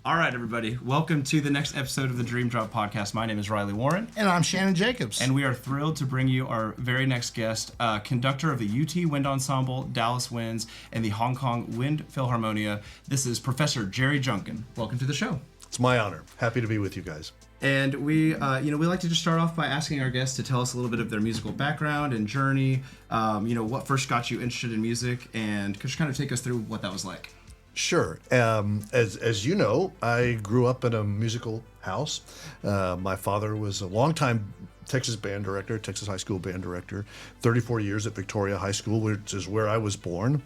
All right, everybody. Welcome to the next episode of the Dream Drop Podcast. My name is Riley Warren. And I'm Shannon Jacobs. And we are thrilled to bring you our very next guest, conductor of the UT Wind Ensemble, Dallas Winds, and the Hong Kong Wind Philharmonia. This is Professor Jerry Junkin. Welcome to the show. It's my honor. Happy to be with you guys. And we like to just start off by asking our guests to tell us a little bit of their musical background and journey. What first got you interested in music, and just kind of take us through what that was like. Sure. As you know, I grew up in a musical house. My father was a longtime Texas band director, Texas high school band director, 34 years at Victoria High School, which is where I was born.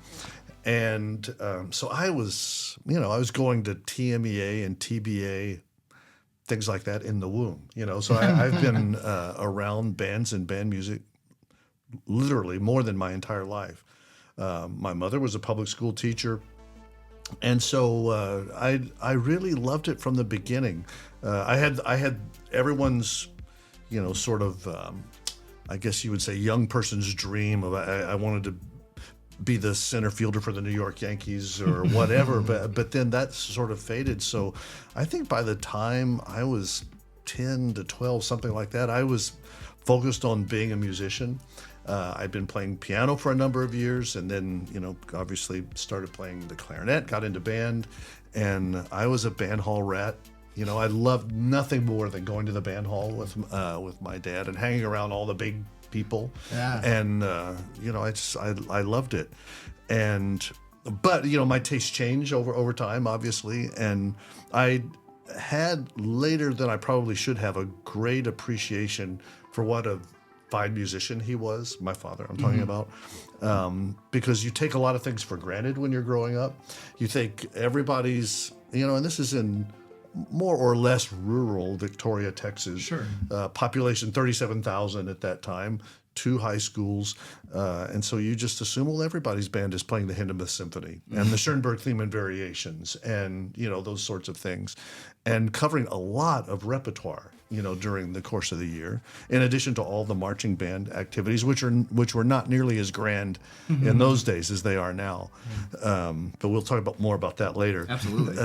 And so I was going to TMEA and TBA, things like that in the womb, So I've been around bands and band music literally more than my entire life. My mother was a public school teacher. And so I really loved it from the beginning. I had everyone's, I guess you would say young person's dream of I wanted to be the center fielder for the New York Yankees or whatever, but then that sort of faded. So I think by the time I was 10 to 12, something like that, I was focused on being a musician. I'd been playing piano for a number of years, and then, obviously started playing the clarinet, got into band, and I was a band hall rat. I loved nothing more than going to the band hall with my dad and hanging around all the big people. Yeah. And, I loved it. But my tastes changed over time, obviously, and I had later than I probably should have a great appreciation for what a fine musician he was, my father I'm talking about, because you take a lot of things for granted when you're growing up. You think everybody's, and this is in more or less rural Victoria, Texas. Sure. Population 37,000 at that time, 2 high schools, and so you just assume, well, everybody's band is playing the Hindemith Symphony and the Schoenberg Theme and Variations, and those sorts of things, and covering a lot of repertoire, during the course of the year, in addition to all the marching band activities, which were not nearly as grand in those days as they are now. But we'll talk more about that later. Absolutely.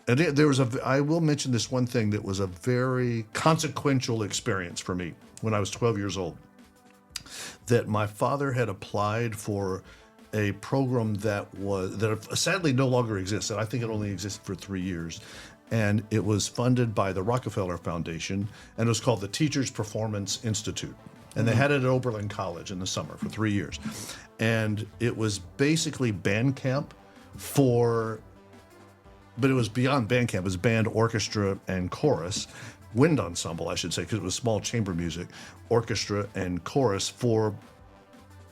And there was I will mention this one thing that was a very consequential experience for me when I was 12 years old, that my father had applied for a program that sadly no longer exists, and I think it only existed for 3 years. And it was funded by the Rockefeller Foundation, and it was called the Teachers Performance Institute. And they had it at Oberlin College in the summer for 3 years. And it was basically band camp but it was beyond band camp. It was band, orchestra, and chorus. Wind ensemble, I should say, because it was small chamber music, orchestra, and chorus for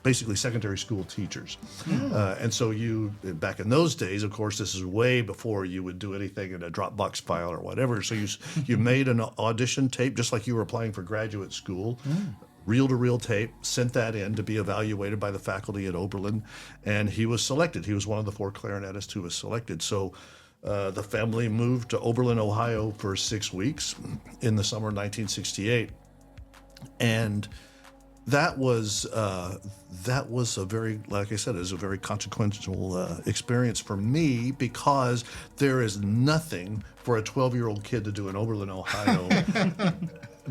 basically secondary school teachers. And so back in those days, of course, this is way before you would do anything in a Dropbox file or whatever. So you made an audition tape just like you were applying for graduate school. Reel-to-reel tape, sent that in to be evaluated by the faculty at Oberlin, and he was selected. He was one of the 4 clarinetists who was selected. So the family moved to Oberlin, Ohio for 6 weeks in the summer of 1968. And that was a very, like I said, it was a very consequential experience for me, because there is nothing for a 12-year-old kid to do in Oberlin, Ohio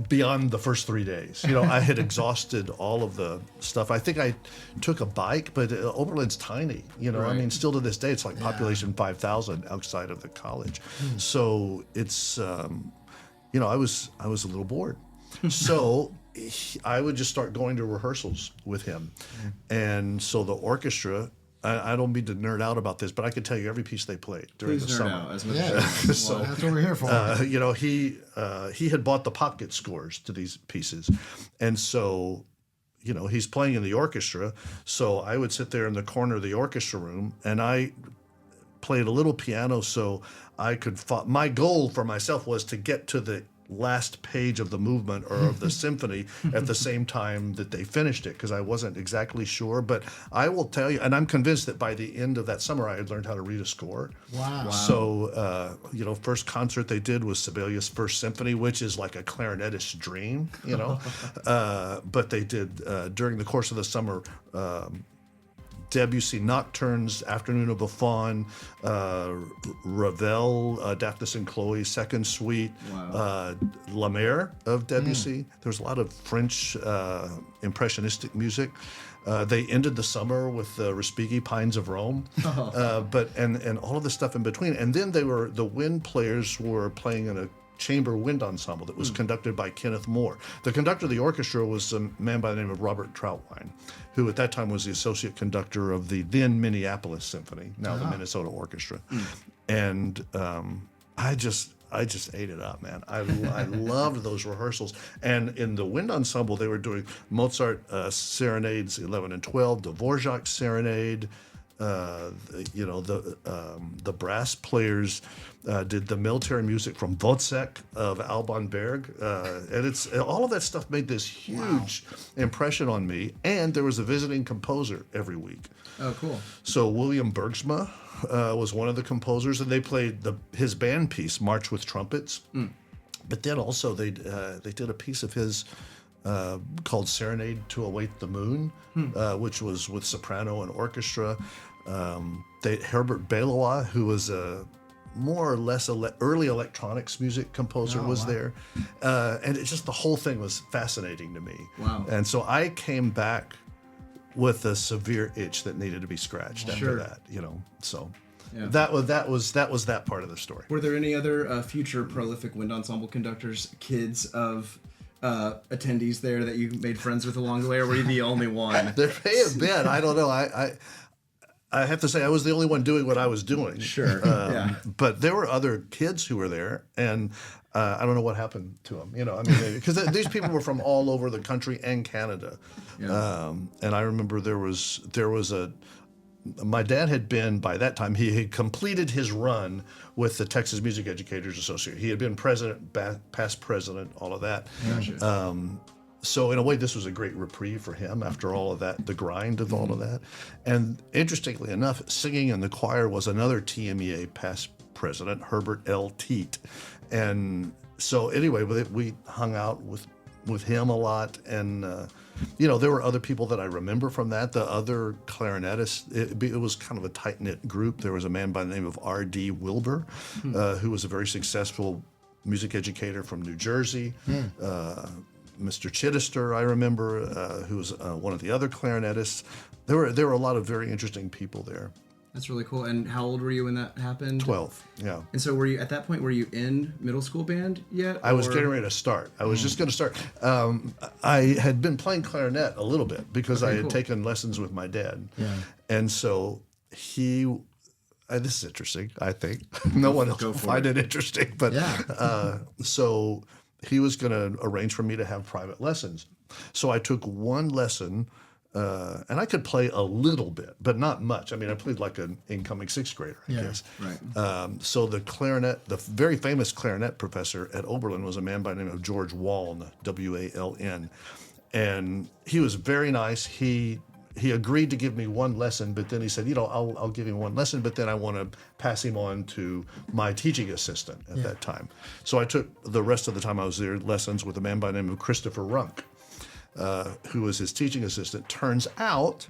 beyond the first 3 days. I had exhausted all of the stuff. I think I took a bike, but Oberlin's tiny. Right. I mean, still to this day, it's like population 5,000 outside of the college. So it's, I was a little bored. So I would just start going to rehearsals with him. And so the orchestra, I don't mean to nerd out about this, but I could tell you every piece they played during the summer. Out as much as So, well, that's what we're here for. He had bought the pocket scores to these pieces. And so, he's playing in the orchestra. So I would sit there in the corner of the orchestra room, and I played a little piano so I could my goal for myself was to get to the last page of the movement or of the symphony at the same time that they finished it, because I wasn't exactly sure. But I will tell you, and I'm convinced that by the end of that summer I had learned how to read a score. Wow. So, first concert they did was Sibelius' First Symphony, which is like a clarinetist's dream, But they did, during the course of the summer, Debussy Nocturnes, Afternoon of a Faun, Ravel, Daphnis and Chloe, Second Suite, La Mer of Debussy. There was a lot of French impressionistic music. They ended the summer with Respighi, Pines of Rome, and all of the stuff in between. And then the wind players were playing in a chamber wind ensemble that was conducted by Kenneth Moore. The conductor of the orchestra was a man by the name of Robert Troutwine, who at that time was the associate conductor of the then Minneapolis Symphony, now the Minnesota Orchestra. And I just ate it up, man. I loved those rehearsals. And in the wind ensemble, they were doing Mozart serenades 11 and 12, Dvorak serenade. The brass players did the military music from Wozzeck of Alban Berg, and it's all of that stuff made this huge impression on me. And there was a visiting composer every week. Oh, cool! So William Bergsma was one of the composers, and they played his band piece, March with Trumpets. But then also they did a piece of his called Serenade to Await the Moon, which was with soprano and orchestra. Herbert Bailois, who was a more or less early electronics music composer, was there. And it just, the whole thing was fascinating to me. Wow. And so I came back with a severe itch that needed to be scratched after that, so. Yeah. That was that part of the story. Were there any other future prolific wind ensemble conductors, kids of attendees there that you made friends with along the way, or were you the only one? There may have been. I don't know. I have to say I was the only one doing what I was doing. Sure. But there were other kids who were there, and I don't know what happened to them. Because these people were from all over the country and Canada. Yeah. And I remember there was my dad had been, by that time, he had completed his run with the Texas Music Educators Association. He had been president, past president, all of that. Gotcha. So in a way, this was a great reprieve for him after all of that, the grind of all of that. And interestingly enough, singing in the choir was another TMEA past president, Herbert L. Teat. And so anyway, we hung out with him a lot, and there were other people that I remember from that. The other clarinetists, it was kind of a tight-knit group. There was a man by the name of R.D. Wilbur, who was a very successful music educator from New Jersey. Mr. Chittister, I remember, who was one of the other clarinetists. There were a lot of very interesting people there. That's really cool. And how old were you when that happened? 12, yeah. And so at that point, were you in middle school band yet? I was getting ready to start. I was just going to start. I had been playing clarinet a little bit because I had taken lessons with my dad. Yeah. And so this is interesting, I think. No one else will find it interesting. But so he was going to arrange for me to have private lessons. So I took one lesson. And I could play a little bit, but not much. I mean, I played like an incoming sixth grader, I guess. Right. So the very famous clarinet professor at Oberlin was a man by the name of George Waln, W-A-L-N. And he was very nice. He agreed to give me one lesson, but then he said, I'll give him one lesson, but then I want to pass him on to my teaching assistant at that time. So I took the rest of the time I was there lessons with a man by the name of Christopher Runk. Who was his teaching assistant. Turns out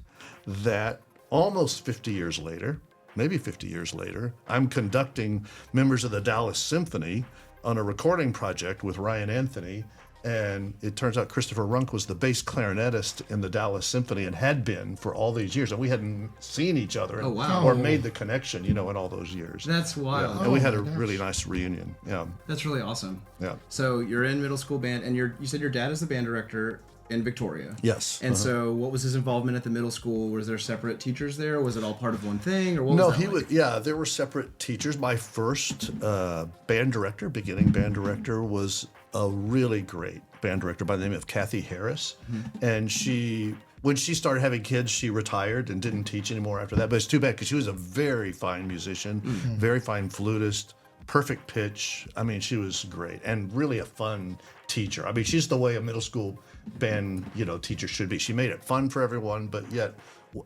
that almost 50 years later, maybe 50 years later, I'm conducting members of the Dallas Symphony on a recording project with Ryan Anthony, and it turns out Christopher Runk was the bass clarinetist in the Dallas Symphony and had been for all these years, and we hadn't seen each other or made the connection, in all those years. That's wild. Yeah. And we had a really nice reunion. Yeah. That's really awesome. Yeah. So you're in middle school band, and you said your dad is the band director in Victoria. Yes. And so what was his involvement at the middle school? Was there separate teachers there? Or was it all part of one thing? Or what was that like? There were separate teachers. My first beginning band director was a really great band director by the name of Kathy Harris. Mm-hmm. And when she started having kids, she retired and didn't teach anymore after that. But it's too bad because she was a very fine musician, very fine flutist, perfect pitch. I mean, she was great and really a fun teacher. I mean, she's the way a middle school band, teacher should be. She made it fun for everyone, but yet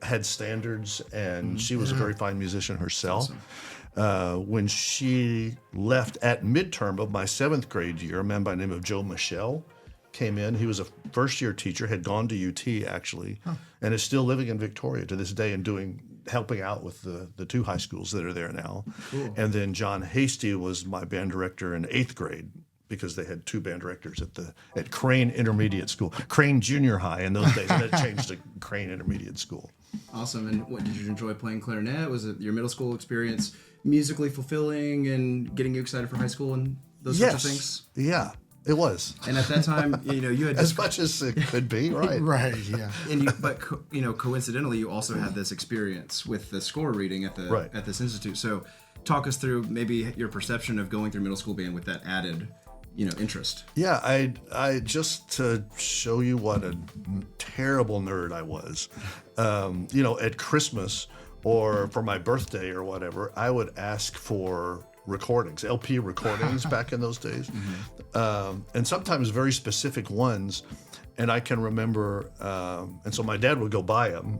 had standards, and she was a very fine musician herself. Awesome. When she left at midterm of my 7th grade year, a man by the name of Joe Michelle came in. He was a first-year teacher, had gone to UT actually, and is still living in Victoria to this day and helping out with the 2 high schools that are there now. Cool. And then John Hasty was my band director in 8th grade, because they had 2 band directors at Crane Intermediate School, Crane Junior High in those days, and it changed to Crane Intermediate School. Awesome. And what did you enjoy playing clarinet? Was it your middle school experience musically fulfilling and getting you excited for high school and those sorts of things? Yeah, it was. And at that time, you had as much as it could be, right? Right. Yeah. But coincidentally, you also had this experience with the score reading at this institute. So, talk us through maybe your perception of going through middle school band with that added interest. Yeah, I just to show you what a terrible nerd I was. At Christmas or for my birthday or whatever, I would ask for recordings, LP recordings back in those days, and sometimes very specific ones. And I can remember, and so my dad would go buy them,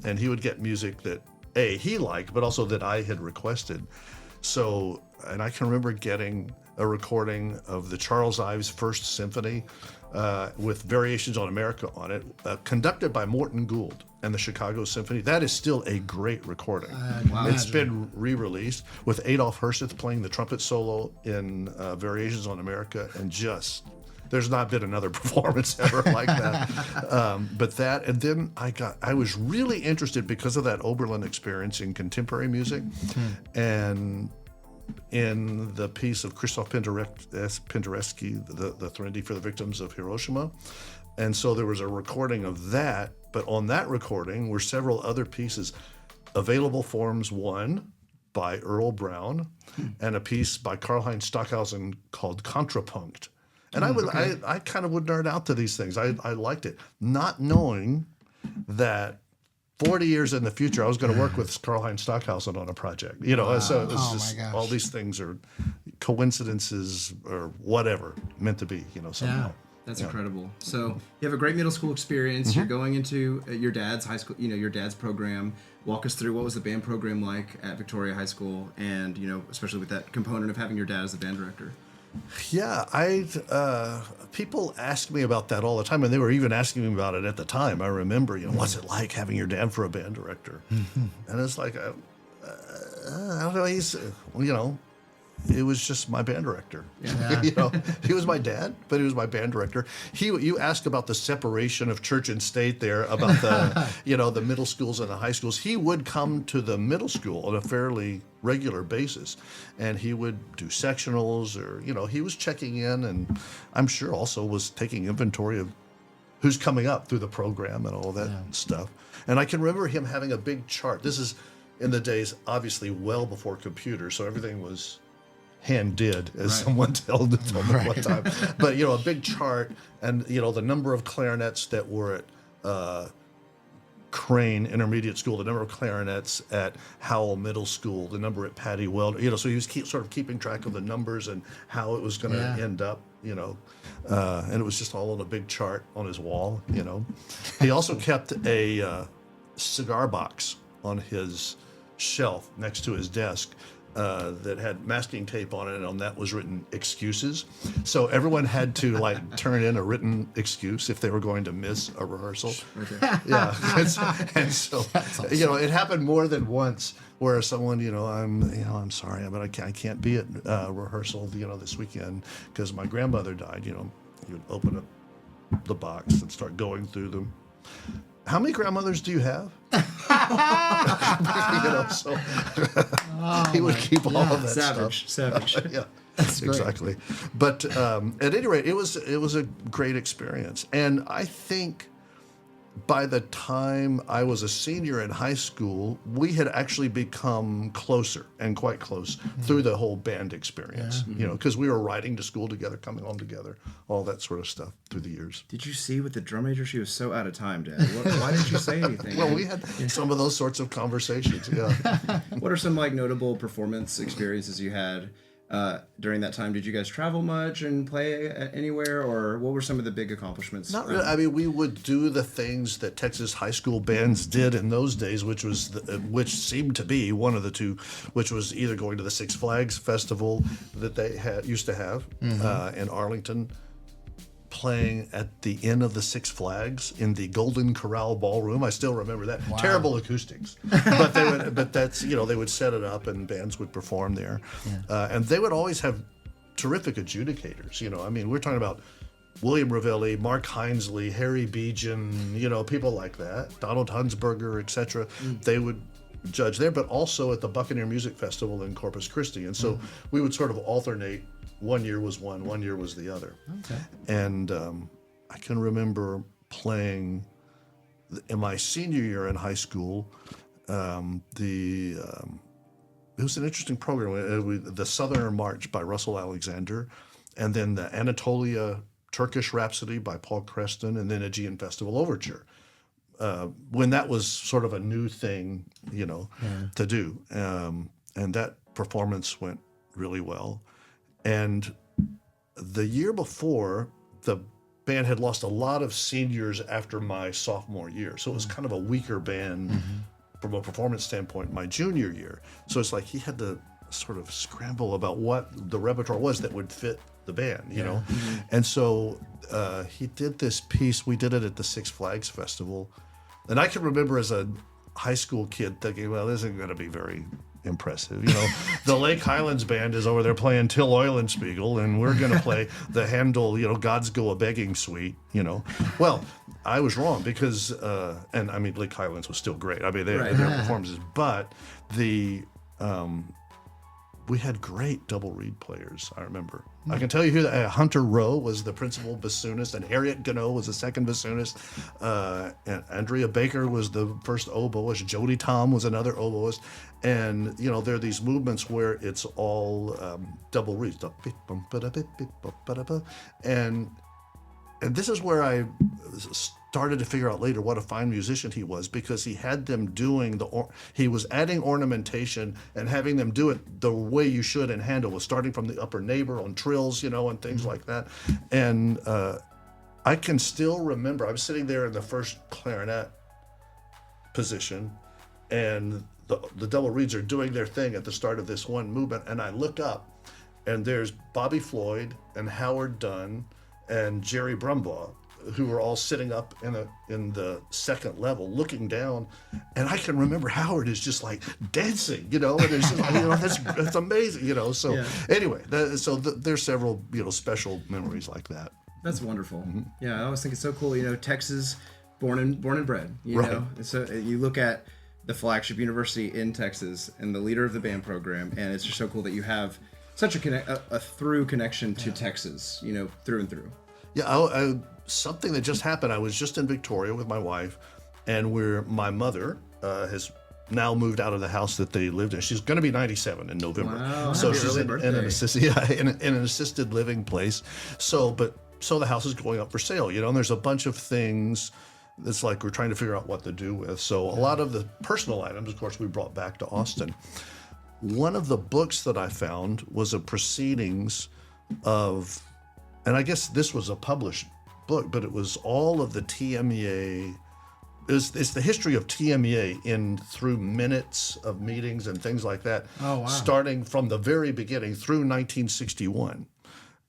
and he would get music that he liked, but also that I had requested. So, and I can remember getting a recording of the Charles Ives First Symphony with Variations on America on it, conducted by Morton Gould and the Chicago Symphony. That is still a great recording. It's been re-released with Adolph Herseth playing the trumpet solo in Variations on America, and there's not been another performance ever like that. But that, and then I was really interested because of that Oberlin experience in contemporary music, and in the piece of Krzysztof Penderecki, the Threnody for the Victims of Hiroshima. And so there was a recording of that, but on that recording were several other pieces. Available Forms 1 by Earl Brown, and a piece by Karl-Heinz Stockhausen called Contrapunkt. And I kind of would nerd out to these things. I liked it, not knowing that 40 years in the future, I was going to work with Karl-Heinz Stockhausen on a project. So it was just all these things are coincidences or whatever meant to be. Somehow. Yeah, that's incredible. So you have a great middle school experience. You're going into your dad's high school. Your dad's program. Walk us through what was the band program like at Victoria High School, and especially with that component of having your dad as the band director. Yeah, people ask me about that all the time, and they were even asking me about it at the time. I remember, what's it like having your dad for a band director? And it's like, I don't know. He's, it was just my band director. Yeah. He was my dad, but he was my band director. You asked about the separation of church and state there, about the, the middle schools and the high schools. He would come to the middle school on a fairly regular basis, and he would do sectionals, or he was checking in, and I'm sure also was taking inventory of who's coming up through the program and all that stuff. And I can remember him having a big chart. This is in the days obviously well before computers, so everything was hand did, as someone told me one time. But a big chart, and the number of clarinets that were at Crane Intermediate School, the number of clarinets at Howell Middle School, the number at Patty Welder. So he was sort of keeping track of the numbers and how it was going to end up. And it was just all on a big chart on his wall. He also kept a cigar box on his shelf next to his desk. That had masking tape on it, and on that was written excuses. So everyone had to turn in a written excuse if they were going to miss a rehearsal. Okay. Yeah, and so awesome. It happened more than once where someone, I'm sorry, but I can't be at rehearsal, this weekend because my grandmother died. You'd open up the box and start going through them. How many grandmothers do you have? So he would keep all of that savage, stuff. Savage. Yeah, exactly. But at any rate, it was a great experience, and I think by the time I was a senior in high school, we had actually become closer and quite close through the whole band experience. Because we were riding to school together, coming home together, all that sort of stuff through the years. Did you see with the drum major? She was so out of time, Dad. Why didn't you say anything? Well, we had some of those sorts of conversations. Yeah. What are some notable performance experiences you had during that time? Did you guys travel much and play anywhere, or what were some of the big accomplishments? Not really. I mean, we would do the things that Texas high school bands did in those days, which which seemed to be one of the two, which was either going to the Six Flags Festival that they used to have in Arlington, playing at the Inn of the Six Flags in the Golden Corral Ballroom. I still remember that. Wow. Terrible acoustics, but that's they would set it up and bands would perform there, and they would always have terrific adjudicators. I mean, we're talking about William Ravelli, Mark Hinesley, Harry Beejan, people like that, Donald Hunsberger, etc. They would judge there, but also at the Buccaneer Music Festival in Corpus Christi, and so we would sort of alternate. One year was one year was the other. Okay. And I can remember playing in my senior year in high school. It was an interesting program. The Southern March by Russell Alexander, and then the Anatolia Turkish Rhapsody by Paul Creston, and then Aegean Festival Overture. When that was sort of a new thing, to do. And that performance went really well. And the year before, the band had lost a lot of seniors after my sophomore year. So it was kind of a weaker band from a performance standpoint my junior year. So it's like he had to sort of scramble about what the repertoire was that would fit the band, And so he did this piece. We did it at the Six Flags Festival. And I can remember as a high school kid thinking, well, this isn't going to be very impressive. The Lake Highlands Band is over there playing Till Eulenspiegel, and we're going to play the Handel, God's Go A-Begging Suite, Well, I was wrong because, and I mean, Lake Highlands was still great. I mean, their performances, but we had great double reed players, I remember. I can tell you who Hunter Rowe was the principal bassoonist, and Harriet Gannot was the second bassoonist. And Andrea Baker was the first oboist. Jody Tom was another oboist. And, there are these movements where it's all double reeds. And this is where I started to figure out later what a fine musician he was, because he had them doing he was adding ornamentation and having them do it the way you should in Handel, was starting from the upper neighbor on trills, and things like that. And I can still remember, I was sitting there in the first clarinet position, and the double reeds are doing their thing at the start of this one movement, and I look up, and there's Bobby Floyd and Howard Dunn and Jerry Brumbaugh, who were all sitting up in the second level looking down, and I can remember Howard is just like dancing, and it's just that's amazing, So anyway, there's several special memories like that. That's wonderful. Yeah, I always think it's so cool. Texas, born and bred. You know, and so you look at the flagship university in Texas and the leader of the band program, and it's just so cool that you have such a through connection to Texas, through and through. Yeah, something that just happened. I was just in Victoria with my wife, and my mother has now moved out of the house that they lived in. She's going to be 97 in November. Wow, so she's in an assisted living place. So the house is going up for sale, and there's a bunch of things that's like we're trying to figure out what to do with. So a lot of the personal items, of course, we brought back to Austin. One of the books that I found was a proceedings of, and I guess this was a published book, but it was all of the TMEA. It's the history of TMEA through minutes of meetings and things like that. Oh, wow. Starting from the very beginning through 1961.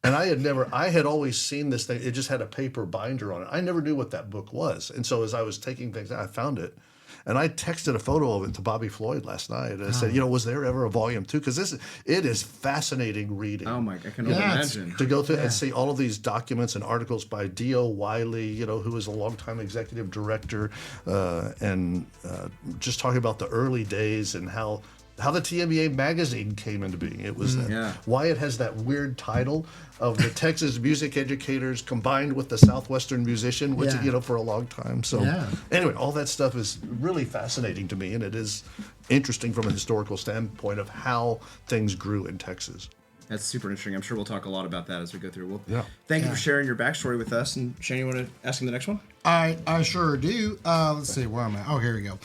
And I had always seen this thing. It just had a paper binder on it. I never knew what that book was. And so as I was taking things out, I found it. And I texted a photo of it to Bobby Floyd last night. And I said, was there ever a volume 2? Because it is fascinating reading. Oh my, I can only imagine. To go through and see all of these documents and articles by D.O. Wiley, who was a longtime executive director, and just talking about the early days and how the TMEA magazine came into being. It was why it has that weird title of the Texas Music Educators combined with the Southwestern Musician, which for a long time. So anyway, all that stuff is really fascinating to me, and it is interesting from a historical standpoint of how things grew in Texas. That's super interesting. I'm sure we'll talk a lot about that as we go through. Well, thank you for sharing your backstory with us. And Shannon, you want to ask him the next one? I sure do. Let's see, where am I? Oh, here we go.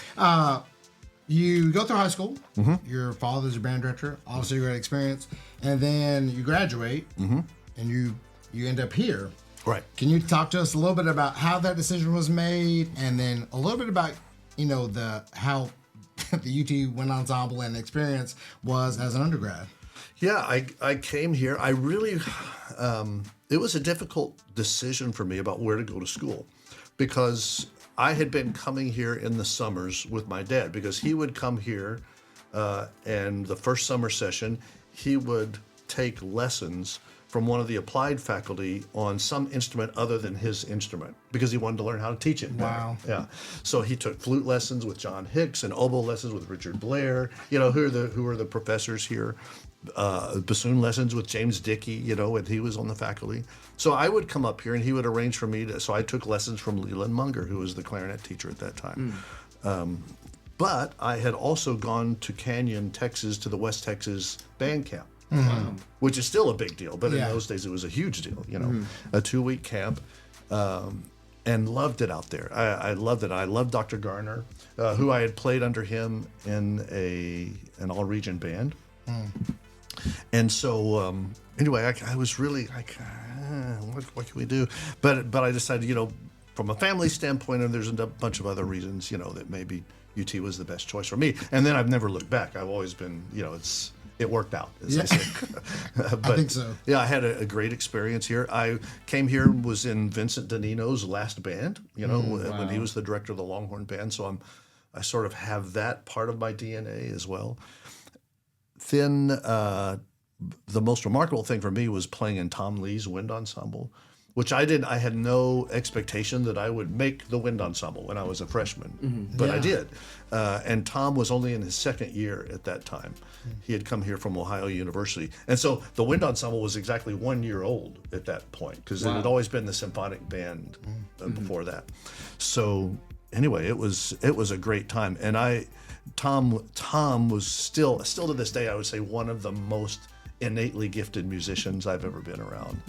You go through high school. Your father's a band director. Obviously, a great experience. And then you graduate, and you end up here. Right. Can you talk to us a little bit about how that decision was made, and then a little bit about how the UT Wind Ensemble and experience was as an undergrad? Yeah, I came here. I really, it was a difficult decision for me about where to go to school, because I had been coming here in the summers with my dad, because he would come here, and the first summer session, he would take lessons from one of the applied faculty on some instrument other than his instrument, because he wanted to learn how to teach it better. Wow. Yeah. So he took flute lessons with John Hicks and oboe lessons with Richard Blair, who are the professors here. Bassoon lessons with James Dickey, and he was on the faculty. So I would come up here and he would arrange for me so I took lessons from Leland Munger, who was the clarinet teacher at that time. But I had also gone to Canyon, Texas, to the West Texas band camp. Which is still a big deal, but in those days it was a huge deal, a 2-week camp, and loved it out there. I loved it. I loved Dr. Garner, who I had played under him in an all-region band. And so, anyway, I was really like, what can we do? But I decided, from a family standpoint, and there's a bunch of other reasons, that maybe UT was the best choice for me. And then I've never looked back. I've always been, it worked out, as I say. But, I think so. Yeah, I had a great experience here. I came here, was in Vincent DiNino's last band, when he was the director of the Longhorn Band. So I sort of have that part of my DNA as well. Then the most remarkable thing for me was playing in Tom Lee's Wind Ensemble, which I did. I had no expectation that I would make the Wind Ensemble when I was a freshman, but I did. And Tom was only in his second year at that time. He had come here from Ohio University. And so the Wind Ensemble was exactly 1 year old at that point, because it had always been the symphonic band before that. So anyway, it was a great time. And Tom was still to this day, I would say, one of the most innately gifted musicians I've ever been around.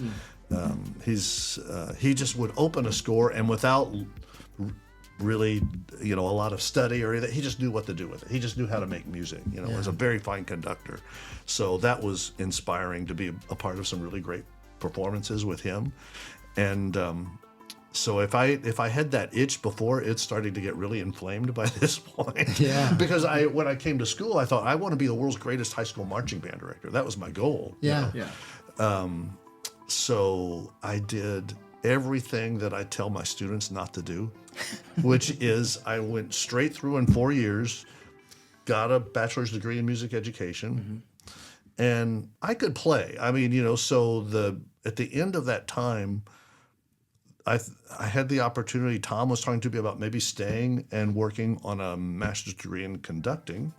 He just would open a score, and without really, a lot of study or anything, he just knew what to do with it. He just knew how to make music. Was a very fine conductor. So that was inspiring to be a part of some really great performances with him. And so if I had that itch before, it's starting to get really inflamed by this point. Yeah. Because when I came to school, I thought I want to be the world's greatest high school marching band director. That was my goal. Yeah. So I did everything that I tell my students not to do, which is I went straight through in 4 years, got a bachelor's degree in music education, and I could play. I mean, so at the end of that time, I had the opportunity. Tom was talking to me about maybe staying and working on a master's degree in conducting.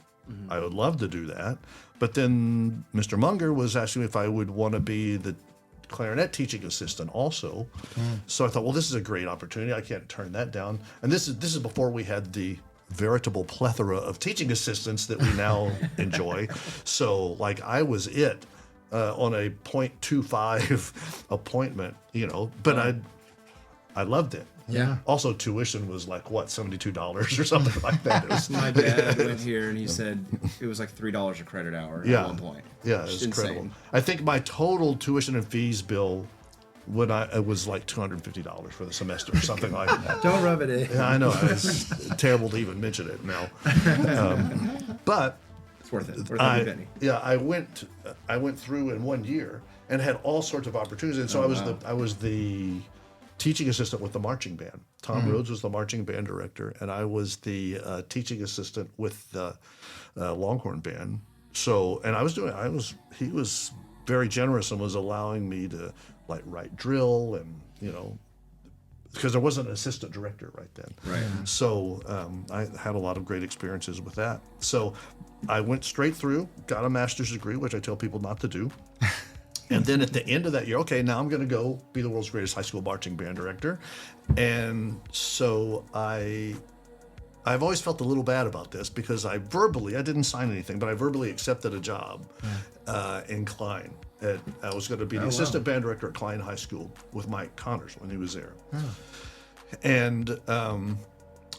I would love to do that. But then Mr. Munger was asking me if I would want to be the clarinet teaching assistant also. So I thought, well, this is a great opportunity. I can't turn that down. And this is before we had the veritable plethora of teaching assistants that we now enjoy. So I was on a 0.25 appointment, but I loved it. Yeah. Also, tuition was $72 or something like that. It was, My dad went here and he said it was like $3 a credit hour at one point. Yeah, it was incredible. I think my total tuition and fees bill it was like $250 for the semester or something like that. Don't rub it in. Yeah, I know. It's terrible to even mention it now. But it's worth it. Worth every penny. Yeah, I went through in 1 year and had all sorts of opportunities. And so I was the teaching assistant with the marching band. Tom Rhodes was the marching band director, and I was the teaching assistant with the Longhorn band. So, and he was very generous and was allowing me to write drill and, because there wasn't an assistant director right then. Right. So I had a lot of great experiences with that. So I went straight through, got a master's degree, which I tell people not to do. And then at the end of that year, okay, now I'm going to go be the world's greatest high school marching band director. And so I've always felt a little bad about this because I didn't sign anything, but I verbally accepted a job in Klein. I was going to be the assistant band director at Klein High School with Mike Connors when he was there. Oh. And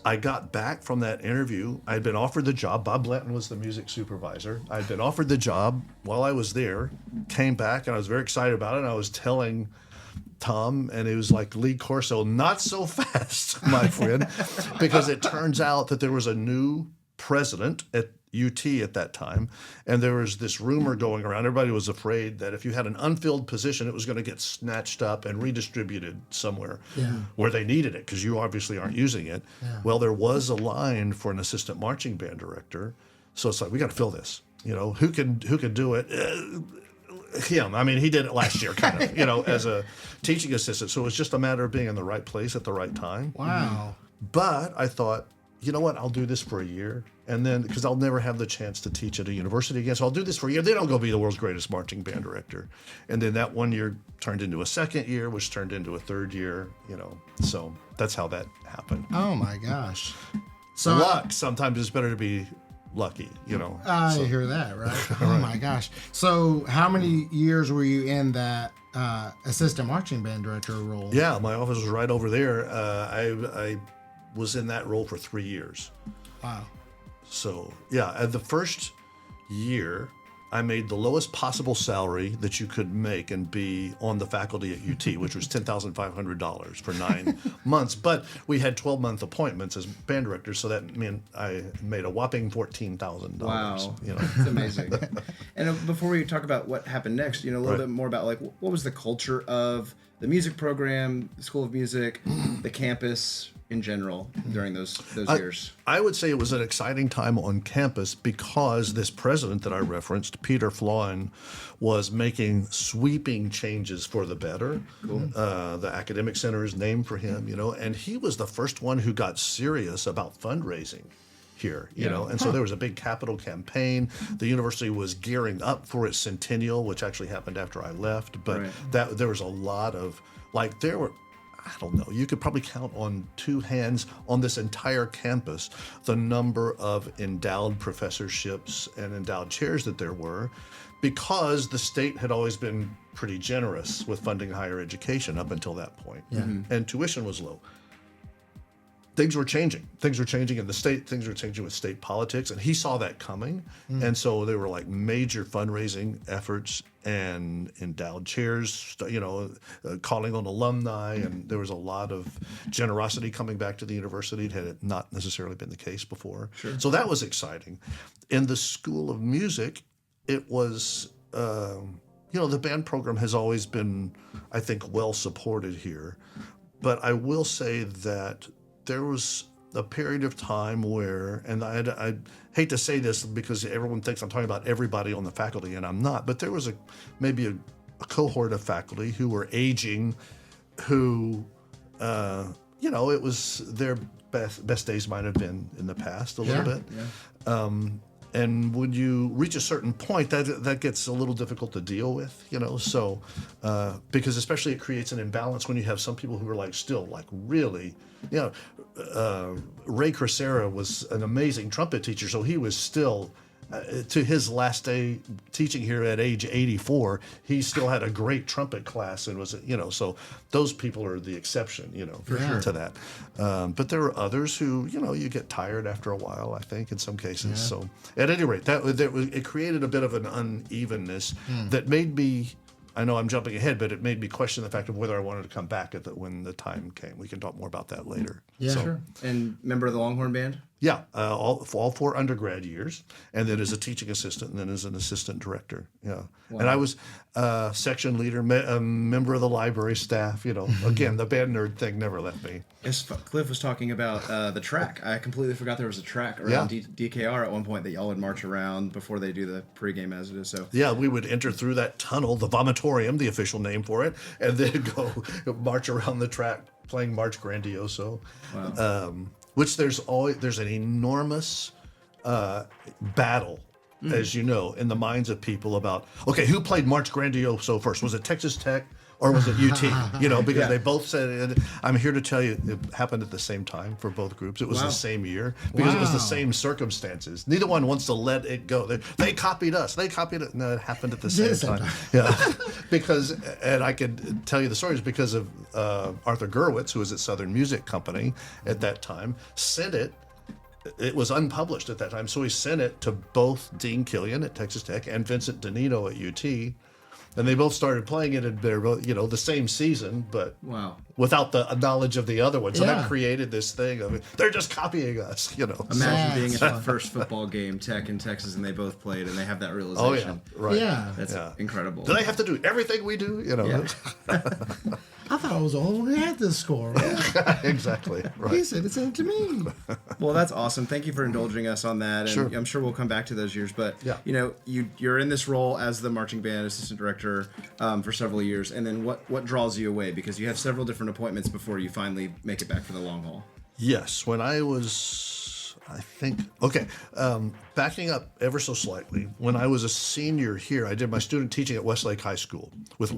I got back from that interview. I had been offered the job. Bob Blanton was the music supervisor. I had been offered the job while I was there, came back, and I was very excited about it. And I was telling Tom, and it was like, Lee Corso, not so fast, my friend, because it turns out that there was a new president UT at that time, and there was this rumor going around. Everybody was afraid that if you had an unfilled position, it was going to get snatched up and redistributed somewhere where they needed it, because you obviously aren't using it. Well, there was a line for an assistant marching band director, so it's like, we got to fill this. Who can do it? Him. I mean, he did it last year, kind of, as a teaching assistant. So it was just a matter of being in the right place at the right time. Wow. But I thought, you know what? I'll do this for a year, and then, because I'll never have the chance to teach at a university again, so I'll do this for a year. Then I'll go be the world's greatest marching band director. And then that 1 year turned into a second year, which turned into a third year. So that's how that happened. Oh my gosh. So luck. Sometimes it's better to be lucky. I hear that, right? Oh my gosh. So how many years were you in that assistant marching band director role? Yeah, my office was right over there. I was in that role for 3 years. Wow. So, yeah, at the first year, I made the lowest possible salary that you could make and be on the faculty at UT, which was $10,500 for 9 months. But we had 12-month appointments as band directors, so that meant I made a whopping $14,000. Wow. It's amazing. And before we talk about what happened next, a little bit more about, like, what was the culture of the music program, the School of Music, the campus in general during those years? I would say it was an exciting time on campus because this president that I referenced, Peter Floyn, was making sweeping changes for the better. Cool. The academic center is named for him, and he was the first one who got serious about fundraising here, and so there was a big capital campaign. The university was gearing up for its centennial, which actually happened after I left, but there was a lot of, like, there were, I don't know, you could probably count on 2 hands on this entire campus the number of endowed professorships and endowed chairs that there were, because the state had always been pretty generous with funding higher education up until that point. And tuition was low. Things were changing. Things were changing in the state. Things were changing with state politics, and he saw that coming. And so there were like major fundraising efforts and endowed chairs, calling on alumni, and there was a lot of generosity coming back to the university. It had not necessarily been the case before. Sure. So that was exciting. In the School of Music, it was, the band program has always been, I think, well supported here. But I will say that there was a period of time where, and I hate to say this because everyone thinks I'm talking about everybody on the faculty, and I'm not, but there was maybe a cohort of faculty who were aging, who, it was their best days might have been in the past a little bit. Yeah. And when you reach a certain point, that gets a little difficult to deal with, so because especially it creates an imbalance when you have some people who are still really, Ray Crisera was an amazing trumpet teacher, so he was still, to his last day teaching here at age 84, he still had a great trumpet class and was, so those people are the exception, to that. But there are others who, you get tired after a while, I think, in some cases. Yeah. So at any rate, it created a bit of an unevenness that made me, I know I'm jumping ahead, but it made me question the fact of whether I wanted to come back when the time came. We can talk more about that later. Yeah, sure. And member of the Longhorn Band? Yeah, all 4 undergrad years, and then as a teaching assistant, and then as an assistant director. Yeah, wow. And I was section leader, member of the library staff. Again, the band nerd thing never left me. Yes, Cliff was talking about the track. I completely forgot there was a track around DKR at one point that y'all would march around before they do the pregame as it is. So yeah, we would enter through that tunnel, the vomitorium, the official name for it, and then go march around the track playing March Grandioso. Wow. Which there's an enormous battle, as you know, in the minds of people about, okay, who played March Grandioso first? Was it Texas Tech or was it UT? Because they both said it. I'm here to tell you it happened at the same time for both groups. It was the same year because it was the same circumstances. Neither one wants to let it go. They copied us. They copied it. No, it happened at the same time. Yeah, because, and I could tell you the stories because of Arthur Gurwitz, who was at Southern Music Company at that time, sent it. It was unpublished at that time, so he sent it to both Dean Killian at Texas Tech and Vincent DiNino at UT. And they both started playing it in their, the same season, but Wow. without the knowledge of the other one. So Yeah. that created this thing of they're just copying us, Imagine being at So- the first football game, Tech and Texas, and they both played, and they have that Oh realization. yeah, right. Yeah. That's incredible. Do they have to do everything we do? Yeah. I thought I was the only one who had this score. Exactly. He Right. said it sent to me. Well, that's awesome. Thank you for indulging us on that. And Sure. I'm sure we'll come back to those years. But Yeah. you're in this role as the marching band assistant director for several years. And then what draws you away? Because you have several different appointments before you finally make it back for the long haul. Yes, when I was, backing up ever so slightly, when I was a senior here, I did my student teaching at Westlake High School with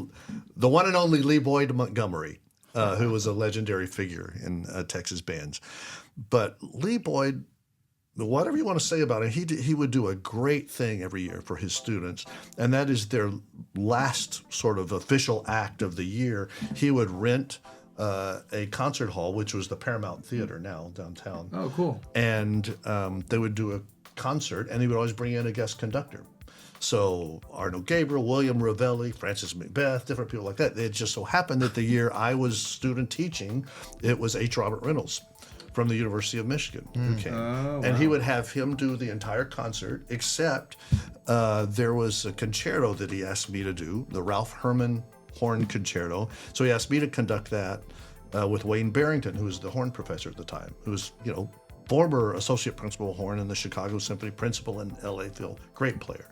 the one and only Lee Boyd Montgomery, who was a legendary figure in Texas bands. But Lee Boyd, whatever you want to say about him, he would do a great thing every year for his students, and that is their last sort of official act of the year. He would rent a concert hall, which was the Paramount Theater now downtown. Oh, cool. And they would do a concert, and he would always bring in a guest conductor. So Arno Gabriel, William Ravelli, Francis Macbeth, different people like that. It just so happened that the year I was student teaching, it was H. Robert Reynolds from the University of Michigan who came. Oh, and he would have him do the entire concert, except there was a concerto that he asked me to do, the Ralph Herman Horn Concerto. So he asked me to conduct that with Wayne Barrington, who was the horn professor at the time, who was, former associate principal of horn in the Chicago Symphony, principal in LA Phil, great player.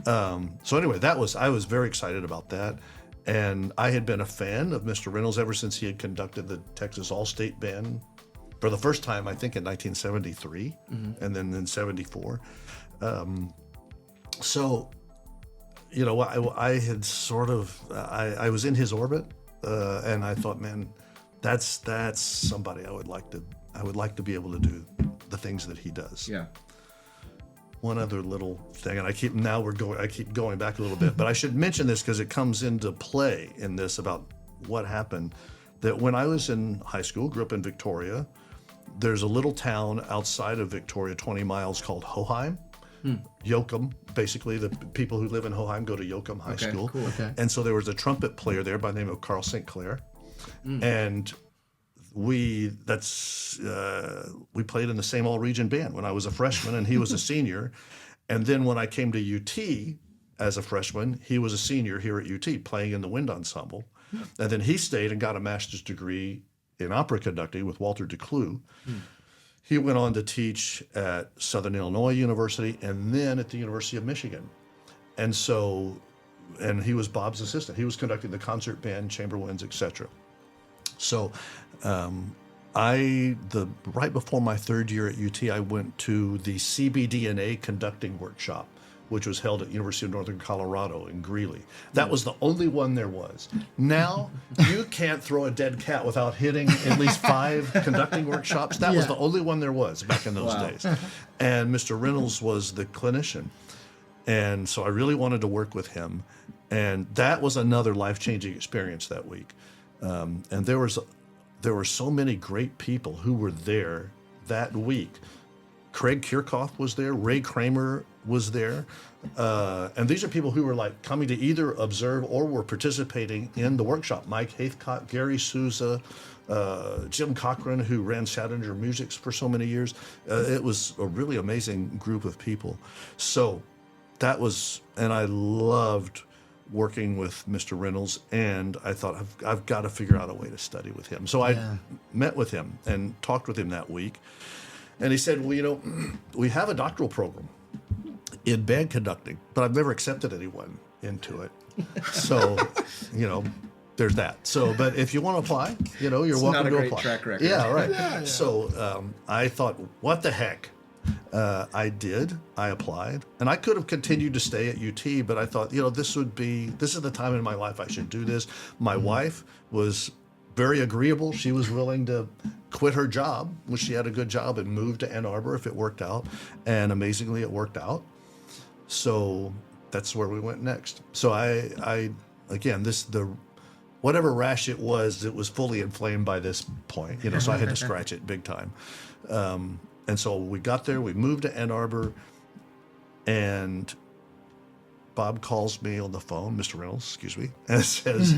So anyway, I was very excited about that. And I had been a fan of Mr. Reynolds ever since he had conducted the Texas All-State Band for the first time, I think, in 1973, and then in 74. I had sort of, I was in his orbit, and I thought, man, that's somebody I would like to be able to do the things that he does. Yeah. One other little thing, and I keep going back a little bit, but I should mention this because it comes into play in this about what happened. That when I was in high school, grew up in Victoria, there's a little town outside of Victoria, 20 miles, called Hoheim. Yoakum, basically, the people who live in Hoheim go to Yoakum High School. Cool. Okay. And so there was a trumpet player there by the name of Carl St. Clair. And we played in the same all-region band when I was a freshman and he was a senior. And then when I came to UT as a freshman, he was a senior here at UT playing in the Wind Ensemble. And then he stayed and got a master's degree in opera conducting with Walter DeClue. He went on to teach at Southern Illinois University and then at the University of Michigan. And he was Bob's assistant. He was conducting the concert band, chamber winds, etc. So right before my third year at UT, I went to the CBDNA conducting workshop, which was held at University of Northern Colorado in Greeley. That was the only one there was. Now, you can't throw a dead cat without hitting at least 5 conducting workshops. That was the only one there was back in those days. And Mr. Reynolds was the clinician. And so I really wanted to work with him. And that was another life-changing experience that week. And there were so many great people who were there that week. Craig Kirchhoff was there. Ray Kramer was there. And these are people who were like coming to either observe or were participating in the workshop. Mike Haithcock, Gary Souza, Jim Cochran, who ran Challenger Music for so many years. It was a really amazing group of people. So and I loved working with Mr. Reynolds, and I thought, I've got to figure out a way to study with him. So I met with him and talked with him that week. And he said, well, we have a doctoral program in band conducting, but I've never accepted anyone into it. So, there's that. So, but if you want to apply, you're welcome to apply. Not a great track record. Yeah, right. Yeah. So I thought, what the heck? I did. I applied, and I could have continued to stay at UT, but I thought, this is the time in my life I should do this. My wife was very agreeable. She was willing to quit her job, which she had a good job, and move to Ann Arbor if it worked out. And amazingly, it worked out. So that's where we went next. So whatever rash it was fully inflamed by this point, so I had to scratch it big time. And so we got there, we moved to Ann Arbor, and Bob calls me on the phone, Mr. Reynolds, excuse me, and says,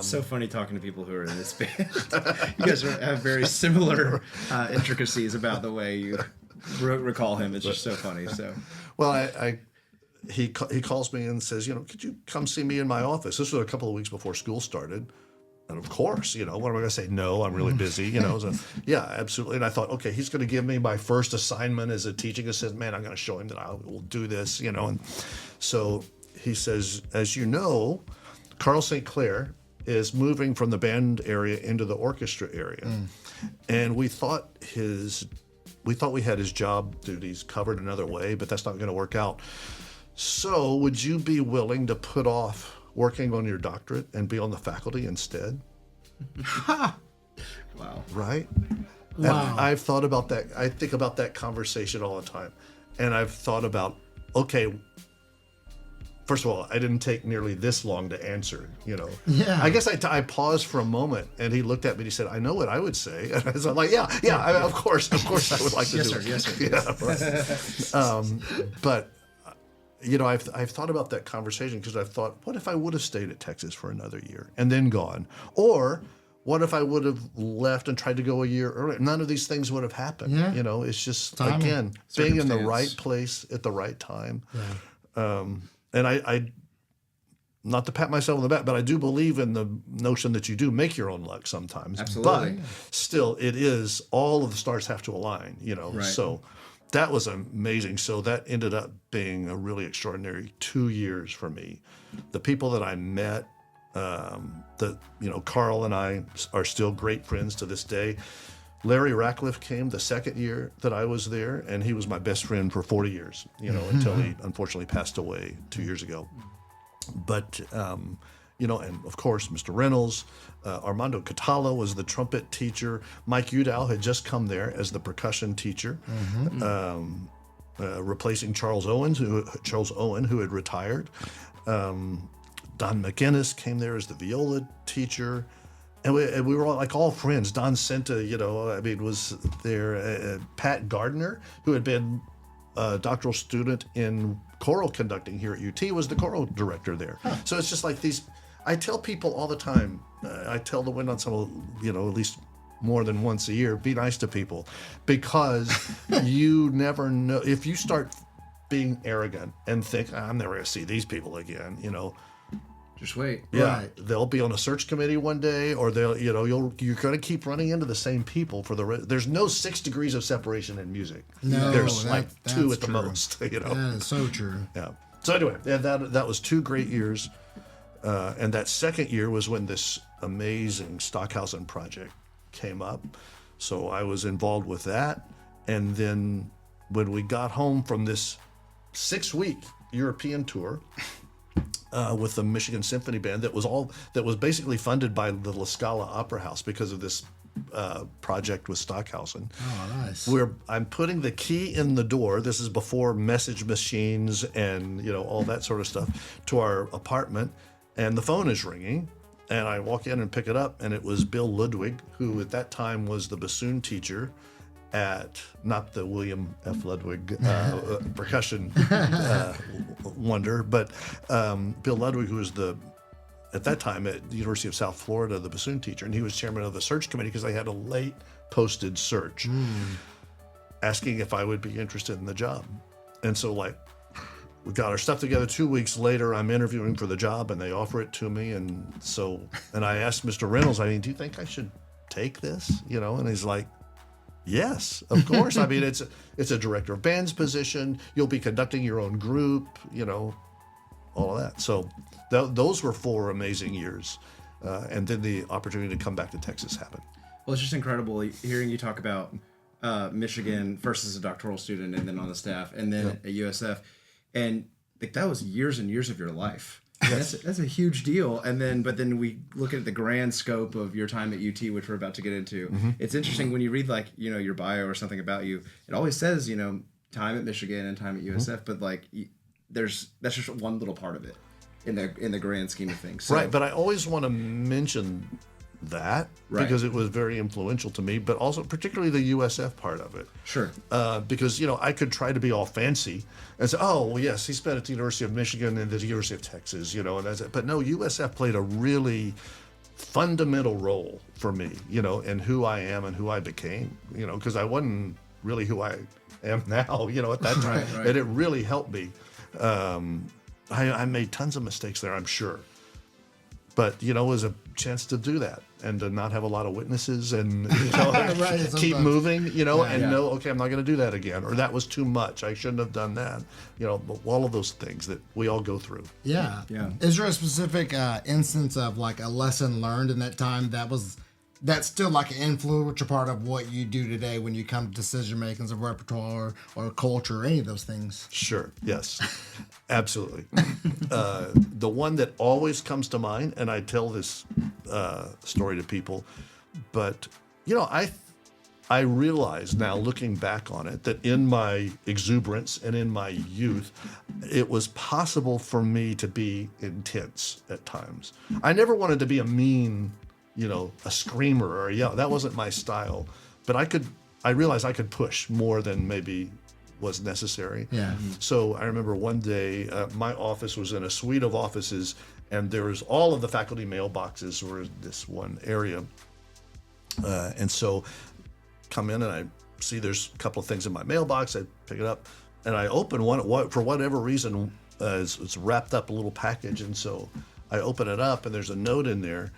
so funny talking to people who are in this band. You guys have very similar intricacies about the way you recall him. It's just so funny. So, well, he calls me and says, could you come see me in my office? This was a couple of weeks before school started. And of course, what am I going to say? No, I'm really busy, So, yeah, absolutely. And I thought, okay, he's going to give me my first assignment as a teaching assistant. Man, I'm going to show him that I will do this, And so he says, as you know, Carl St. Clair is moving from the band area into the orchestra area. And we thought we had his job duties covered another way, but that's not going to work out. So would you be willing to put off working on your doctorate and be on the faculty instead? Wow. Right? Wow. And I've thought about that. I think about that conversation all the time. And I've thought about, okay, first of all, I didn't take nearly this long to answer, Yeah. I guess I paused for a moment, and he looked at me and he said, I know what I would say. And I was like, of course I would like to do it. Yes, sir. Yeah, right. But I've thought about that conversation because I've thought, what if I would have stayed at Texas for another year and then gone? Or what if I would have left and tried to go a year earlier? None of these things would have happened. Yeah. It's just, Timing. again, being in the right place at the right time. Yeah. And I, not to pat myself on the back, but I do believe in the notion that you do make your own luck sometimes. Absolutely. But still, it is, all of the stars have to align, Right. So that was amazing. So that ended up being a really extraordinary 2 years for me. The people that I met, Carl and I are still great friends to this day. Larry Ratcliffe came the second year that I was there, and he was my best friend for 40 years, until he unfortunately passed away 2 years ago. But, and of course, Mr. Reynolds, Armando Catala was the trumpet teacher. Mike Udall had just come there as the percussion teacher, replacing Charles Owen, who had retired. Don McInnes came there as the viola teacher. And we were all friends. Don Senta, was there. Pat Gardner, who had been a doctoral student in choral conducting here at UT, was the choral director there. Huh. So it's just like these. I tell people all the time. I tell the Wind Ensemble, at least more than once a year, be nice to people, because you never know if you start being arrogant and think, I'm never going to see these people again. Just wait. Yeah, Right. They'll be on a search committee one day, or you're going to keep running into the same people for the rest. There's no 6 degrees of separation in music. No, there's that's 2 at the true. most. That is so true. Yeah. So anyway, that was 2 great years, and that second year was when this amazing Stockhausen project came up. So I was involved with that, and then when we got home from this 6-week European tour. With the Michigan Symphony Band that was basically funded by the La Scala Opera House because of this project with Stockhausen. Oh, nice. I'm putting the key in the door. This is before message machines and all that sort of stuff, to our apartment, and the phone is ringing, and I walk in and pick it up, and it was Bill Ludwig, who at that time was the bassoon teacher at, not the William F. Ludwig percussion wonder, but Bill Ludwig, who was at that time at the University of South Florida, the bassoon teacher, and he was chairman of the search committee because they had a late posted search, asking if I would be interested in the job. And so we got our stuff together. 2 weeks later, I'm interviewing for the job, and they offer it to me. And I asked Mr. Reynolds, do you think I should take this? And he's like, yes, of course. It's a director of bands position. You'll be conducting your own group, all of that. So those were 4 amazing years. And then the opportunity to come back to Texas happened. Well, it's just incredible hearing you talk about Michigan first as a doctoral student and then on the staff and then at USF. And that was years and years of your life. Yes. That's a huge deal. But then we look at the grand scope of your time at UT, which we're about to get into. Mm-hmm. It's interesting when you read your bio or something about you. It always says time at Michigan and time at USF, but that's just one little part of it in the grand scheme of things. So, right, but I always want to mention that Right. because it was very influential to me, but also particularly the USF part of it. Sure. Because, I could try to be all fancy and say, oh, well, yes, he spent at the University of Michigan and the University of Texas, and that's it. But no, USF played a really fundamental role for me, in who I am and who I became, because I wasn't really who I am now, at that time. Right. And it really helped me. I made tons of mistakes there, I'm sure. But, it was a chance to do that and to not have a lot of witnesses and Right, keep moving, and Yeah. know, okay, I'm not going to do that again. Or that was too much. I shouldn't have done that. But all of those things that we all go through. Yeah. Yeah. Is there a specific instance of like a lesson learned in that time that's still like an influential part of what you do today when you come to decision makings of repertoire or culture or any of those things? Sure. Yes. Absolutely. The one that always comes to mind, and I tell this story to people, but I realize now, looking back on it, that in my exuberance and in my youth, it was possible for me to be intense at times. I never wanted to be a mean, a screamer or a yell. That wasn't my style. But I realized I could push more than maybe was necessary. Yeah. So I remember one day, my office was in a suite of offices, and there was all of the faculty mailboxes were in this one area. And so come in and I see there's a couple of things in my mailbox. I pick it up and I open one, for whatever reason, it's wrapped up a little package. And so I open it up and there's a note in there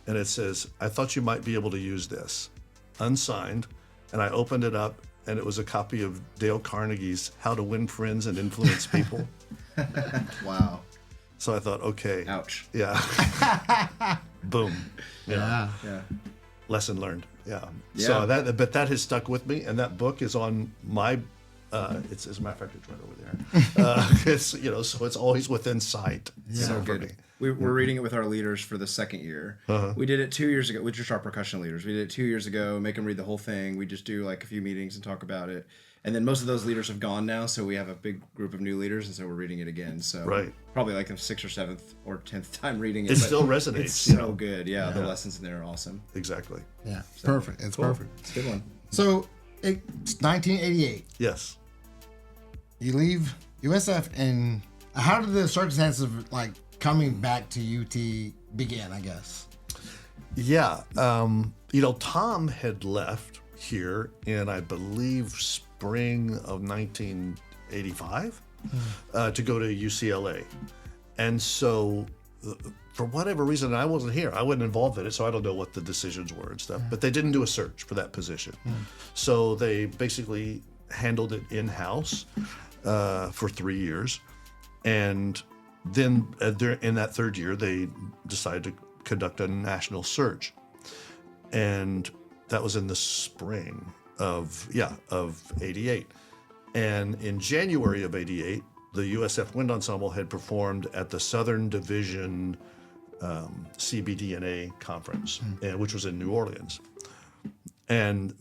and it says, I thought you might be able to use this, unsigned. And I opened it up and it was a copy of Dale Carnegie's How to Win Friends and Influence People. Wow. So I thought, okay. Ouch. Yeah. Boom. Yeah. Yeah. Lesson learned. Yeah. Yeah. So that has stuck with me, and that book is on my. It's as a matter of fact, it's right over there. It's so it's always within sight. Yeah. So for good. me. We're reading it with our leaders for the second year. We did it 2 years ago with just our percussion leaders. We did it 2 years ago, make them read the whole thing. We just do like a few meetings and talk about it. And then most of those leaders have gone now, so we have a big group of new leaders, and so we're reading it again. So Right. probably like the 6th or 7th or 10th time reading it. It but still resonates. It's so good. Yeah, the lessons in there are awesome. Exactly. Yeah. Perfect. It's Cool. perfect. It's a good one. So it's 1988. Yes. You leave USF, and how did the circumstances of like coming back to UT begin? I guess. Yeah. Tom had left here in, I believe, spring of 1985 to go to UCLA. And so for whatever reason, I wasn't here. I wasn't involved in it, so I don't know what the decisions were and stuff. But they didn't do a search for that position. So they basically handled it in-house for 3 years. And then in that third year, they decided to conduct a national search. And that was in the spring of 88. And in January of 88, the USF Wind Ensemble had performed at the Southern Division CBDNA conference, which was in New Orleans. And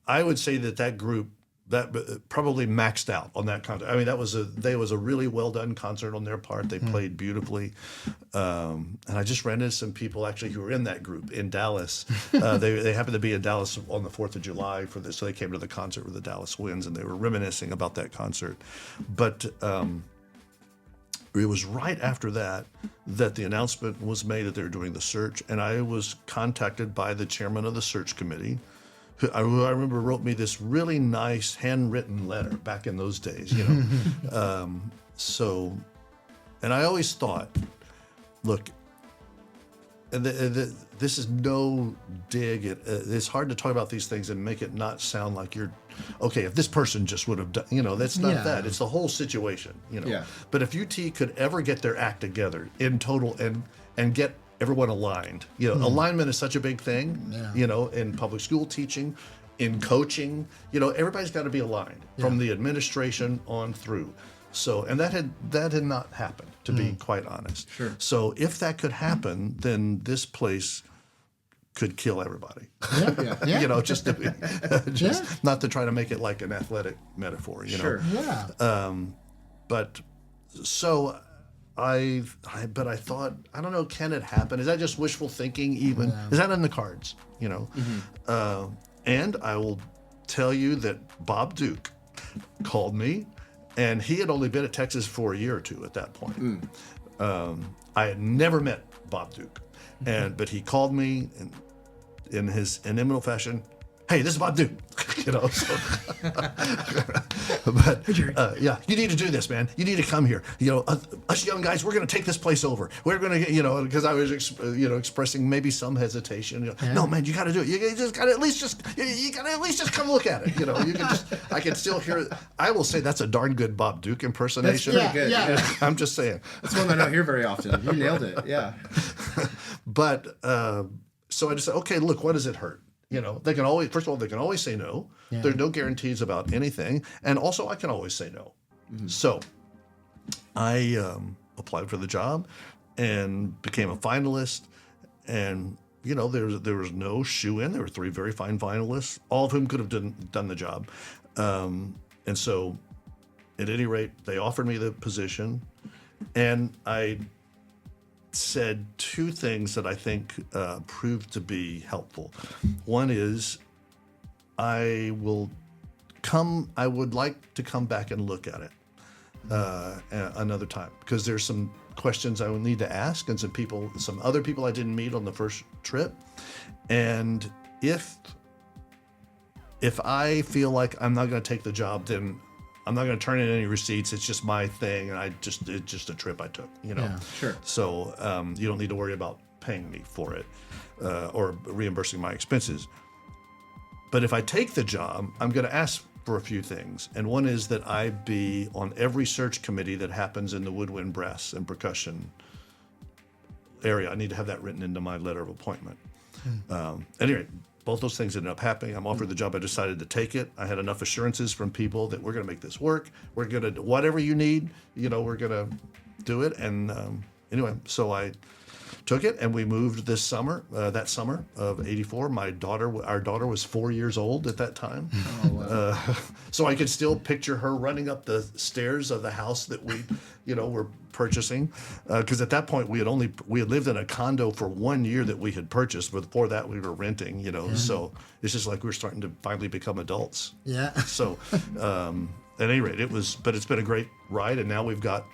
I would say that group that probably maxed out on that concert. I mean, that was a really well done concert on their part. They played beautifully, and I just ran into some people actually who were in that group in Dallas. They happened to be in Dallas on the 4th of July for this, so they came to the concert with the Dallas Winds, and they were reminiscing about that concert. But it was right after that the announcement was made that they were doing the search, and I was contacted by the chairman of the search committee, who I remember wrote me this really nice handwritten letter back in those days, and I always thought, look, this is no dig at, it's hard to talk about these things and make it not sound like you're, okay, if this person just would have done, that's not that. It's the whole situation, Yeah. But if UT could ever get their act together in total and get everyone aligned. Alignment is such a big thing, in public school teaching, in coaching, everybody's got to be aligned from the administration on through. So, and that had not happened, to be quite honest. Sure. So if that could happen, then this place could kill everybody. Yeah. Just not to try to make it like an athletic metaphor, Sure. Yeah. But so but I thought, I don't know, can it happen? Is that just wishful thinking even? Yeah. Is that in the cards, you know? And I will tell you that Bob Duke called me, and he had only been at Texas for a year or two at that point. I had never met Bob Duke, but he called me in his inimitable fashion. Hey, this is Bob Duke. You know, so, but yeah, you need to do this, man. You need to come here. You know, us young guys, we're going to take this place over. We're going to get, you know, because I was, expressing maybe some hesitation. You know, no, man, you got to do it. You just got to at least just come look at it. You know, I can still hear it. I will say that's a darn good Bob Duke impersonation. That's pretty good. Yeah. I'm just saying. That's one I don't hear very often. You nailed it. Yeah. But so I just said, okay, look, what does it hurt? You know, they can always, first of all, they can always say no. Yeah. There's no guarantees about anything. And also, I can always say no. So I applied for the job and became a finalist. And, you know, there was no shoe-in. There were 3 very fine finalists, all of whom could have done the job. And so, at any rate, they offered me the position. And I said 2 things that I think proved to be helpful. One is I would like to come back and look at it another time, because there's some questions I would need to ask and some other people I didn't meet on the first trip. And if I feel like I'm not going to take the job, then I'm not going to turn in any receipts. It's just my thing, and it's just a trip I took, you know. Yeah, sure. So you don't need to worry about paying me for it or reimbursing my expenses. But if I take the job, I'm going to ask for a few things, and one is that I be on every search committee that happens in the woodwind, brass, and percussion area. I need to have that written into my letter of appointment. Anyway. Both those things ended up happening. I'm offered the job. I decided to take it. I had enough assurances from people that we're going to make this work. We're going to do whatever you need. You know, we're going to do it. And anyway, so I took it, and we moved this summer. That summer of '84, our daughter was 4 years old at that time. Oh, wow. So I could still picture her running up the stairs of the house that we, were purchasing. Because at that point we had lived in a condo for 1 year that we had purchased. But before that we were renting. So it's just like we're starting to finally become adults. Yeah. So at any rate, it's been a great ride, and now we've got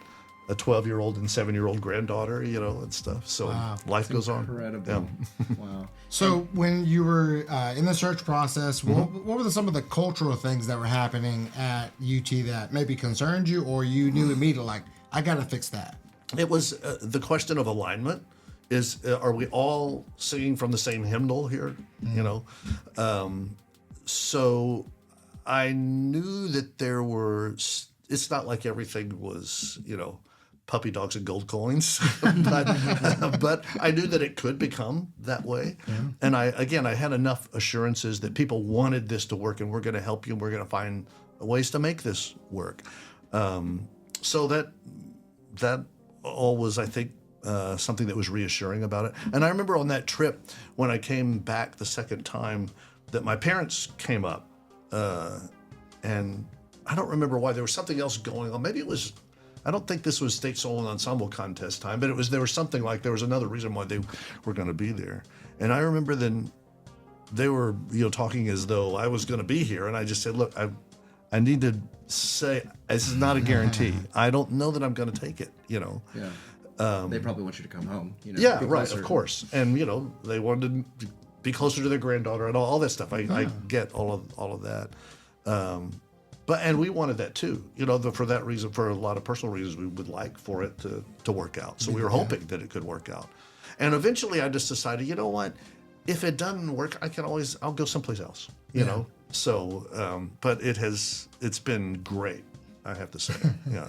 a 12-year-old and 7-year-old granddaughter, and stuff. So life goes on. Incredible. Yeah. Wow. So when you were in the search process, what were some of the cultural things that were happening at UT that maybe concerned you, or you knew immediately, like, I got to fix that? It was the question of alignment. Are we all singing from the same hymnal here? So I knew that there were. It's not like everything was, puppy dogs and gold coins, but I knew that it could become that way. Yeah. And I had enough assurances that people wanted this to work, and we're going to help you, and we're going to find ways to make this work. So that all was, I think, something that was reassuring about it. And I remember on that trip when I came back the second time that my parents came up, and I don't remember why. There was something else going on. Maybe it was, I don't think this was State Solo Ensemble contest time, but there was something like, there was another reason why they were going to be there. And I remember then they were, talking as though I was going to be here. And I just said, look, I need to say, this is not a guarantee. I don't know that I'm going to take it, Yeah. They probably want you to come home. Yeah, right, of course. And, they wanted to be closer to their granddaughter and all that stuff. I get all of that. And we wanted that too, for that reason, for a lot of personal reasons, we would like for it to work out. So we were hoping that it could work out. And eventually I just decided, you know what, if it doesn't work, I'll go someplace else, you know? So, but it's been great, I have to say. Yeah.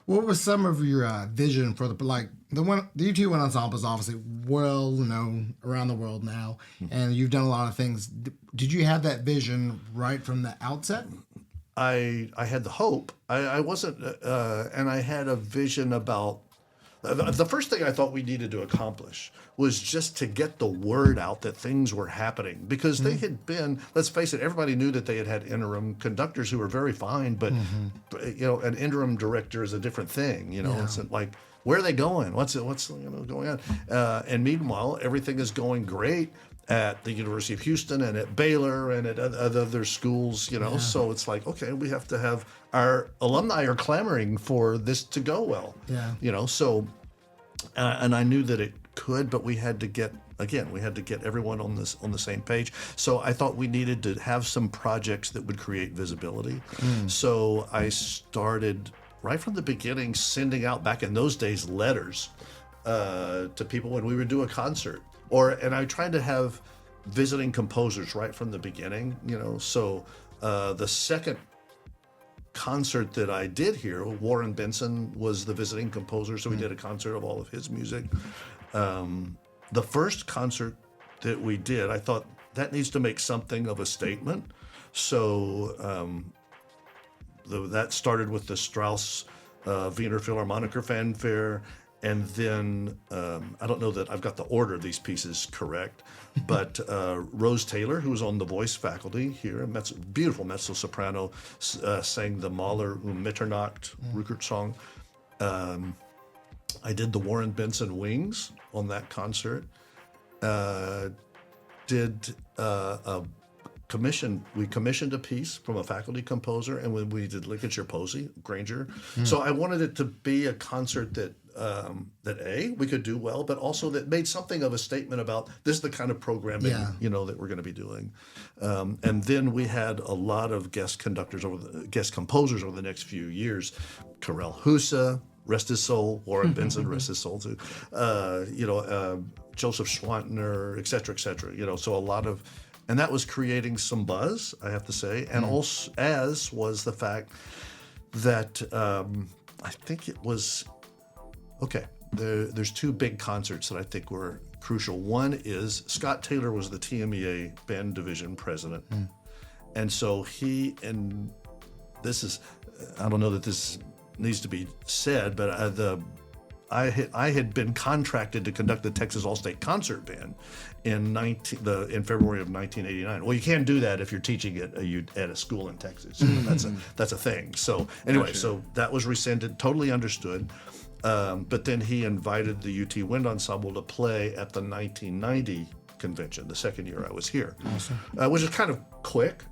What was some of your vision for the UT Wind Ensemble is obviously well known around the world now, and you've done a lot of things. Did you have that vision right from the outset? I had the hope. I wasn't, and I had a vision about. The first thing I thought we needed to accomplish was just to get the word out that things were happening, because they had been. Let's face it, everybody knew that they had interim conductors who were very fine, but an interim director is a different thing. It's like where are they going? What's going on? And meanwhile, everything is going great at the University of Houston and at Baylor and at other schools, So it's like, okay, we have to have our alumni are clamoring for this to go well. Yeah. So, and I knew that it could, but we had to get everyone on the same page. So I thought we needed to have some projects that would create visibility. So I started right from the beginning sending out, back in those days, letters to people when we would do a concert. And I tried to have visiting composers right from the beginning, So the second concert that I did here, Warren Benson was the visiting composer, so we did a concert of all of his music. The first concert that we did, I thought that needs to make something of a statement. So that started with the Strauss Wiener Philharmoniker fanfare. And then, I don't know that I've got the order of these pieces correct, but Rose Taylor, who was on the voice faculty here, beautiful mezzo-soprano, sang the Mahler Mitternacht Rückert song. I did the Warren Benson Wings on that concert. We commissioned a piece from a faculty composer, and when we did Linkage Posey, Granger. So I wanted it to be a concert that we could do well, but also that made something of a statement about this is the kind of programming that we're going to be doing. And then we had a lot of guest composers over the next few years. Karel Husa, rest his soul. Warren Benson, rest his soul too. Joseph Schwantner, et cetera, et cetera. So a lot of. And that was creating some buzz, I have to say, and also as was the fact that I think it was there's two big concerts that I think were crucial. One is Scott Taylor was the TMEA band division president, and so I don't know that this needs to be said, but I had been contracted to conduct the Texas All-State Concert Band in February of 1989. Well, you can't do that if you're teaching at a school in Texas. That's a thing. So anyway, so that was rescinded. Totally understood. But then he invited the UT Wind Ensemble to play at the 1990 convention, the second year I was here, which is kind of quick,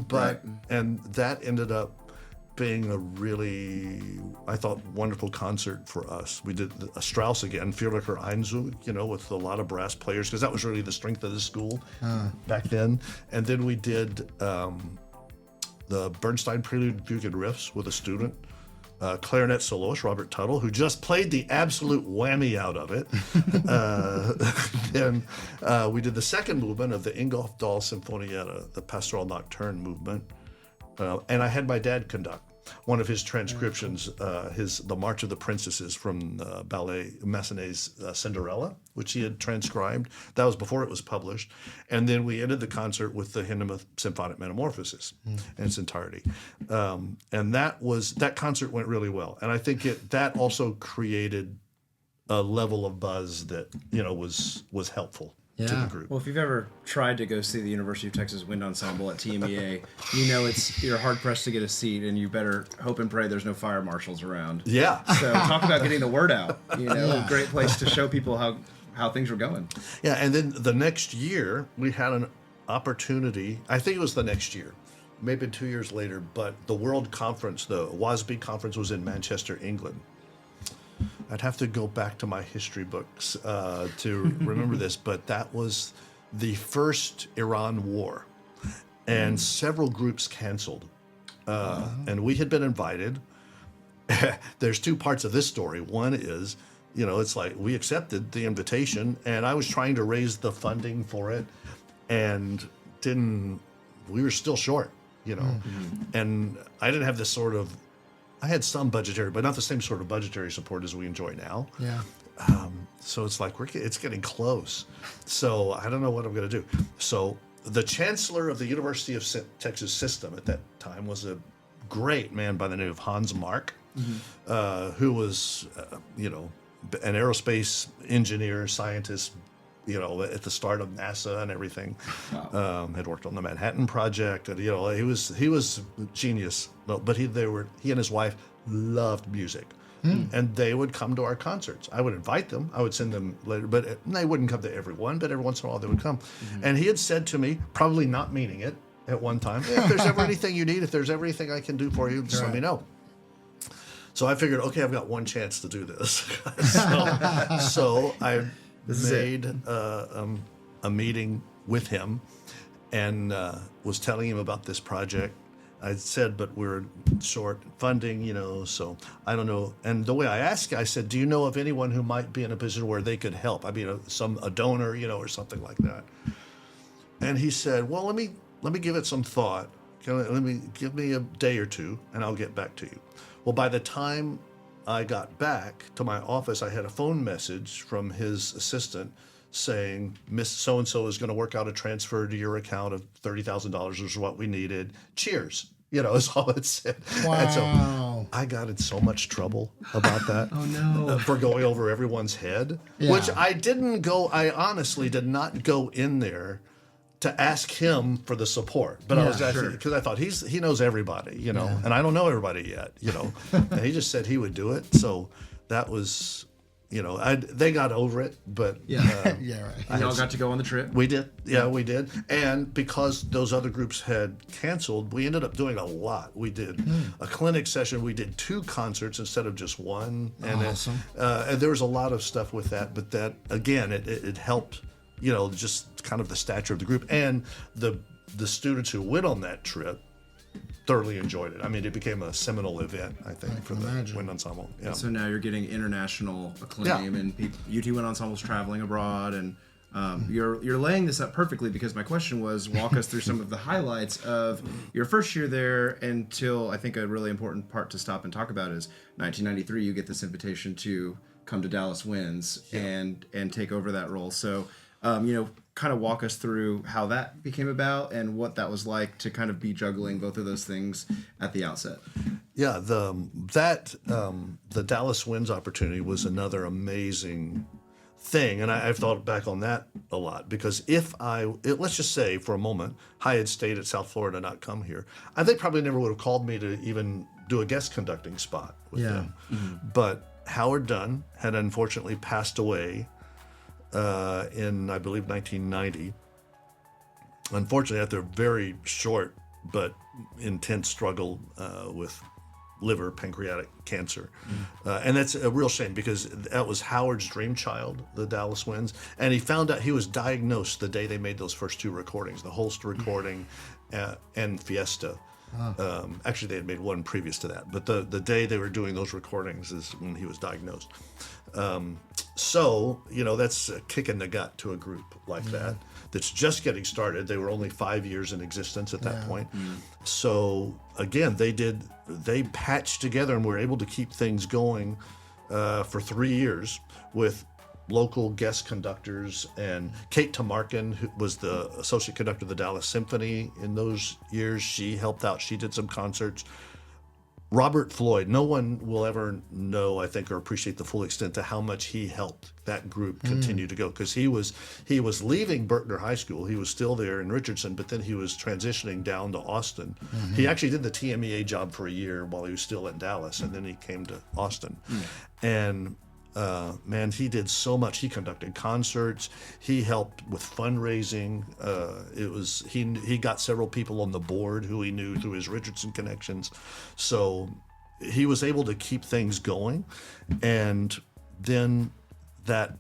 But and that ended up being a really, I thought, wonderful concert for us. We did a Strauss again, Vierlicher Einzug, with a lot of brass players, because that was really the strength of the school back then. And then we did the Bernstein Prelude, Fugue, and Riffs with a student, clarinet soloist Robert Tuttle, who just played the absolute whammy out of it. Then we did the second movement of the Ingolf Dahl Sinfonietta, the Pastoral Nocturne movement. And I had my dad conduct one of his transcriptions, the March of the Princesses from ballet Massenet's Cinderella, which he had transcribed. That was before it was published. And then we ended the concert with the Hindemith Symphonic Metamorphosis in its entirety. And that concert went really well. And I think that also created a level of buzz that was helpful. To the group. Well, if you've ever tried to go see the University of Texas Wind Ensemble at TMEA, you're hard pressed to get a seat, and you better hope and pray there's no fire marshals around. Yeah. So talk about getting the word out. A great place to show people how things were going. Yeah, and then the next year we had an opportunity. I think it was the next year, maybe 2 years later. But the World Conference, the WASB conference, was in Manchester, England. I'd have to go back to my history books to remember this, but that was the first Iran war, and several groups canceled, and we had been invited. There's two parts of this story. One is, it's like we accepted the invitation, and I was trying to raise the funding for it, and we were still short, and I didn't have this sort of. I had some budgetary, but not the same sort of budgetary support as we enjoy now. Yeah. So it's like it's getting close. So I don't know what I'm going to do. So the chancellor of the University of Texas system at that time was a great man by the name of Hans Mark, who was, an aerospace engineer, scientist, at the start of NASA and everything. Wow. Had worked on the Manhattan Project, and he was genius. But he and his wife loved music, and they would come to our concerts. I would invite them. I would send them later, but they wouldn't come to every one, but every once in a while they would come. And he had said to me, probably not meaning it at one time, if there's ever anything you need, if there's ever anything I can do for you, just let me know. So I figured, okay, I've got one chance to do this. so I made a meeting with him and was telling him about this project. I said, but we're short funding, so I don't know. And the way I asked, I said, do you know of anyone who might be in a position where they could help? I mean, a donor, or something like that. And he said, well, let me give it some thought. Give me a day or two, and I'll get back to you. Well, by the time I got back to my office, I had a phone message from his assistant saying, Miss So-and-so is going to work out a transfer to your account of $30,000, which is what we needed. Cheers. Is all it said. Wow. And so I got in so much trouble about that. Oh, no. For going over everyone's head, which I honestly did not go in there to ask him for the support. But I was actually, because I thought he knows everybody, and I don't know everybody yet, and he just said he would do it. So that was, they got over it, but right. And y'all got to go on the trip? We did. Yeah, we did. And because those other groups had canceled, we ended up doing a lot. We did a clinic session. We did 2 concerts instead of just one. And awesome. And there was a lot of stuff with that. But that, again, it helped, just kind of the stature of the group. And the students who went on that trip thoroughly enjoyed it. I mean, it became a seminal event, I think, for the Wind Ensemble. Yeah. So now you're getting international acclaim, and UT Wind Ensemble's traveling abroad, and you're laying this up perfectly, because my question was, walk us through some of the highlights of your first year there until, I think a really important part to stop and talk about is 1993. You get this invitation to come to Dallas Winds and take over that role. So, kind of walk us through how that became about and what that was like to kind of be juggling both of those things at the outset. Yeah, the Dallas Winds opportunity was another amazing thing, and I've thought back on that a lot, because let's just say for a moment, I had stayed at South Florida, not come here, they probably never would have called me to even do a guest conducting spot with them. Mm-hmm. But Howard Dunn had unfortunately passed away in, I believe, 1990. Unfortunately, after a very short but intense struggle with liver pancreatic cancer. And that's a real shame, because that was Howard's dream child, the Dallas Winds. And he found out he was diagnosed the day they made those first 2 recordings, the Holster recording and Fiesta. Actually, they had made one previous to that, but the day they were doing those recordings is when he was diagnosed. So, that's a kick in the gut to a group like that that's just getting started. They were only 5 years in existence at that point. So, again, they patched together and were able to keep things going for 3 years with local guest conductors. And Kate Tamarkin, who was the associate conductor of the Dallas Symphony in those years, she helped out. She did some concerts. Robert Floyd, no one will ever know, I think, or appreciate the full extent to how much he helped that group continue to go, because he was leaving Berkner High School. He was still there in Richardson, but then he was transitioning down to Austin. He actually did the TMEA job for a year while he was still in Dallas, and then he came to Austin. And man, he did so much. He conducted concerts. He helped with fundraising. He got several people on the board who he knew through his Richardson connections. So he was able to keep things going. And then that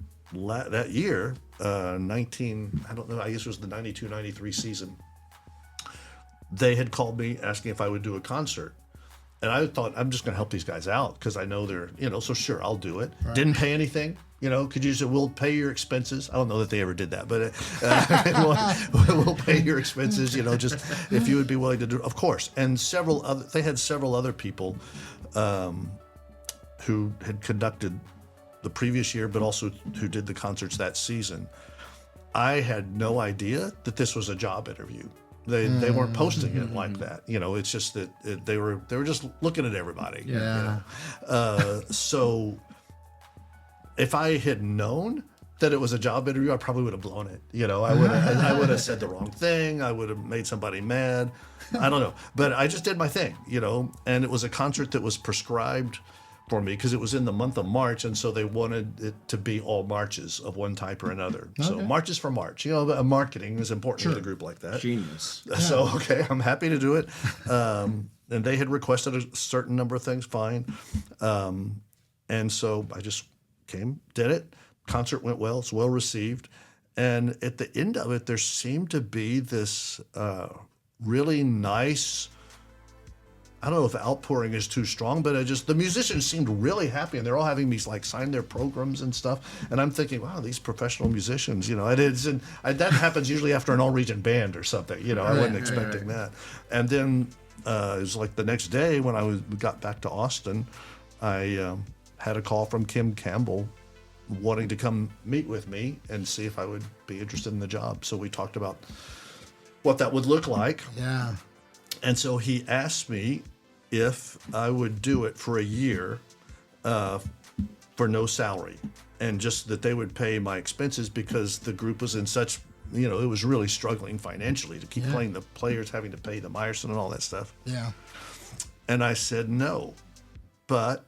year, I don't know, I guess it was the 92-93 season, they had called me asking if I would do a concert. And I thought, I'm just going to help these guys out because I know they're, so sure, I'll do it. Right. Didn't pay anything, could you say, we'll pay your expenses. I don't know that they ever did that, but we'll pay your expenses, just if you would be willing to do it, of course. And they had several other people who had conducted the previous year, but also who did the concerts that season. I had no idea that this was a job interview. They weren't posting it like that. It's just that they were just looking at everybody. Yeah. So if I had known that it was a job interview, I probably would have blown it. I would have said the wrong thing. I would have made somebody mad. I don't know. But I just did my thing, and it was a concert that was prescribed for me because it was in the month of March, and so they wanted it to be all marches of one type or another. So marches for March. Marketing is important with a group like that. Genius. So I'm happy to do it. And they had requested a certain number of things, fine. And so I just came, did it. Concert went well. It's well received. And at the end of it, there seemed to be this really nice, I don't know if outpouring is too strong, but the musicians seemed really happy, and they're all having me like sign their programs and stuff. And I'm thinking, wow, these professional musicians, that happens usually after an all-region band or something. I wasn't expecting that. And then it was like the next day when we got back to Austin, I had a call from Kim Campbell wanting to come meet with me and see if I would be interested in the job. So we talked about what that would look like. Yeah. And so he asked me if I would do it for a year for no salary, and just that they would pay my expenses because the group was in such, it was really struggling financially to keep playing the players, having to pay the Meyerson and all that stuff. Yeah. And I said no, but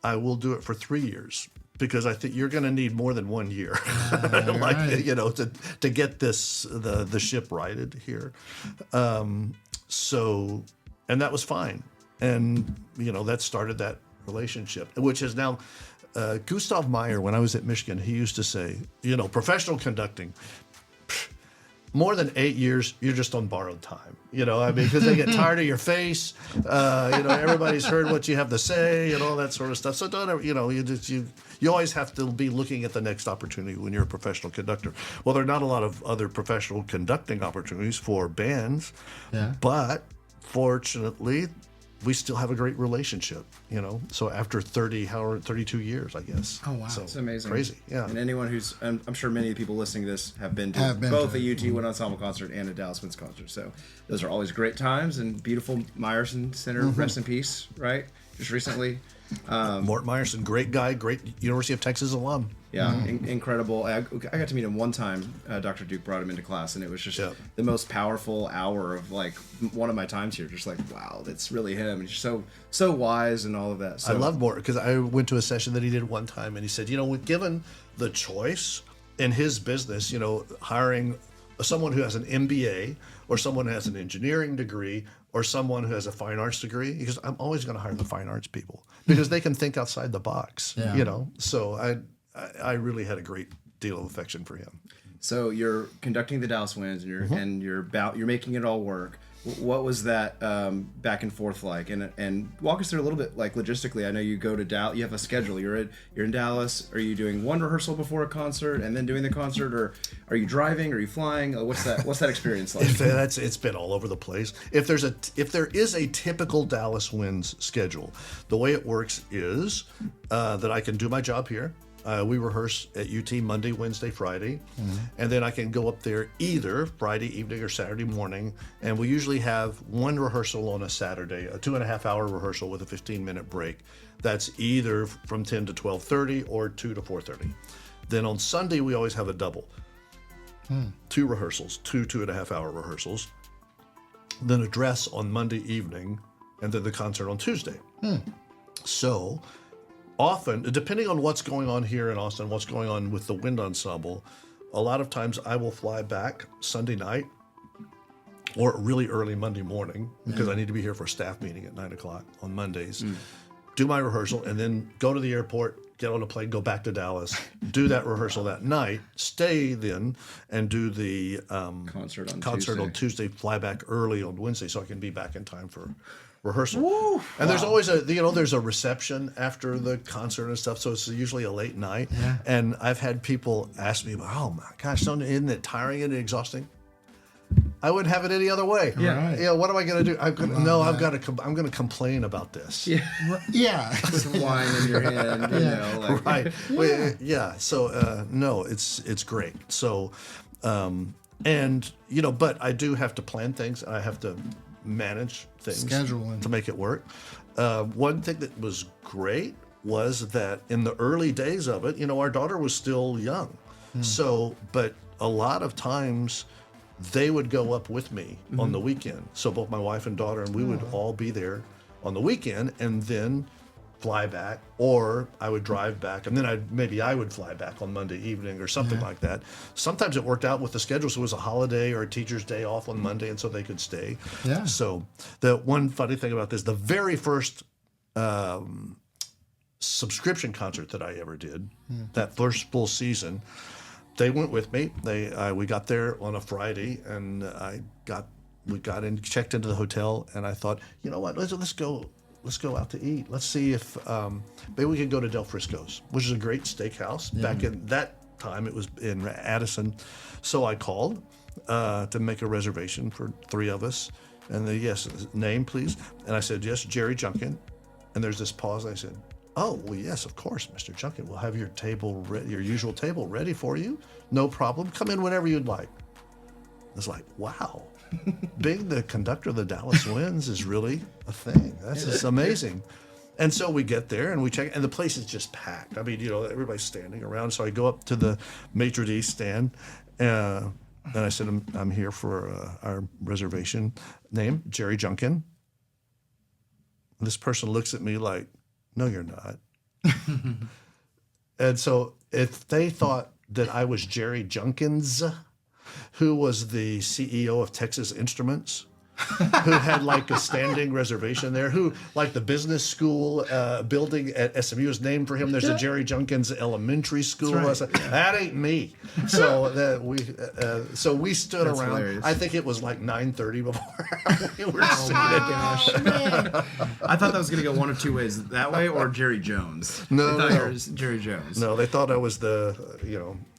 I will do it for 3 years because I think you're going to need more than 1 year, to get the ship righted here. So, and that was fine. And, that started that relationship, which is now, Gustav Meyer, when I was at Michigan, he used to say, professional conducting, more than 8 years, you're just on borrowed time, because they get tired of your face. Everybody's heard what you have to say and all that sort of stuff. So don't ever, you always have to be looking at the next opportunity when you're a professional conductor. Well, there are not a lot of other professional conducting opportunities for bands, but fortunately, we still have a great relationship, So after 32 years, I guess. Oh, wow. So That's amazing. Crazy, yeah. And anyone who's, I'm sure many of the people listening to this have been to both a UT Wind Ensemble concert and a Dallas Winds concert. So those are always great times, and beautiful Meyerson Center, rest in peace, right? Just recently. Mort Meyerson, great guy, great University of Texas alum. Yeah, incredible. I got to meet him one time. Dr. Duke brought him into class, and it was just the most powerful hour of one of my times here. Just wow, that's really him. And he's so wise and all of that. So, I love Mort because I went to a session that he did one time, and he said, given the choice in his business, hiring someone who has an MBA or someone who has an engineering degree or someone who has a fine arts degree, because I'm always going to hire the fine arts people because they can think outside the box, So I really had a great deal of affection for him. So you're conducting the Dallas Winds, and you're making it all work. What was that back and forth like? And walk us through a little bit, logistically. I know you go to Dallas. You have a schedule. You're in Dallas. Are you doing one rehearsal before a concert and then doing the concert, or are you driving? Are you flying? What's that experience like? It's been all over the place. If there is a typical Dallas Winds schedule, the way it works is that I can do my job here. We rehearse at UT Monday, Wednesday, Friday, and then I can go up there either Friday evening or Saturday morning, and we usually have one rehearsal on a Saturday, a 2.5-hour rehearsal with a 15-minute break. That's either from 10 to 12:30 or 2 to 4:30. Then on Sunday, we always have a double. 2 rehearsals, 2.5-hour rehearsals, then a dress on Monday evening, and then the concert on Tuesday. So often, depending on what's going on here in Austin, what's going on with the Wind Ensemble, a lot of times I will fly back Sunday night or really early Monday morning because I need to be here for a staff meeting at 9 o'clock on Mondays, do my rehearsal, and then go to the airport, get on a plane, go back to Dallas, do that rehearsal that night, stay then, and do the concert on Tuesday, fly back early on Wednesday so I can be back in time for rehearsal. Woo, and there's always there's a reception after the concert and stuff, so it's usually a late night. And I've had people ask me, oh my gosh, isn't it tiring and exhausting? I wouldn't have it any other way. What am I going to do? I'm going to complain about this. With wine in your hand. Right. So no, it's great. So but I do have to plan things. I have to manage things, scheduling to make it work. One thing that was great was that in the early days of it, our daughter was still young. So, but a lot of times they would go up with me on the weekend. So both my wife and daughter, and we would all be there on the weekend. And then fly back, or I would drive back, and then I would fly back on Monday evening or something like that. Sometimes it worked out with the schedule, so it was a holiday or a teacher's day off on Monday, and so they could stay. Yeah. So the one funny thing about this, the very first subscription concert that I ever did, that first full season, they went with me. We got there on a Friday, and we got in, checked into the hotel, and I thought, you know what, let's go out to eat. Let's see if maybe we can go to Del Frisco's, which is a great steakhouse. Back in that time, it was in Addison. So I called to make a reservation for 3 of us. And yes, name please. And I said, yes, Jerry Junkin. And there's this pause. I said, oh, well, yes, of course, Mr. Junkin. We'll have your table, your usual table ready for you. No problem. Come in whenever you'd like. It's like, wow. Being the conductor of the Dallas Winds is really a thing. That's just amazing. And so we get there and we check, and the place is just packed. I mean, everybody's standing around. So I go up to the maitre d' stand, and I said, I'm here for our reservation. Name, Jerry Junkin. And this person looks at me like, no, you're not. And so if they thought that I was Jerry Junkins, who was the CEO of Texas Instruments, who had like a standing reservation there, who like the business school building at SMU is named for him. There's a Jerry Junkins Elementary School. Right. I said, that ain't me. So we stood That's around. hilarious. I think it was like 9:30 before we were seated. Gosh, man. I thought that was going to go one of two ways, that way or Jerry Jones. No, I thought no. it was Jerry Jones. No, they thought I was the,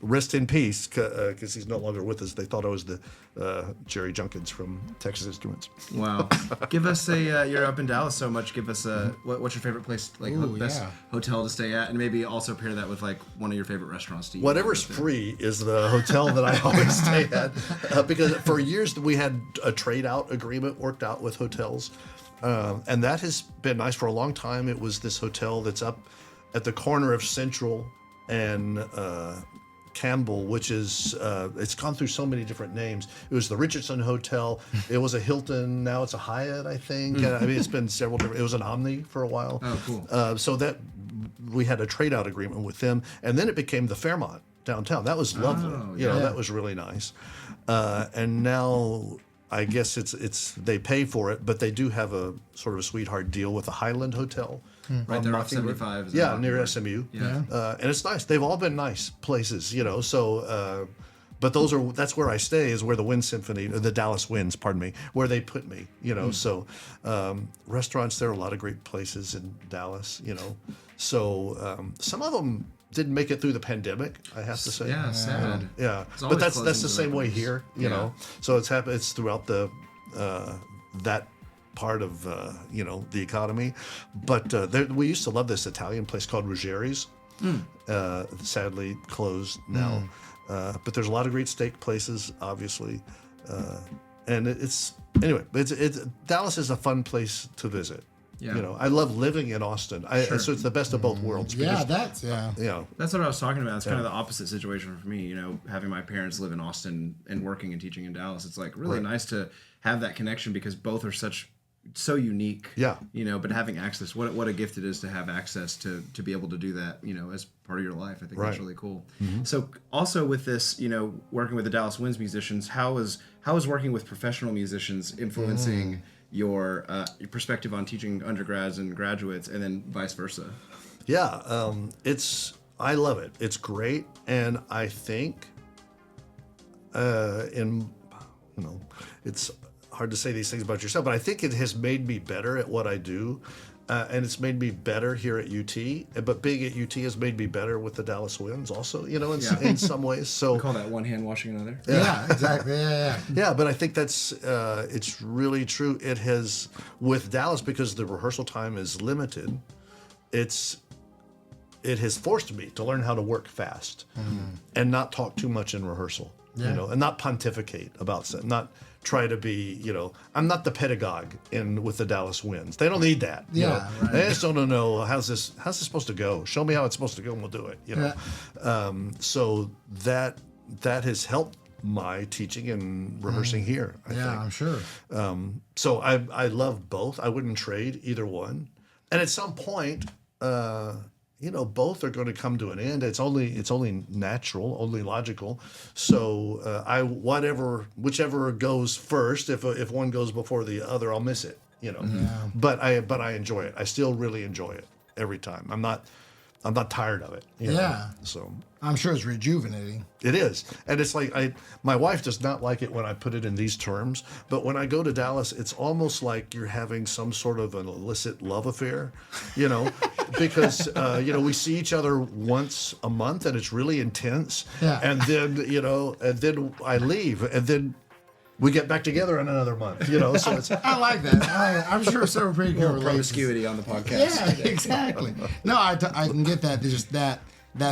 rest in peace, because he's no longer with us. They thought I was the Jerry Junkins from Texas Instruments. Wow. Give us you're up in Dallas so much, give us what's your favorite place, like best hotel to stay at, and maybe also pair that with like one of your favorite restaurants to eat. Whatever's free is the hotel that I always stay at, because for years we had a trade-out agreement worked out with hotels, and that has been nice for a long time. It was this hotel that's up at the corner of Central and Campbell, which is it's gone through so many different names. It was the Richardson Hotel. It was a Hilton. Now it's a Hyatt, I think. I mean, it's been several different. It was an Omni for a while. Oh, cool. So that we had a trade-out agreement with them, and then it became the Fairmont downtown. That was lovely. That was really nice. And now I guess it's they pay for it, but they do have a sort of a sweetheart deal with the Highland Hotel. Right there off 75. Yeah, near SMU. Yeah. And it's nice. They've all been nice places, so but that's where I stay, is where the Wind Symphony, the Dallas Winds, pardon me, where they put me, so restaurants, there are a lot of great places in Dallas, so some of them didn't make it through the pandemic, I have to say. Yeah, sad. Yeah, It's but always that's closing the same way doors. here, so it's throughout the that part of the economy, but we used to love this Italian place called Ruggeri's. Sadly closed now, but there's a lot of great steak places, obviously, and it's Dallas is a fun place to visit. Yeah. I love living in Austin. So it's the best of both worlds. That's That's what I was talking about. It's kind of the opposite situation for me, having my parents live in Austin and working and teaching in Dallas. It's like really nice to have that connection, because both are so unique. Yeah. But having access, what a gift it is to have access to be able to do that, as part of your life. I think that's really cool. So also with this, working with the Dallas Winds musicians, how is working with professional musicians influencing your perspective on teaching undergrads and graduates, and then vice versa? Yeah, I love it. It's great, and I think it's hard to say these things about yourself, but I think it has made me better at what I do, and it's made me better here at UT. But being at UT has made me better with the Dallas Winds, also. In some ways. So We call that one hand washing another. Yeah, exactly. Yeah. Yeah, but I think that's it's really true. It has, with Dallas, because the rehearsal time is limited, it has forced me to learn how to work fast and not talk too much in rehearsal. And not pontificate about stuff, not try to be, I'm not the pedagogue with the Dallas Winds. They don't need that. Yeah, right. They just don't know how's this supposed to go. Show me how it's supposed to go, and we'll do it. So that has helped my teaching and rehearsing here. I think. I'm sure. So I love both. I wouldn't trade either one. And at some point, both are going to come to an end. It's only natural, only logical. So whichever goes first, if one goes before the other, I'll miss it. But I enjoy it. I still really enjoy it every time. I'm not tired of it. So I'm sure it's rejuvenating. it is, and it's like my wife does not like it when I put it in these terms. But when I go to Dallas, it's almost like you're having some sort of an illicit love affair, because we see each other once a month, and it's really intense. Yeah. And then I leave, and then we get back together in another month. So it's. I like that. I'm sure several pretty good Promiscuity on the podcast. Yeah, exactly. No, I can get that. There's just that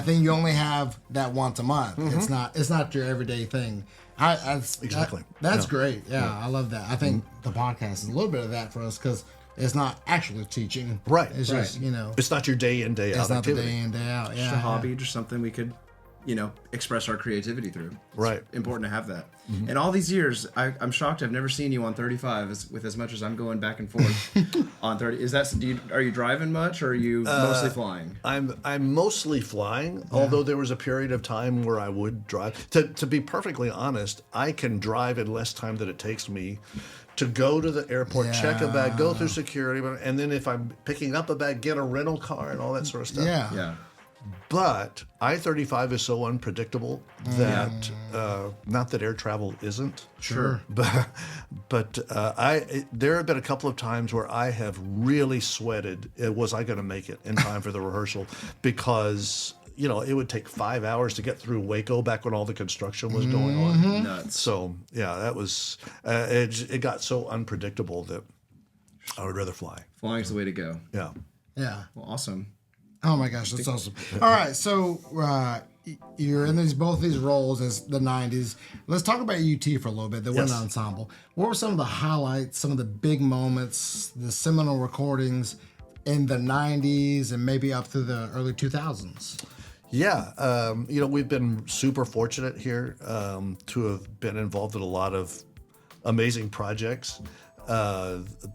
thing you only have that once a month. It's not your everyday thing. Exactly. That's great. Yeah, I love that. I think the podcast is a little bit of that for us because it's not actually teaching. Right. It's just It's not your day in, day out it's not activity. the day in day out. Yeah, Just a hobby, just something we could, express our creativity through. It's Right. important to have that. And all these years, I'm shocked I've never seen you on 35 with as much as I'm going back and forth on 30. Are you driving much, or are you mostly flying? I'm mostly flying, although there was a period of time where I would drive. To be perfectly honest, I can drive in less time than it takes me to go to the airport, check a bag, go through security, and then if I'm picking up a bag, get a rental car and all that sort of stuff. Yeah. But I-35 is so unpredictable that not that air travel isn't. Sure. But there have been a couple of times where I have really sweated. Was I going to make it in time for the rehearsal? Because it would take 5 hours to get through Waco back when all the construction was going on. Nuts. So yeah, that was it got so unpredictable that I would rather fly. Flying's the way to go. Yeah. Yeah. Well, awesome. Oh my gosh, that's awesome. All right, so you're in both these roles as the 90s. Let's talk about UT for a little bit, the Wind Ensemble. What were some of the highlights, some of the big moments, the seminal recordings in the 90s and maybe up through the early 2000s? Yeah, we've been super fortunate here to have been involved in a lot of amazing projects.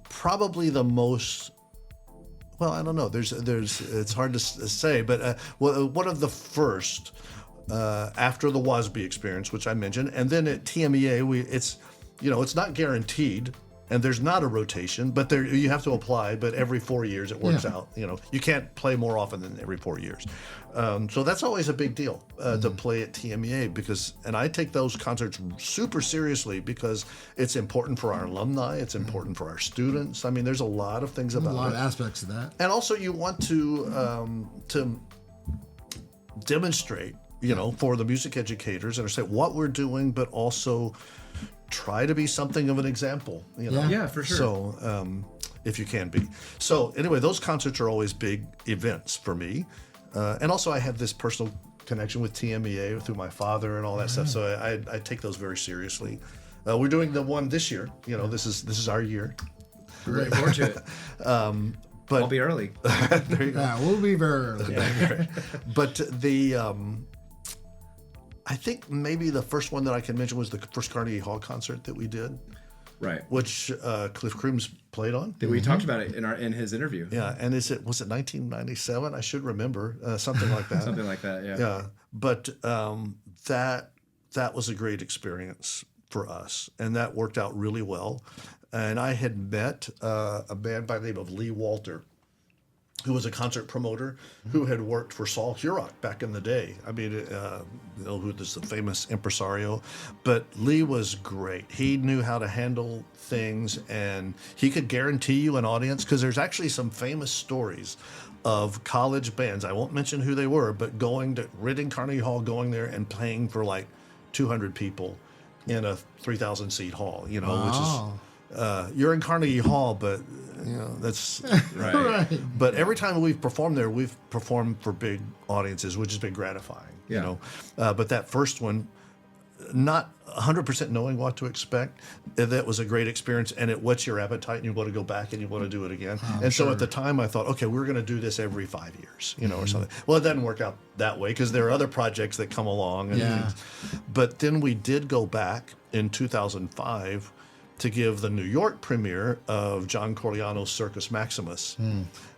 Probably the most. Well, I don't know. There's. It's hard to say, but one of the first after the WASB experience, which I mentioned, and then at TMEA, it's not guaranteed, and there's not a rotation, but you have to apply. But every 4 years it works out. You can't play more often than every 4 years, so that's always a big deal to play at TMEA and I take those concerts super seriously because it's important for our alumni, it's important for our students. I mean, there's a lot of things about it. A lot of aspects of that, and also you want to demonstrate, for the music educators, understand what we're doing, but also try to be something of an example, Yeah, for sure. So, if you can be. So, anyway, those concerts are always big events for me. And also, I have this personal connection with TMEA through my father and all that stuff. So, I take those very seriously. We're doing the one this year. This is our year. Looking forward to it. But I'll be early. There you go. Yeah, we'll be very early. Yeah, but I think maybe the first one that I can mention was the first Carnegie Hall concert that we did, Right. which Cliff Crooms played on. We talked about it in his interview. Yeah, and was it 1997? I should remember something like that. Something like that. Yeah. Yeah, but that was a great experience for us, and that worked out really well. And I had met a man by the name of Lee Walter, who was a concert promoter who had worked for Saul Hurok back in the day. I mean, who is the famous impresario. But Lee was great. He knew how to handle things, and he could guarantee you an audience, because there's actually some famous stories of college bands. I won't mention who they were, but renting Carnegie Hall, going there and playing for like 200 people in a 3,000 seat hall, which is, you're in Carnegie Hall, but that's Right. Right. But every time we've performed there, we've performed for big audiences, which has been gratifying. Yeah. But that first one, not 100% knowing what to expect, that was a great experience, and it whets your appetite, and you want to go back and you want to do it again. So at the time, I thought, okay, we're going to do this every 5 years, or something. Well, it doesn't work out that way because there are other projects that come along. And things. But then we did go back in 2005 to give the New York premiere of John Corigliano's Circus Maximus.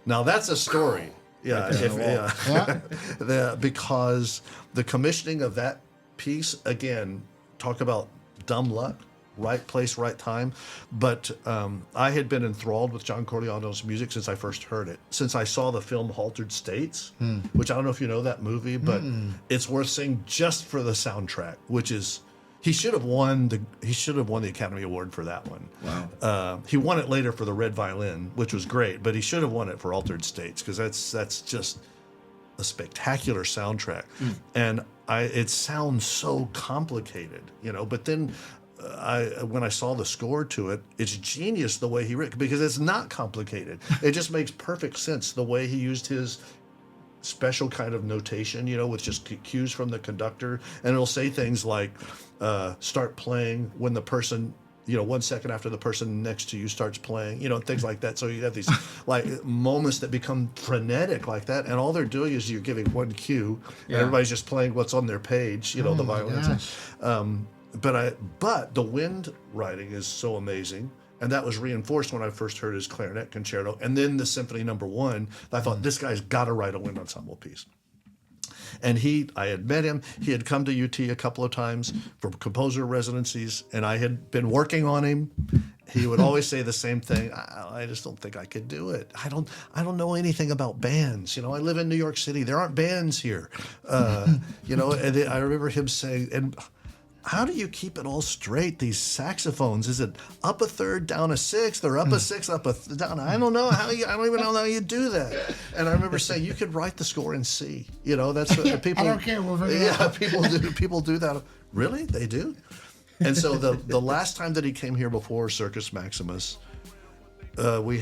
Now that's a story. Yeah, Right there on the wall. Yeah. Because the commissioning of that piece, again, talk about dumb luck, right place, right time. But I had been enthralled with John Corigliano's music since I first heard it. Since I saw the film Altered States, which I don't know if you know that movie, but it's worth seeing just for the soundtrack, which is he should have won the Academy Award for that one. Wow. He won it later for the Red Violin, which was great, but he should have won it for Altered States because that's just a spectacular soundtrack. And it sounds so complicated, but then when I saw the score to it, it's genius the way he wrote, because it's not complicated. It just makes perfect sense the way he used his special kind of notation, with just cues from the conductor, and it'll say things like start playing when the person 1 second after the person next to you starts playing, things like that. So you have these like moments that become frenetic like that, and all they're doing is you're giving one cue, and everybody's just playing what's on their page, the violins. But the wind writing is so amazing, and that was reinforced when I first heard his clarinet concerto, and then the Symphony No. 1. I thought this guy's got to write a wind ensemble piece. And I had met him. He had come to UT a couple of times for composer residencies, and I had been working on him. He would always say the same thing. I just don't think I could do it. I don't know anything about bands. I live in New York City. There aren't bands here. And I remember him saying, and how do you keep it all straight? These saxophones, is it up a third, down a sixth, or up a sixth, up a down? I don't know I don't even know how you do that. And I remember saying, you could write the score in C. That's what people. I don't care. We'll figure it out. People do that. Really, they do. And so the last time that he came here before Circus Maximus, we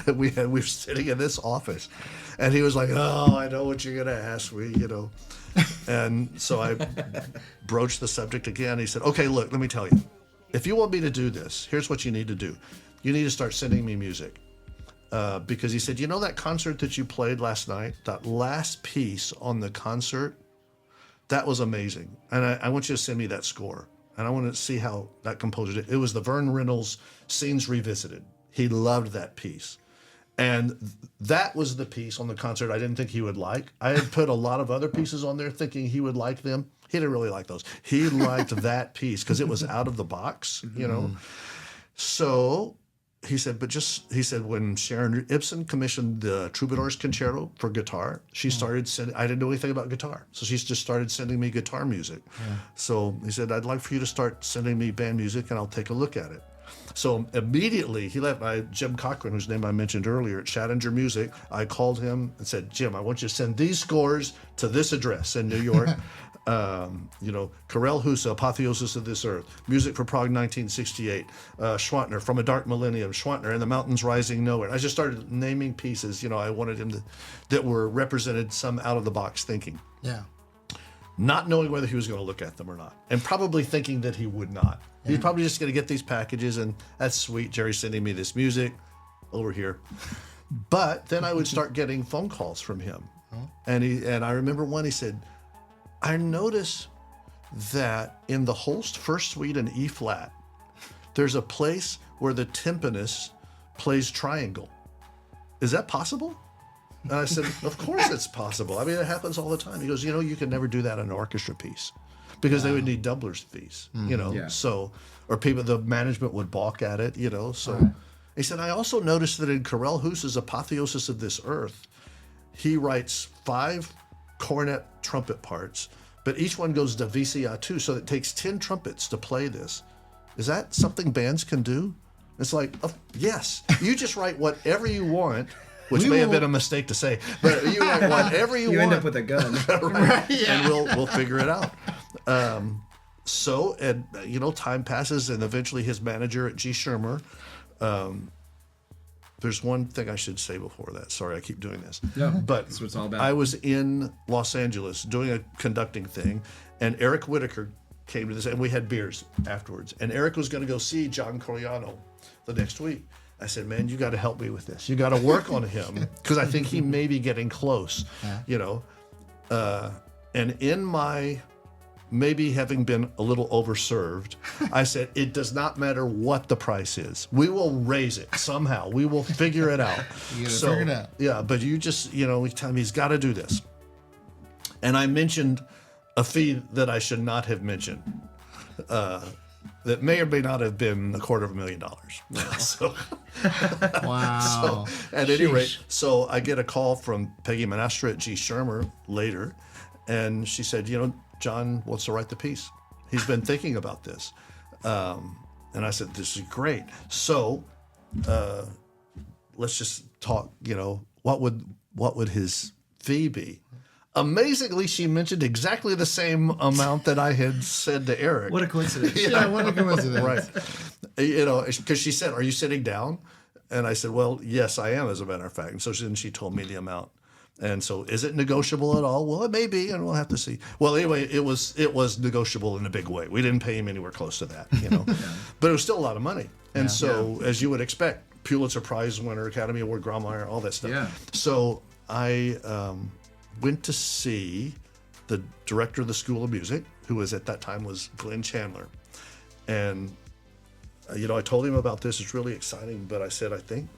were sitting in this office, and he was like, "Oh, I know what you're gonna ask me," And so I broached the subject again. He said, "Okay, look, let me tell you. If you want me to do this, here's what you need to do. You need to start sending me music." Because he said, that concert that you played last night, that last piece on the concert, that was amazing. And I want you to send me that score. And I want to see how that composer did. It was the Vern Reynolds Scenes Revisited. He loved that piece. And that was the piece on the concert I didn't think he would like. I had put a lot of other pieces on there thinking he would like them. He didn't really like those. He liked that piece because it was out of the box, So he said, when Sharon Ibsen commissioned the Troubadour's Concerto for guitar, she started sending, I didn't know anything about guitar. So she just started sending me guitar music. Yeah. So he said, I'd like for you to start sending me band music and I'll take a look at it. So immediately he left. Jim Cochran, whose name I mentioned earlier at Chattinger Music, I called him and said, Jim, I want you to send these scores to this address in New York. Karel Husa, Apotheosis of This Earth, Music for Prague 1968, Schwantner, From a Dark Millennium, Schwantner, And the Mountains Rising Nowhere. I just started naming pieces, I wanted him that were represented some out-of-the-box thinking. Yeah. Not knowing whether he was going to look at them or not, and probably thinking that he would not. Yeah. He's probably just going to get these packages, and that's sweet. Jerry's sending me this music over here. But then I would start getting phone calls from him. And I remember one, he said, I notice that in the Holst First Suite in E flat, there's a place where the timpanist plays triangle. Is that possible? And I said, of course it's possible. I mean, it happens all the time. He goes, you can never do that in an orchestra piece because they would need doublers fees, So, or the management would balk at it, so. Right. He said, I also noticed that in Karel Husa's Apotheosis of This Earth, he writes 5 cornet trumpet parts, but each one goes to VCA2, so it takes 10 trumpets to play this. Is that something bands can do? It's like, yes, you just write whatever you want, which may have been a mistake to say, but you write whatever you want. You end up with a gun. Right? Yeah. And we'll figure it out. Time passes, and eventually his manager at G. Schirmer, there's one thing I should say before that. Sorry, I keep doing this. No, but that's what it's all about. I was in Los Angeles doing a conducting thing, and Eric Whitaker came to this, and we had beers afterwards. And Eric was going to go see John Corigliano the next week. I said, man, you got to help me with this. You got to work on him because I think he may be getting close, And in my maybe having been a little overserved, I said, it does not matter what the price is. We will raise it somehow. We will figure it out. You gotta figure it out. Yeah, but you just, we tell him he's got to do this. And I mentioned a fee that I should not have mentioned. That may or may not have been $250,000. So, Wow. at any rate, so I get a call from Peggy Monastra at G. Shermer later, and she said, John wants to write the piece. He's been thinking about this. And I said, this is great. So let's just talk, what would his fee be? Amazingly, she mentioned exactly the same amount that I had said to Eric. What a coincidence. Yeah, what a coincidence. Right. Because she said, are you sitting down? And I said, well, yes, I am, as a matter of fact. And so then she told me the amount. And so, is it negotiable at all? Well, it may be, and we'll have to see. Well, anyway, it was negotiable in a big way. We didn't pay him anywhere close to that, But it was still a lot of money. And as you would expect, Pulitzer Prize winner, Academy Award, Graumeyer, all that stuff. Yeah. So I went to see the director of the School of Music, who was at that time was Glenn Chandler. And, I told him about this. It's really exciting. But I said, I think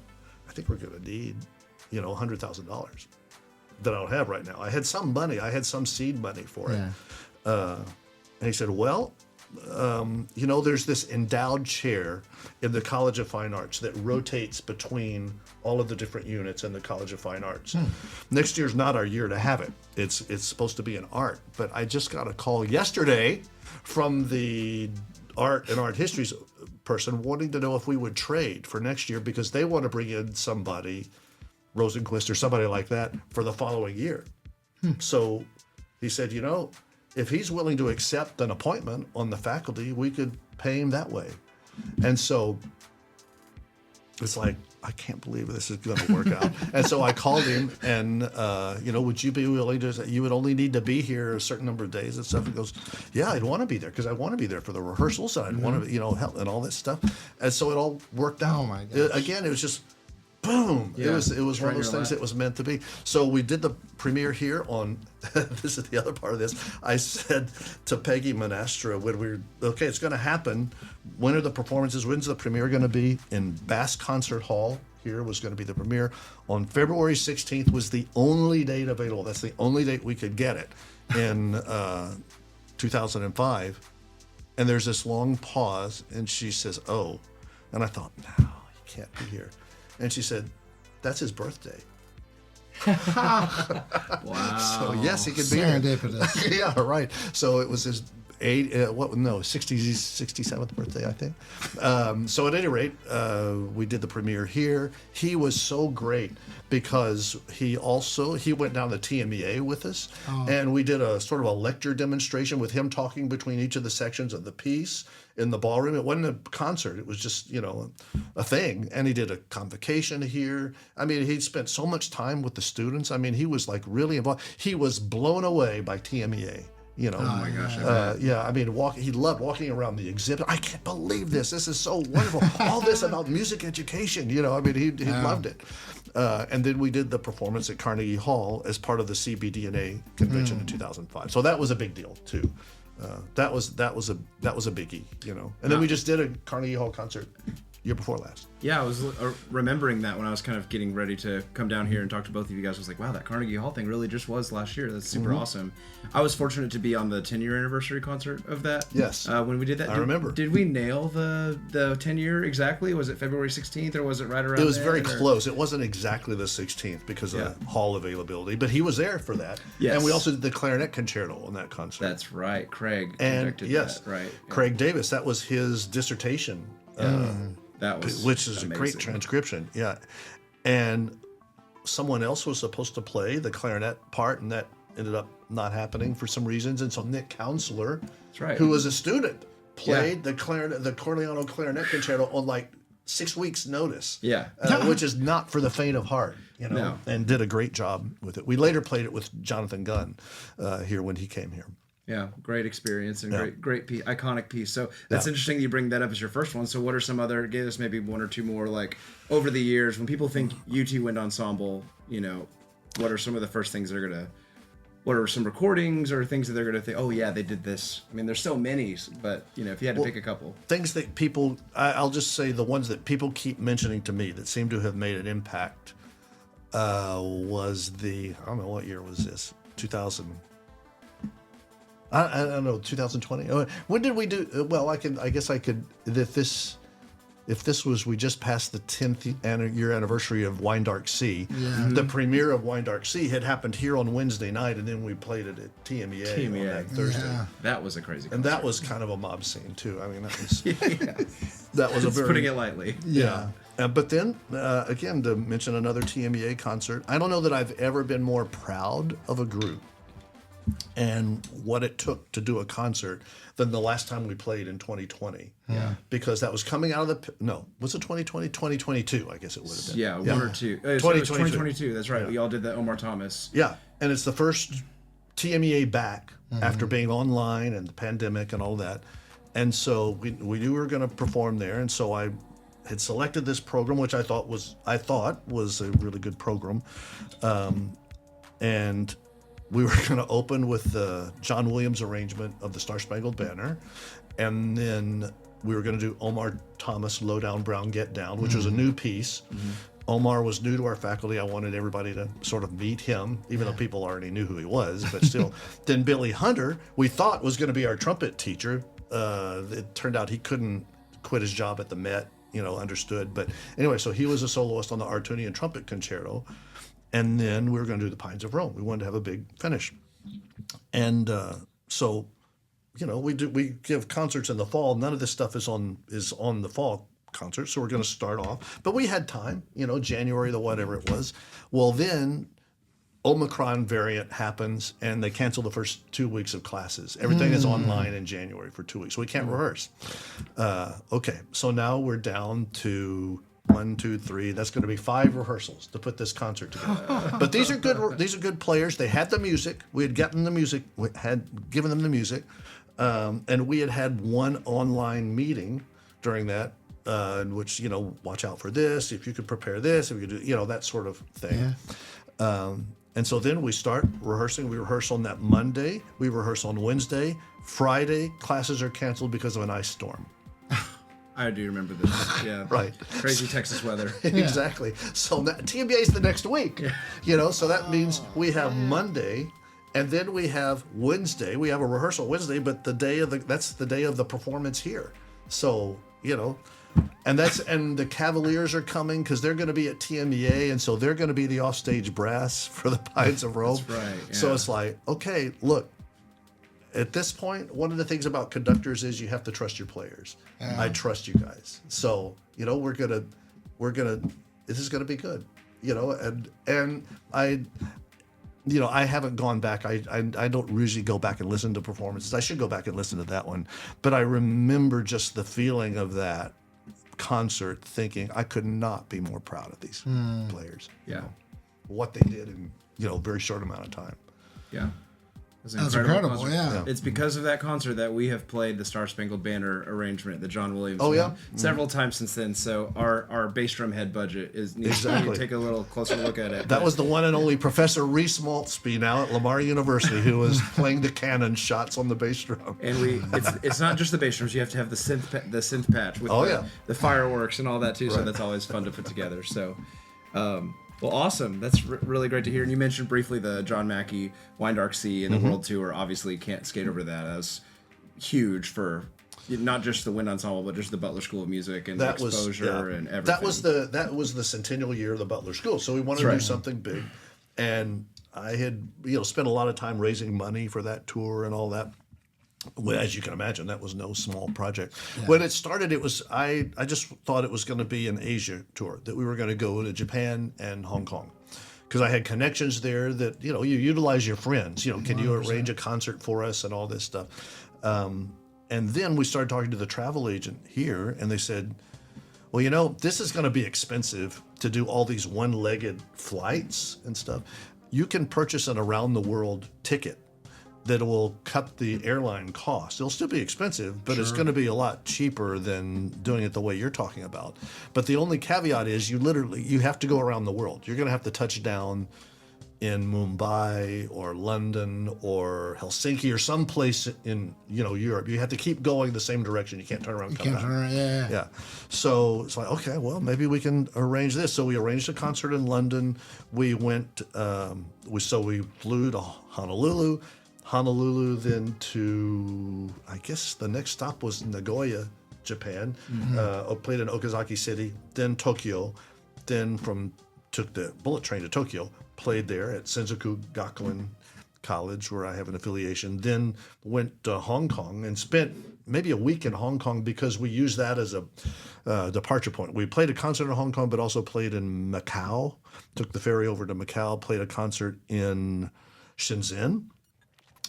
we're going to need, $100,000 that I don't have right now. I had some money. I had some seed money for it. And he said, well, there's this endowed chair in the College of Fine Arts that rotates between all of the different units in the College of Fine Arts. Next year's not our year to have it. It's supposed to be in art. But I just got a call yesterday from the art and art histories person wanting to know if we would trade for next year because they want to bring in somebody, Rosenquist or somebody like that, for the following year. So he said, if he's willing to accept an appointment on the faculty, we could pay him that way. And so it's like, I can't believe this is going to work out. And so I called him and, would you be willing to, you would only need to be here a certain number of days and stuff. He goes, yeah, I'd want to be there because I want to be there for the rehearsals and I'd want to, help and all this stuff. And so it all worked out. Oh my gosh. Again, it was just, boom. Yeah, it was one of those things that was meant to be. So we did the premiere here on, this is the other part of this. I said to Peggy Monastra when we were, okay, it's going to happen. When are the performances? When's the premiere going to be? In Bass Concert Hall here was going to be the premiere. On February 16th was the only date available. That's the only date we could get it in 2005. And there's this long pause and she says, oh. And I thought, no, he can't be here. And she said, that's his birthday. Wow. So yes, he could be here. Serendipitous. Yeah, right. So it was his 67th birthday, I think. So at any rate, we did the premiere here. He was so great because he went down the TMEA with us, and we did a sort of a lecture demonstration with him talking between each of the sections of the piece in the ballroom. It wasn't a concert. It was just, a thing. And he did a convocation here. I mean, he spent so much time with the students. I mean, he was like really involved. He was blown away by TMEA. Oh my gosh. He loved walking around the exhibit. I can't believe this. This is so wonderful. All this about music education. He loved it. And then we did the performance at Carnegie Hall as part of the CBDNA convention in 2005. So that was a big deal too. That was a biggie, And then we just did a Carnegie Hall concert year before last. Yeah, I was remembering that when I was kind of getting ready to come down here and talk to both of you guys. I was like, wow, that Carnegie Hall thing really just was last year. That's super awesome. I was fortunate to be on the 10-year anniversary concert of that. Yes. When we did that. I remember. Did we nail the 10-year exactly? Was it February 16th or was it right around It was then, very close. It wasn't exactly the 16th because of hall availability, but he was there for that. Yes. And we also did the clarinet concerto on that concert. That's right. Craig and conducted that. Right. Yeah. Craig Davis, that was his dissertation. That was which is amazing. a great transcription, yeah. And someone else was supposed to play the clarinet part, and that ended up not happening for some reasons. And so Nick Counselor, That's right. who was a student, played the Corleone clarinet concerto on like 6 weeks' notice. Yeah. Which is not for the faint of heart, No. And did a great job with it. We later played it with Jonathan Gunn here when he came here. Yeah, great experience and great piece, iconic piece. So that's interesting that you bring that up as your first one. So what are some other, give us maybe one or two more, like over the years when people think UT Wind Ensemble, what are some of the first things they're going to what are some recordings or things that they're going to think, oh yeah, they did this? I mean, there's so many, but if you had to pick a couple. Things that people, I'll just say the ones that people keep mentioning to me that seem to have made an impact was I don't know, what year was this? 2000. I don't know, 2020. When did we do? Well, I guess I could. If this was, we just passed the 10th year anniversary of Wine Dark Sea. Yeah. The premiere of Wine Dark Sea had happened here on Wednesday night, and then we played it at TMEA on that Thursday. Yeah. That was a crazy concert. And that was kind of a mob scene too. I mean, that was that was putting it lightly. Yeah. But then again, to mention another TMEA concert, I don't know that I've ever been more proud of a group and what it took to do a concert than the last time we played in 2020. Yeah. Because that was coming out of was it 2020? 2022, I guess it would have been. Yeah, one or two. 2022, that's right. Yeah. We all did the Omar Thomas. Yeah, and it's the first TMEA back after being online and the pandemic and all that. And so we knew we were going to perform there, and so I had selected this program, which I thought was a really good program. And we were going to open with the John Williams arrangement of the Star Spangled Banner, and then we were going to do Omar Thomas, Low Down Brown Get Down, which was a new piece. Omar was new to our faculty. I wanted everybody to sort of meet him, even though people already knew who he was, but still. Then Billy Hunter, we thought was going to be our trumpet teacher. It turned out he couldn't quit his job at the Met, understood. But anyway, so he was a soloist on the Artunian Trumpet Concerto. And then we were going to do the Pines of Rome. We wanted to have a big finish. And so, we give concerts in the fall. None of this stuff is on the fall concert. So we're going to start off. But we had time, January, whatever it was. Well, then Omicron variant happens and they cancel the first 2 weeks of classes. Everything is online in January for 2 weeks. So we can't rehearse. Okay, so now we're down to 1, 2, 3. That's going to be 5 rehearsals to put this concert together. But these are good. These are good players. They had the music. We had gotten the music. We had given them the music, and we had one online meeting during that, in which watch out for this. If you could prepare this, if you could do that sort of thing. Yeah. And so then we start rehearsing. We rehearse on that Monday. We rehearse on Wednesday. Friday, classes are canceled because of an ice storm. I do remember this. Yeah. Right. Crazy Texas weather. Exactly. So TMBA is the next week. So that means we have Monday, and then we have Wednesday. We have a rehearsal Wednesday, but that's the day of the performance here. So and the Cavaliers are coming because they're going to be at TMEA, and so they're going to be the offstage brass for the Pines of Rome. That's right. Yeah. So it's like, okay, look. At this point, one of the things about conductors is you have to trust your players. I trust you guys. So, we're gonna this is gonna be good. And I haven't gone back. I don't usually go back and listen to performances. I should go back and listen to that one. But I remember just the feeling of that concert, thinking I could not be more proud of these players. Yeah. What they did in a very short amount of time. Yeah. That's incredible, yeah. It's because of that concert that we have played the Star Spangled Banner arrangement, the John Williams one, several times since then. So our bass drum head budget needs to take a little closer look at it. That was the one and only Professor Reese Maltzby now at Lamar University who was playing the cannon shots on the bass drum. And it's not just the bass drums. You have to have the synth patch with the fireworks and all that too. Right. So that's always fun to put together. So. Well, awesome. That's really great to hear. And you mentioned briefly the John Mackey Wine Dark Sea and the World Tour. Obviously, can't skate over that. That was huge for not just the Wind Ensemble, but just the Butler School of Music and exposure and everything. That was the centennial year of the Butler School. So we wanted to do something big. And I had spent a lot of time raising money for that tour and all that. Well, as you can imagine, that was no small project. Yeah. When it started, it was I just thought it was going to be an Asia tour, that we were going to go to Japan and Hong Kong. Because I had connections there that, you utilize your friends. Can you arrange a concert for us and all this stuff? And then we started talking to the travel agent here, and they said, well, this is going to be expensive to do all these one-legged flights and stuff. You can purchase an around-the-world ticket that will cut the airline cost. It'll still be expensive, but it's going to be a lot cheaper than doing it the way you're talking about. But the only caveat is you have to go around the world. You're going to have to touch down in Mumbai or London or Helsinki or someplace in Europe. You have to keep going the same direction. You can't turn around and come back. Yeah. So it's like, okay, well, maybe we can arrange this. So we arranged a concert in London. We went. We flew to Honolulu, then to, I guess the next stop was Nagoya, Japan. Played in Okazaki City, then Tokyo, then took the bullet train to Tokyo, played there at Senzoku Gakuen College, where I have an affiliation, then went to Hong Kong and spent maybe a week in Hong Kong because we used that as a departure point. We played a concert in Hong Kong, but also played in Macau, took the ferry over to Macau, played a concert in Shenzhen,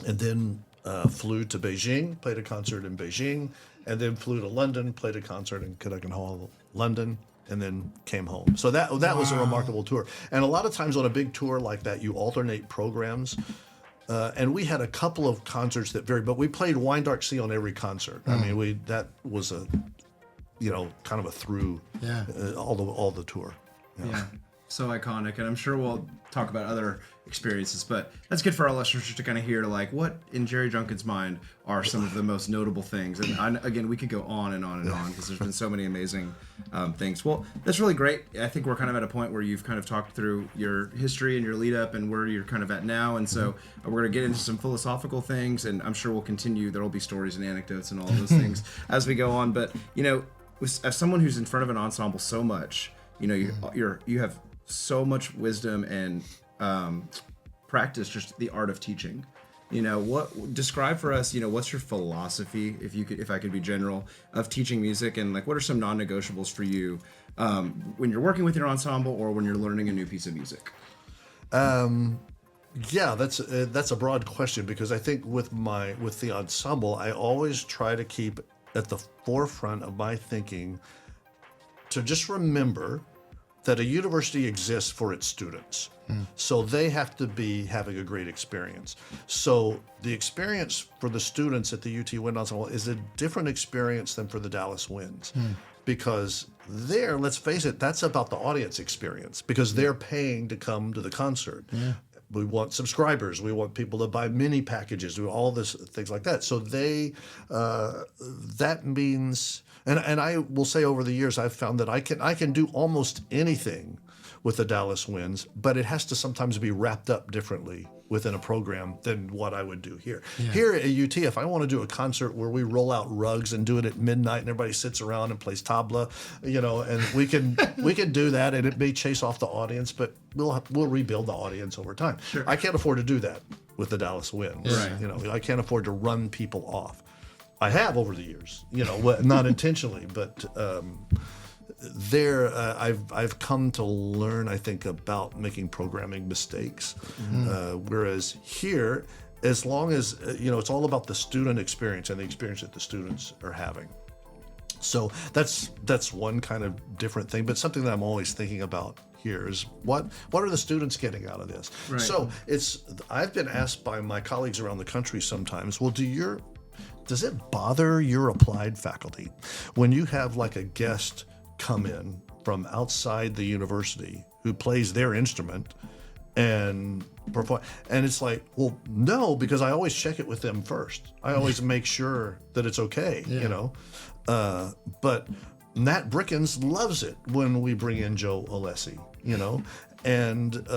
and then flew to Beijing, played a concert in Beijing, and then flew to London, played a concert in Cadogan Hall, London, and then came home. So that was a remarkable tour. And a lot of times on a big tour like that, you alternate programs. And we had a couple of concerts that varied, but we played Wine Dark Sea on every concert. I mean, that was a, kind of a through all the tour. Yeah. So iconic, and I'm sure we'll talk about other experiences, but that's good for our listeners to kind of hear, like, what in Jerry Junkin's mind are some of the most notable things. And again, we could go on and on and on because there's been so many amazing things. Well, that's really great. I think we're kind of at a point where you've kind of talked through your history and your lead up and where you're kind of at now. And so we're going to get into some philosophical things, and I'm sure we'll continue. There will be stories and anecdotes and all those things as we go on. But, as someone who's in front of an ensemble so much, you have so much wisdom and practice, just the art of teaching. What describe for us, what's your philosophy, if I could be general, of teaching music, and like what are some non-negotiables for you when you're working with your ensemble or when you're learning a new piece of music? Yeah, that's a broad question, because I think with the ensemble, I always try to keep at the forefront of my thinking to just remember that a university exists for its students. So they have to be having a great experience. So the experience for the students at the UT Wind Ensemble is a different experience than for the Dallas Winds. Because there, let's face it, that's about the audience experience, because they're paying to come to the concert. We want subscribers. We want people to buy mini packages. We all this things like that. So that means, and I will say over the years I've found that I can do almost anything with the Dallas Winds, but it has to sometimes be wrapped up differently within a program than what I would do here. Here at UT, if I want to do a concert where we roll out rugs and do it at midnight and everybody sits around and plays tabla, and we can do that, and it may chase off the audience, but we'll rebuild the audience over time. Sure. I can't afford to do that with the Dallas Winds. Right. I can't afford to run people off. I have over the years, not intentionally, but I've come to learn, I think, about making programming mistakes. Whereas here, as long as, it's all about the student experience and the experience that the students are having. So that's one kind of different thing, but something that I'm always thinking about here is what are the students getting out of this? Right. So I've been asked by my colleagues around the country sometimes, well, does it bother your applied faculty when you have like a guest come in from outside the university who plays their instrument and perform? And it's like, well, no, because I always check it with them first. I always make sure that it's okay, but Nat Brickens loves it when we bring in Joe Alessi, and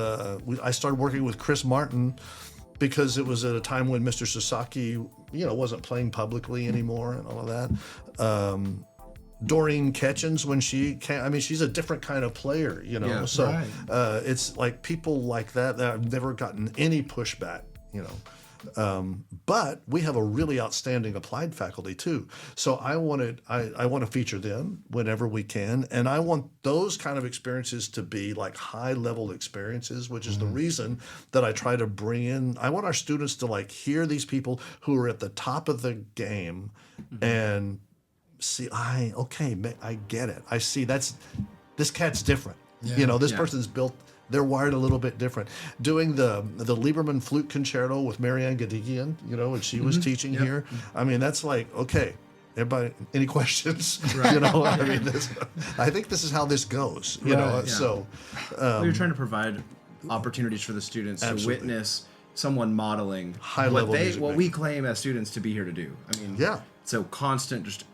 I started working with Chris Martin because it was at a time when Mr. Sasaki, wasn't playing publicly anymore and all of that. Doreen Ketchens, when she came, she's a different kind of player, so right. It's like people like that I've never gotten any pushback, but we have a really outstanding applied faculty too. So I want to feature them whenever we can, and I want those kind of experiences to be like high level experiences, which is the reason that I try to bring in. I want our students to like hear these people who are at the top of the game and see, I get it. I see this cat's different. This person's built, they're wired a little bit different. Doing the Lieberman flute concerto with Marianne Gadigian, and she was teaching here. That's like, okay, everybody, any questions? Right. I think this is how this goes, Right, so. You're trying to provide opportunities for the students Absolutely. to witness someone modeling High-level music what making. we claim as students to be here to do. I mean, Yeah. So constant, just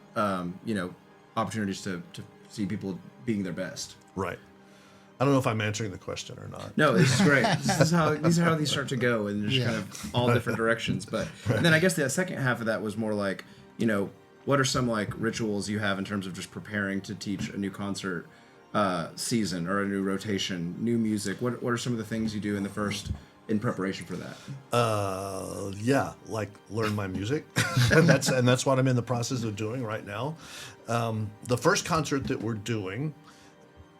opportunities to see people being their best. Right. I don't know if I'm answering the question or not. No, this is great. These are how these start to go, and there's kind of all different directions. But and then I guess the second half of that was more like, what are some like rituals you have in terms of just preparing to teach a new concert season or a new rotation, new music? What are some of the things you do in preparation for that? Yeah, like learn my music, and that's what I'm in the process of doing right now. The first concert that we're doing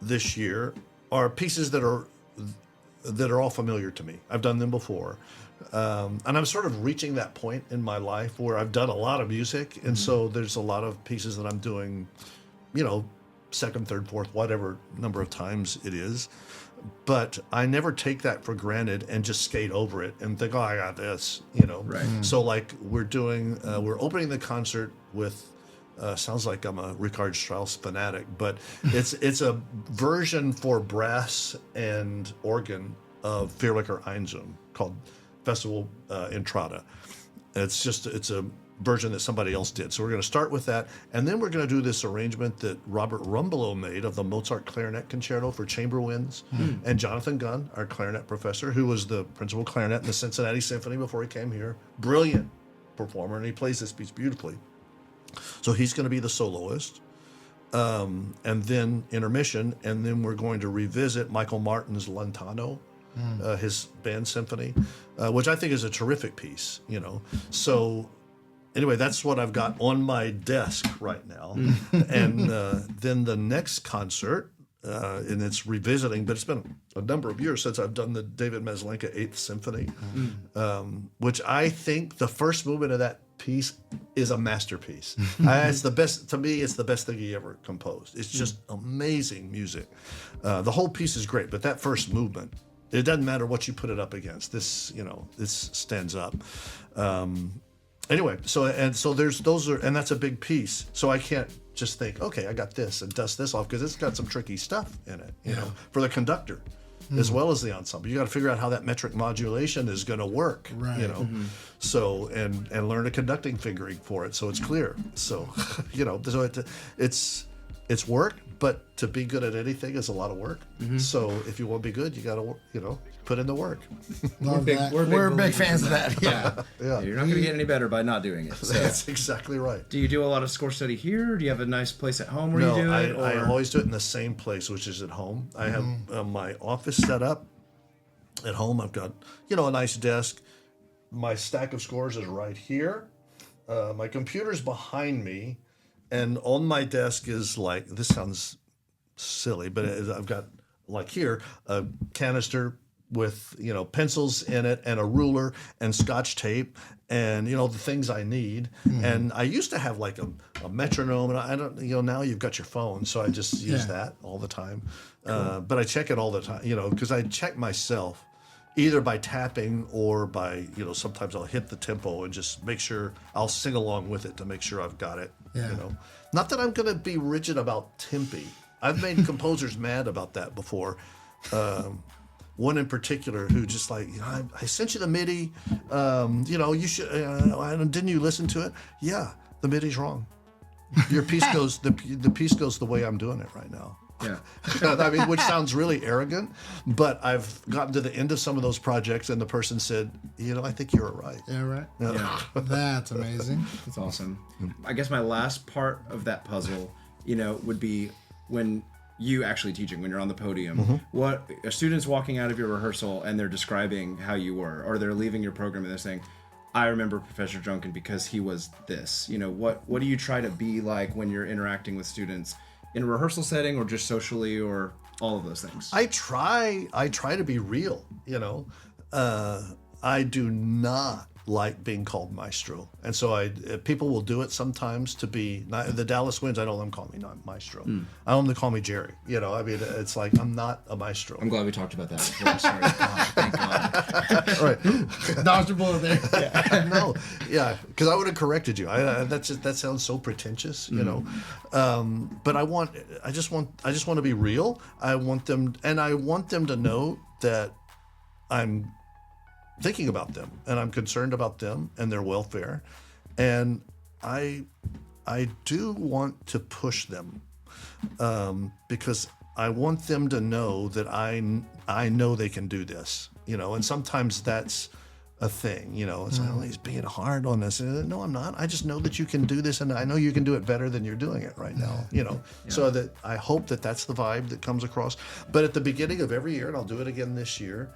this year are pieces that are all familiar to me. I've done them before, and I'm sort of reaching that point in my life where I've done a lot of music, and so there's a lot of pieces that I'm doing, second, third, fourth, whatever number of times it is. But I never take that for granted and just skate over it and think, oh, I got this, Right. So like we're opening the concert with, sounds like I'm a Richard Strauss fanatic, but it's a version for brass and organ of Vierlicher Einsum called Festival Entrada. It's a version that somebody else did. So we're going to start with that, and then we're going to do this arrangement that Robert Rumbelow made of the Mozart Clarinet Concerto for chamber winds, and Jonathan Gunn, our clarinet professor, who was the principal clarinet in the Cincinnati Symphony before he came here, brilliant performer, and he plays this piece beautifully. So he's going to be the soloist, and then intermission, and then we're going to revisit Michael Martin's Lontano, his band symphony, which I think is a terrific piece, So anyway, that's what I've got on my desk right now. And then the next concert, and it's revisiting, but it's been a number of years since I've done the David Maslenka 8th Symphony, which I think the first movement of that piece is a masterpiece. It's the best, to me, it's the best thing he ever composed. It's just amazing music. The whole piece is great, but that first movement, it doesn't matter what you put it up against. This stands up. Anyway, so and that's a big piece. So I can't just think, okay, I got this and dust this off, because it's got some tricky stuff in it, for the conductor as well as the ensemble. You got to figure out how that metric modulation is going to work, Right. So and learn a conducting fingering for it so it's clear. So so it's work, but to be good at anything is a lot of work. So if you want to be good, you got to put in the work. Love big- that. we're big We're big believers fans in of that. Yeah. Yeah, you're not going to get any better by not doing it. So. That's exactly right. Do you do a lot of score study here? Do you have a nice place at home where you do it? I always do it in the same place, which is at home. I have my office set up at home. I've got, a nice desk. My stack of scores is right here. My computer's behind me. And on my desk is like, this sounds silly, but I've got like here, a canister with, pencils in it and a ruler and Scotch tape and, the things I need. And I used to have like a metronome, and I don't, now you've got your phone. So I just use that all the time. But I check it all the time, because I check myself either by tapping or by, sometimes I'll hit the tempo and just make sure I'll sing along with it to make sure I've got it. Yeah. Not that I'm going to be rigid about tempi. I've made composers mad about that before. One in particular who just like, I sent you the MIDI. You should. Didn't you listen to it? Yeah, the MIDI's wrong. Your piece goes. The piece goes the way I'm doing it right now. Yeah. I mean, which sounds really arrogant, but I've gotten to the end of some of those projects, and the person said, I think you were right. Yeah, right. Yeah. That's amazing. That's awesome. I guess my last part of that puzzle, would be when you actually teaching, when you're on the podium. What a student's walking out of your rehearsal and they're describing how you were, or they're leaving your program and they're saying, I remember Professor Junkin because he was this. What do you try to be like when you're interacting with students in a rehearsal setting or just socially or all of those things? I try to be real, I do not like being called maestro. And so people will do it sometimes to be, the Dallas Winds, I don't let them call me not maestro. I want them to call me Jerry. It's like, I'm not a maestro. I'm glad we talked about that before. Sorry. God, thank God. All right. Dodged a bullet there. No, yeah, because I would have corrected you. That sounds so pretentious, But I just want to be real. I want them to know that I'm thinking about them, and I'm concerned about them and their welfare, and I do want to push them because I want them to know that I know they can do this, and sometimes that's a thing, it's like, oh, he's being hard on us. No, I'm not. I just know that you can do this, and I know you can do it better than you're doing it right now, so that I hope that that's the vibe that comes across. But at the beginning of every year, and I'll do it again this year,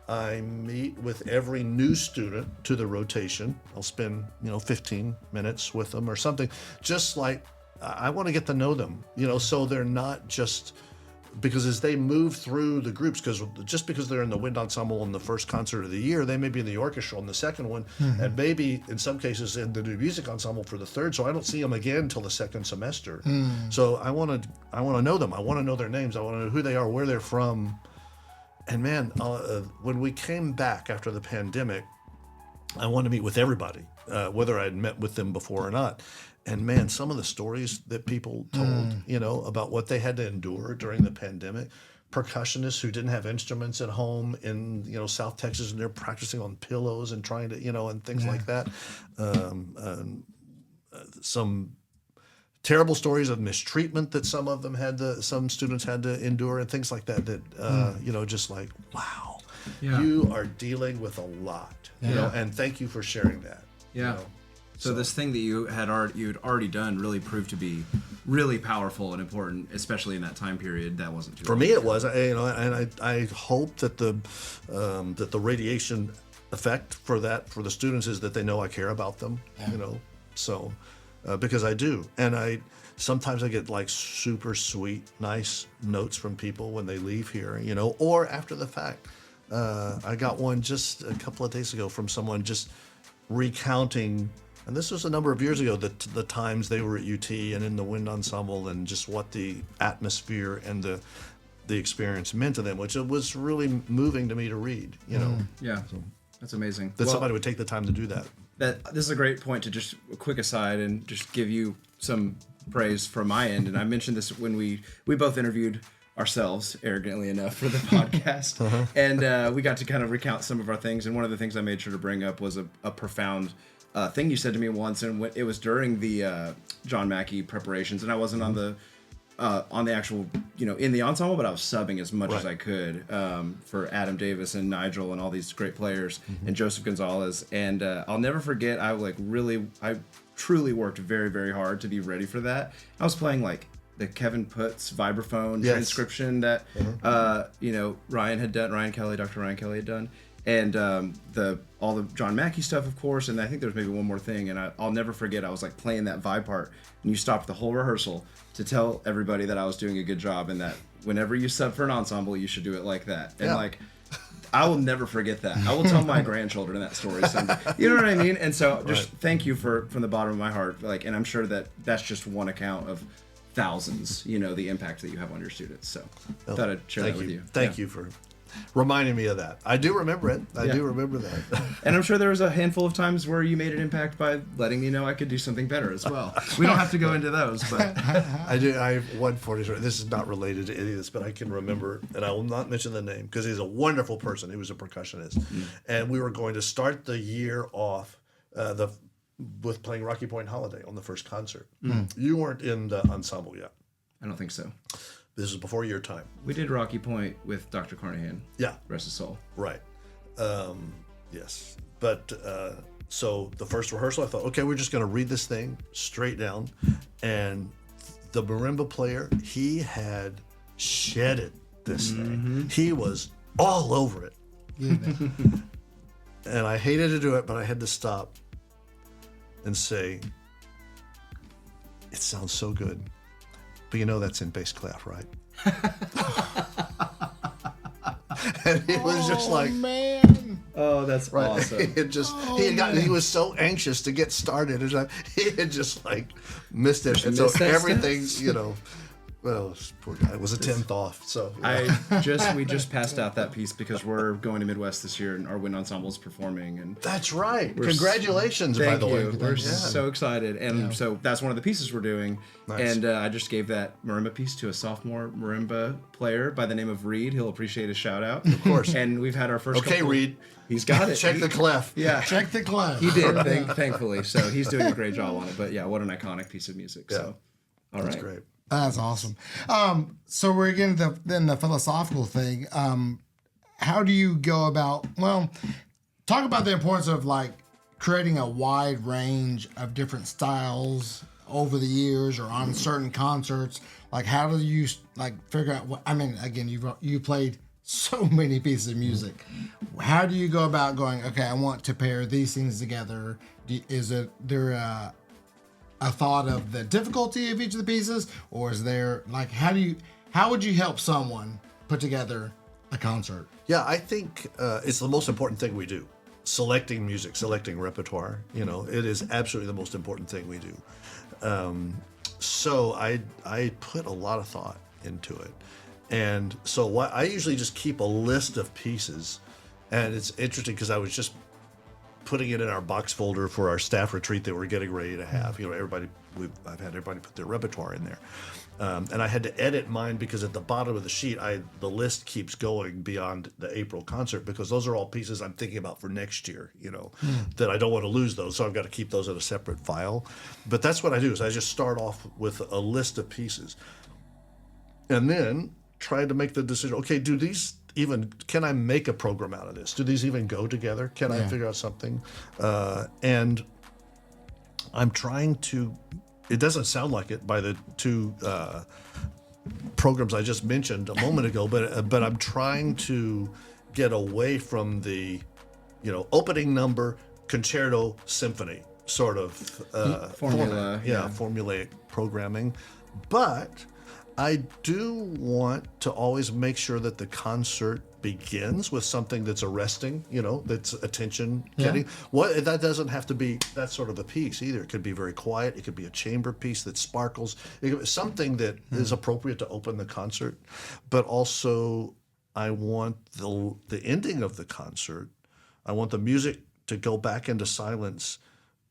I meet with every new student to the rotation. I'll spend, 15 minutes with them or something, just like I want to get to know them, so they're not just, because as they move through the groups, because they're in the wind ensemble in the first concert of the year, they may be in the orchestra on the second one, and maybe in some cases in the new music ensemble for the third. So I don't see them again until the second semester. So I want to know them. I want to know their names. I want to know who they are, where they're from. And man, when we came back after the pandemic, I wanted to meet with everybody, whether I'd met with them before or not. And man, some of the stories that people told, about what they had to endure during the pandemic. Percussionists who didn't have instruments at home in, South Texas, and they're practicing on pillows and trying to, and things like that. Some terrible stories of mistreatment that some students had to endure, and things like that. Just like, wow, you are dealing with a lot, and thank you for sharing that. Yeah. So this thing that you'd already done really proved to be really powerful and important, especially in that time period. That wasn't too for me. It was, and I hope that the radiation effect for the students is that they know I care about them. So because I do, and sometimes I get like super sweet, nice notes from people when they leave here, or after the fact. I got one just a couple of days ago from someone just recounting. And this was a number of years ago, the times they were at UT and in the wind ensemble, and just what the atmosphere and the experience meant to them, which it was really moving to me to read. Yeah, so, that's amazing. That somebody would take the time to do that. This is a great point to just a quick aside and just give you some praise from my end. And I mentioned this when we both interviewed ourselves, arrogantly enough, for the podcast, and we got to kind of recount some of our things. And one of the things I made sure to bring up was a profound thing you said to me once, and it was during the John Mackey preparations, and I wasn't on the actual, in the ensemble, but I was subbing as much as I could for Adam Davis and Nigel and all these great players, and Joseph Gonzalez. And I'll never forget, I truly worked very, very hard to be ready for that. I was playing like the Kevin Putz vibraphone transcription that Ryan Kelly had done. And all the John Mackey stuff, of course, and I think there's maybe one more thing, and I'll never forget, I was like playing that vibe part, and you stopped the whole rehearsal to tell everybody that I was doing a good job, and that whenever you sub for an ensemble, you should do it like that. And I will never forget that. I will tell my grandchildren that story someday. You know what I mean? And so just thank you from the bottom of my heart. And I'm sure that that's just one account of thousands, the impact that you have on your students. So I thought I'd share that with you. Thank you for reminding me of that. I do remember it. I do remember that. And I'm sure there was a handful of times where you made an impact by letting me know I could do something better as well. We don't have to go into those, but I do. I have one funny story. This is not related to any of this, but I can remember, and I will not mention the name because he's a wonderful person. He was a percussionist, and we were going to start the year off with playing Rocky Point Holiday on the first concert. You weren't in the ensemble yet. I don't think so. This is before your time. We did Rocky Point with Dr. Carnahan. Yeah. Rest his soul. Right. Yes. But so the first rehearsal, I thought, okay, we're just going to read this thing straight down. And the marimba player, he had shedded this thing. He was all over it. And I hated to do it, but I had to stop and say, it sounds so good. But that's in bass clef, right? And it was just like, man. Oh, that's awesome. He was so anxious to get started. It's like he had just like missed it. And so Missed that everything, Well, poor guy. It was a 10th off, so. We just passed out that piece because we're going to Midwest this year and our wind ensemble is performing. And that's right. Congratulations, by the way. We're so excited. And so that's one of the pieces we're doing. Nice. And I just gave that marimba piece to a sophomore marimba player by the name of Reed. He'll appreciate a shout out. Of course. And we've had our first Reed. He's got it. Check the clef. Yeah. Check the clef. He did, thankfully. So he's doing a great job on it. But yeah, what an iconic piece of music. Yeah. So, all right. That's great. That's awesome. So we're getting to the philosophical thing. How do you go about, talk about the importance of like creating a wide range of different styles over the years or on certain concerts. Like, how do you like figure out what, I mean, again, you played so many pieces of music. How do you go about going, okay, I want to pair these things together? Is there a thought of the difficulty of each of the pieces, or is there like how would you help someone put together a concert? Yeah, I think it's the most important thing we do. Selecting music, selecting repertoire, it is absolutely the most important thing we do. So I put a lot of thought into it. And so I usually just keep a list of pieces, and it's interesting because I was just putting it in our box folder for our staff retreat that we're getting ready to have. I've had everybody put their repertoire in there, and I had to edit mine because at the bottom of the sheet, the list keeps going beyond the April concert because those are all pieces I'm thinking about for next year. That I don't want to lose those, so I've got to keep those in a separate file. But that's what I do is I just start off with a list of pieces, and then try to make the decision. Okay, can I make a program out of this? Do these even go together? Can I figure out something? And I'm trying to, it doesn't sound like it by the two programs I just mentioned a moment ago, but I'm trying to get away from the, opening number, concerto, symphony sort of formula. Formulaic programming. But I do want to always make sure that the concert begins with something that's arresting, that's attention getting. That doesn't have to be that sort of a piece either. It could be very quiet. It could be a chamber piece that sparkles. It could be something that is appropriate to open the concert. But also, I want the ending of the concert, I want the music to go back into silence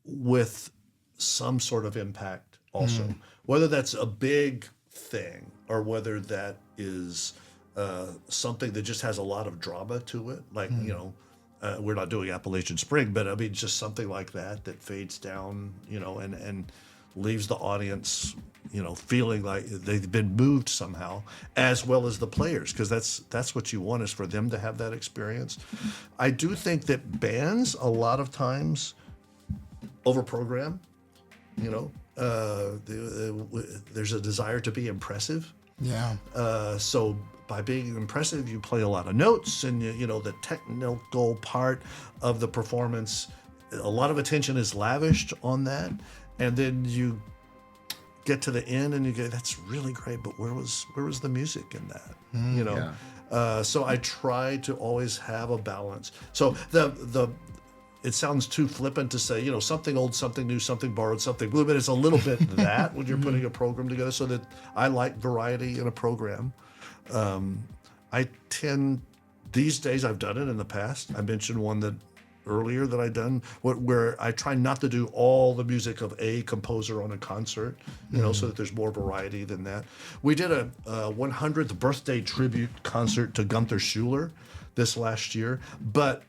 with some sort of impact also. Whether that's a big thing or whether that is something that just has a lot of drama to it, like we're not doing Appalachian Spring, but I mean just something like that fades down, and leaves the audience feeling like they've been moved somehow, as well as the players, because that's what you want, is for them to have that experience. I do think that bands a lot of times overprogram. There's a desire to be impressive. So by being impressive, you play a lot of notes, and the technical part of the performance, a lot of attention is lavished on that, and then you get to the end and you go, that's really great, but where was the music in that? So I try to always have a balance. So it sounds too flippant to say, something old, something new, something borrowed, something blue, but it's a little bit that when you're putting a program together, so that I like variety in a program. I tend, these days, I've done it in the past. I mentioned one earlier that I've done where I try not to do all the music of a composer on a concert, so that there's more variety than that. We did a 100th birthday tribute concert to Gunther Schuller this last year, but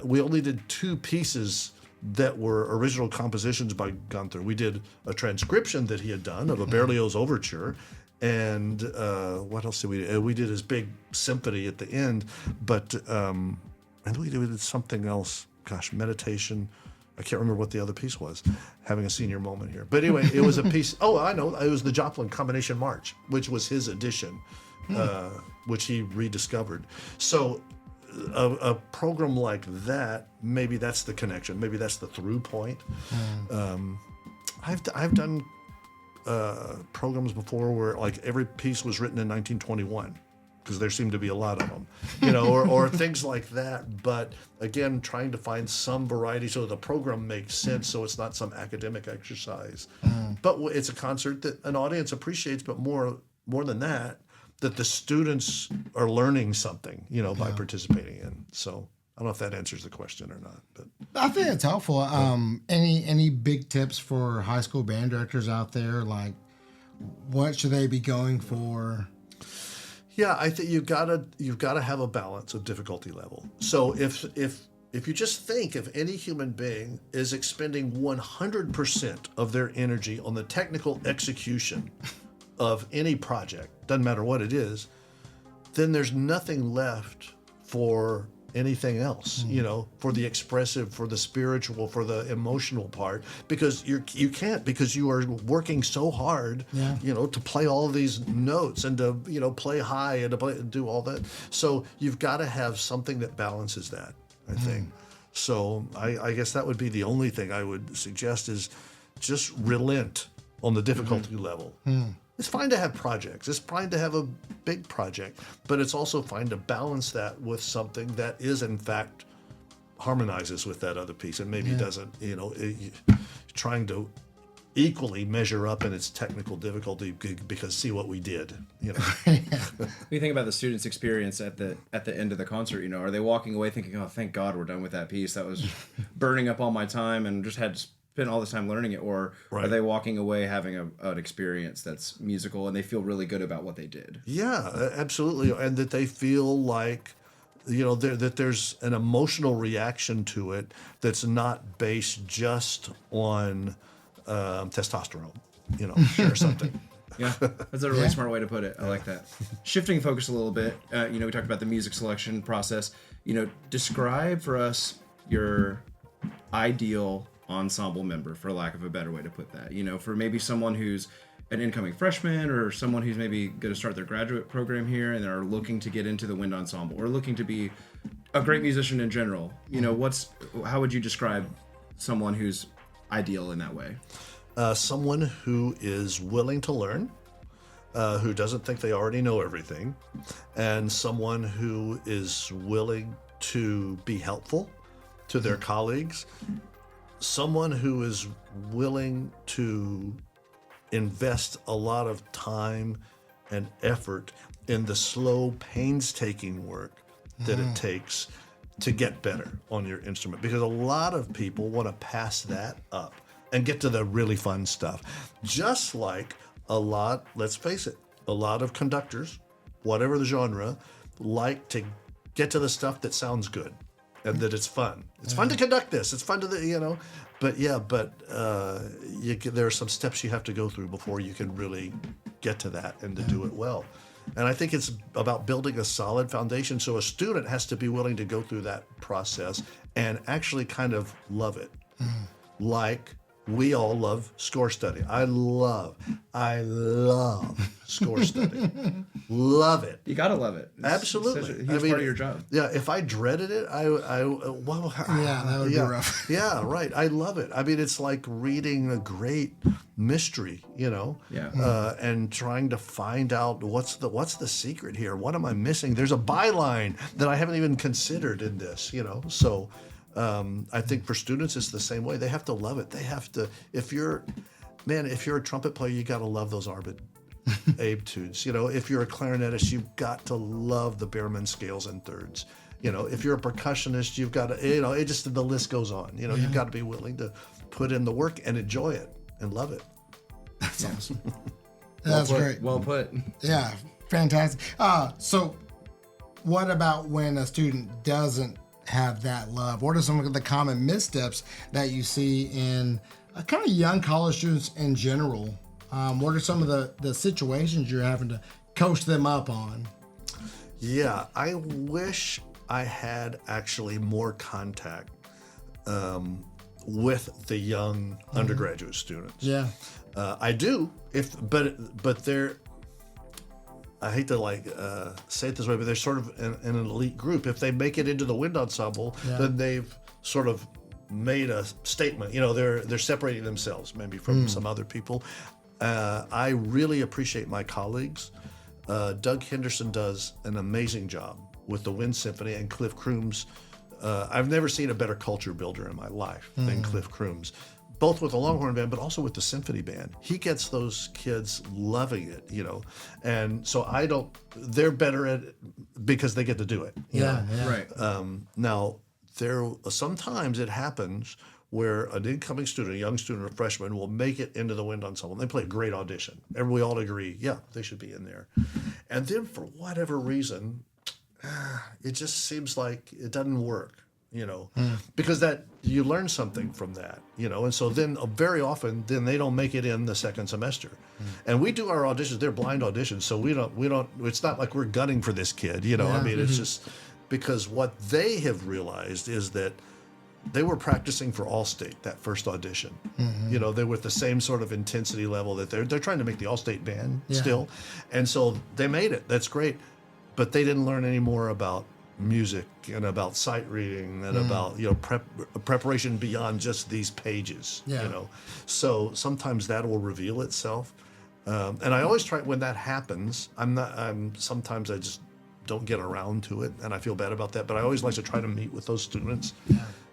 we only did two pieces that were original compositions by Gunther. We did a transcription that he had done of a Berlioz overture, and what else did we do? We did his big symphony at the end, but and we did something else. Gosh, meditation. I can't remember what the other piece was. Having a senior moment here. But anyway, it was a piece. Oh, I know. It was the Joplin Combination March, which was his addition, which he rediscovered. So a program like that, maybe that's the connection. Maybe that's the through point. I've done programs before where like every piece was written in 1921. Because there seem to be a lot of them, or things like that. But again, trying to find some variety so the program makes sense, so it's not some academic exercise. But it's a concert that an audience appreciates, but more more than that, that the students are learning something, by participating in. So I don't know if that answers the question or not, but I think it's helpful. Any big tips for high school band directors out there? Like, what should they be going for? yeah, I think you've got to have a balance of difficulty level. So if you just think if any human being is expending 100% of their energy on the technical execution of any project, doesn't matter what it is, then there's nothing left for anything else, for the expressive, for the spiritual, for the emotional part, because you can't, because you are working so hard, to play all of these notes and to, play high and to do all that. So you've got to have something that balances that, I think. So I guess that would be the only thing I would suggest is just relent on the difficulty level. It's fine to have projects. It's fine to have a big project, but it's also fine to balance that with something that is, in fact, harmonizes with that other piece and maybe doesn't, trying to equally measure up in its technical difficulty because see what we did, When you think about the students' experience at the end of the concert, are they walking away thinking, oh, thank God we're done with that piece. That was burning up all my time and just had to spend all this time learning it, or are they walking away having an experience that's musical and they feel really good about what they did? Yeah, absolutely. And that they feel like, that there's an emotional reaction to it that's not based just on testosterone, or something. Yeah, that's a really smart way to put it. I like that. Shifting focus a little bit, we talked about the music selection process. Describe for us your ideal ensemble member, for lack of a better way to put that. For maybe someone who's an incoming freshman or someone who's maybe going to start their graduate program here and are looking to get into the wind ensemble or looking to be a great musician in general. How would you describe someone who's ideal in that way? Someone who is willing to learn, who doesn't think they already know everything, and someone who is willing to be helpful to their colleagues, someone who is willing to invest a lot of time and effort in the slow, painstaking work that it takes to get better on your instrument, because a lot of people want to pass that up and get to the really fun stuff. Just like let's face it, a lot of conductors, whatever the genre, like to get to the stuff that sounds good and that it's fun. It's fun to conduct this. It's fun to there are some steps you have to go through before you can really get to that and to do it well. And I think it's about building a solid foundation. So a student has to be willing to go through that process and actually kind of love it. Like we all love score study. I love score study. Love it. You gotta love it. It's Absolutely. such a huge part of your job. Yeah, if I dreaded it, That would be rough. Yeah, right. I love it. I mean, it's like reading a great mystery, and trying to find out what's the secret here. What am I missing? There's a byline that I haven't even considered in this, So I think for students, it's the same way. They have to love it. They have to. If you're a trumpet player, you got to love those Arvid etudes. If you're a clarinetist, you've got to love the Behrman scales and thirds. If you're a percussionist, you've got to. It just the list goes on. You've got to be willing to put in the work and enjoy it and love it. That's awesome. That's great. Well put. Yeah, fantastic. So, what about when a student doesn't have that love? What are some of the common missteps that you see in kind of young college students in general? What are some of the situations you're having to coach them up on? Yeah, I wish I had actually more contact with the young undergraduate students. Yeah, I do. But they're. I hate to say it this way, but they're sort of an elite group. If they make it into the wind ensemble, then they've sort of made a statement. They're separating themselves maybe from some other people. I really appreciate my colleagues. Doug Henderson does an amazing job with the Wind Symphony, and Cliff Crooms. I've never seen a better culture builder in my life than Cliff Crooms. both with the Longhorn Band, but also with the Symphony Band. He gets those kids loving it, and so they're better at it because they get to do it. You know? Right. Now, sometimes it happens where an incoming student, a young student or freshman, will make it into the Wind Ensemble. And they play a great audition. And we all agree, yeah, they should be in there. And then for whatever reason, it just seems like it doesn't work, because you learn something from that, and so then very often then they don't make it in the second semester. And we do our auditions, they're blind auditions, so we don't it's not like we're gunning for this kid, I mean, it's just because what they have realized is that they were practicing for All-State that first audition. They were at the same sort of intensity level that they're trying to make the All-State band still, and so they made it. That's great, but they didn't learn any more about music and about sight reading and about preparation beyond just these pages. So sometimes that will reveal itself, and I always try when that happens. Sometimes I just don't get around to it, and I feel bad about that. But I always like to try to meet with those students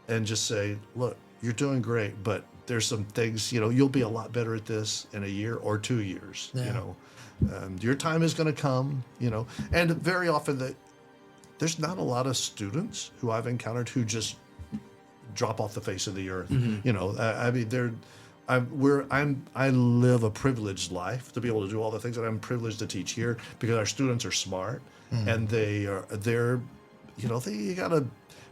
and just say, look, you're doing great, but there's some things, you'll be a lot better at this in a year or 2 years. Your time is going to come, and very often there's not a lot of students who I've encountered who just drop off the face of the earth. I mean, I live a privileged life to be able to do all the things that I'm privileged to teach here because our students are smart and they're you got to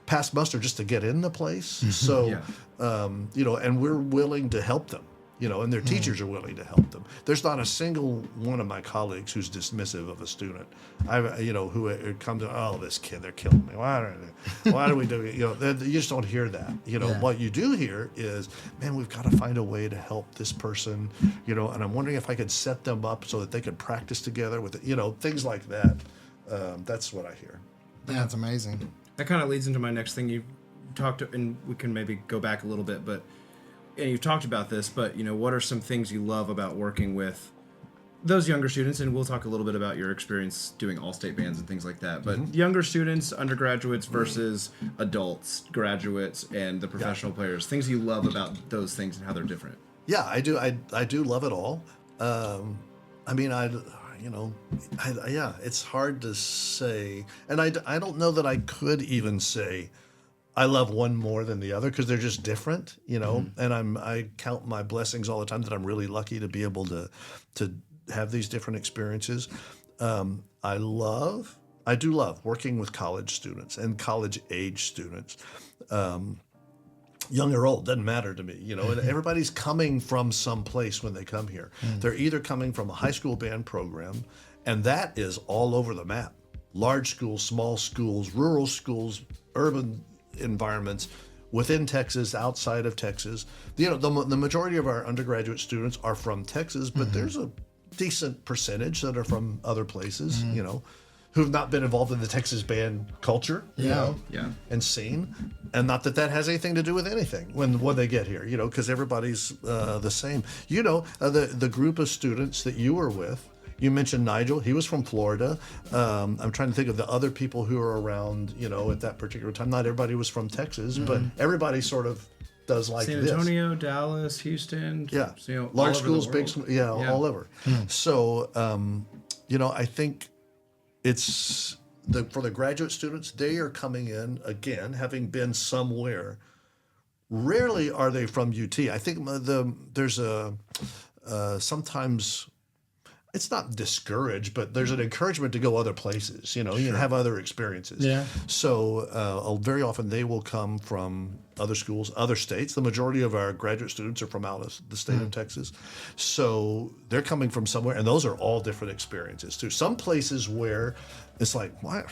pass muster just to get in the place. So, and we're willing to help them. And their teachers are willing to help them. There's not a single one of my colleagues who's dismissive of a student. Who comes to, oh, this kid, they're killing me. Why do we do it? You just don't hear that. What you do hear is, man, we've got to find a way to help this person. And I'm wondering if I could set them up so that they could practice together with it. Things like that. That's what I hear. That's amazing. That kind of leads into my next thing. You talked, and we can maybe go back a little bit, but. And you've talked about this, but what are some things you love about working with those younger students? And we'll talk a little bit about your experience doing all-state bands and things like that. But younger students, undergraduates versus adults, graduates, and the professional players. Things you love about those things and how they're different. Yeah, I do. I do love it all. It's hard to say, and I don't know that I could even say. I love one more than the other because they're just different, and I count my blessings all the time that I'm really lucky to be able to have these different experiences. I do love working with college students and college age students, young or old, doesn't matter to me, and everybody's coming from some place when they come here. They're either coming from a high school band program, and that is all over the map. Large schools, small schools, rural schools, urban environments within Texas, outside of Texas. The majority of our undergraduate students are from Texas, but there's a decent percentage that are from other places, who've not been involved in the Texas band culture, and scene. And not that has anything to do with anything when they get here, because everybody's the same. The group of students that you were with, you mentioned Nigel. He was from Florida. I'm trying to think of the other people who are around, at that particular time. Not everybody was from Texas, but everybody sort of does like San Antonio, Dallas, Houston. Yeah. Large schools, big, all over. So, I think it's for the graduate students, they are coming in, again, having been somewhere. Rarely are they from UT. I think there's sometimes... It's not discouraged, but there's an encouragement to go other places, you have other experiences. Yeah. So very often they will come from other schools, other states. The majority of our graduate students are from out of the state of Texas. So they're coming from somewhere, and those are all different experiences too. Some places where it's like, why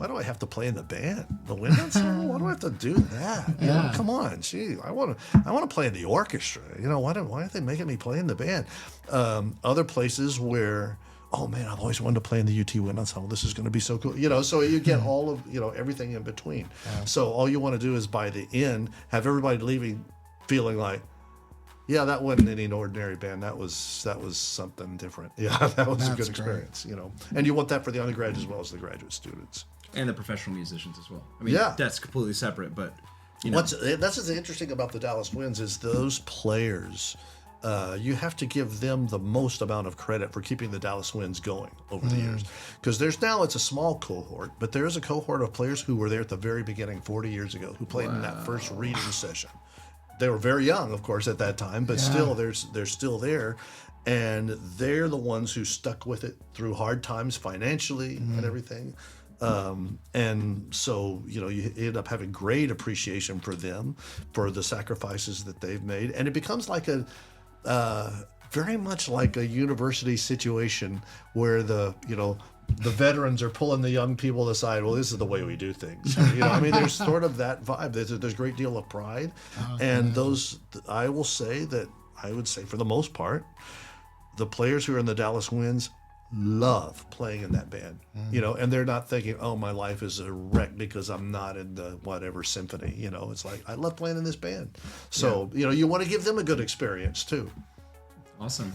do I have to play in the band? The wind ensemble? Why do I have to do that? Come on, gee, I want to play in the orchestra. Why aren't they making me play in the band? Other places where, oh man, I've always wanted to play in the UT Wind Ensemble. This is going to be so cool. So you get all of everything in between. Yeah. So all you want to do is by the end have everybody leaving feeling like, yeah, that wasn't any ordinary band. That was something different. Yeah, that was a good experience. And you want that for the undergrads as well as the graduate students. And the professional musicians as well. I mean, that's completely separate, but That's what's interesting about the Dallas Winds is those players. You have to give them the most amount of credit for keeping the Dallas Winds going over the years. Because it's a small cohort, but there is a cohort of players who were there at the very beginning 40 years ago who played in that first reading session. They were very young, of course, at that time, but still, they're still there. And they're the ones who stuck with it through hard times financially and everything. And so, you end up having great appreciation for them, for the sacrifices that they've made. And it becomes like very much like a university situation where the veterans are pulling the young people aside. Well, this is the way we do things. There's sort of that vibe. There's a great deal of pride. And those, I would say for the most part, the players who are in the Dallas Winds love playing in that band, and they're not thinking, oh, my life is a wreck because I'm not in the whatever symphony. It's like, I love playing in this band. So, you want to give them a good experience too. Awesome.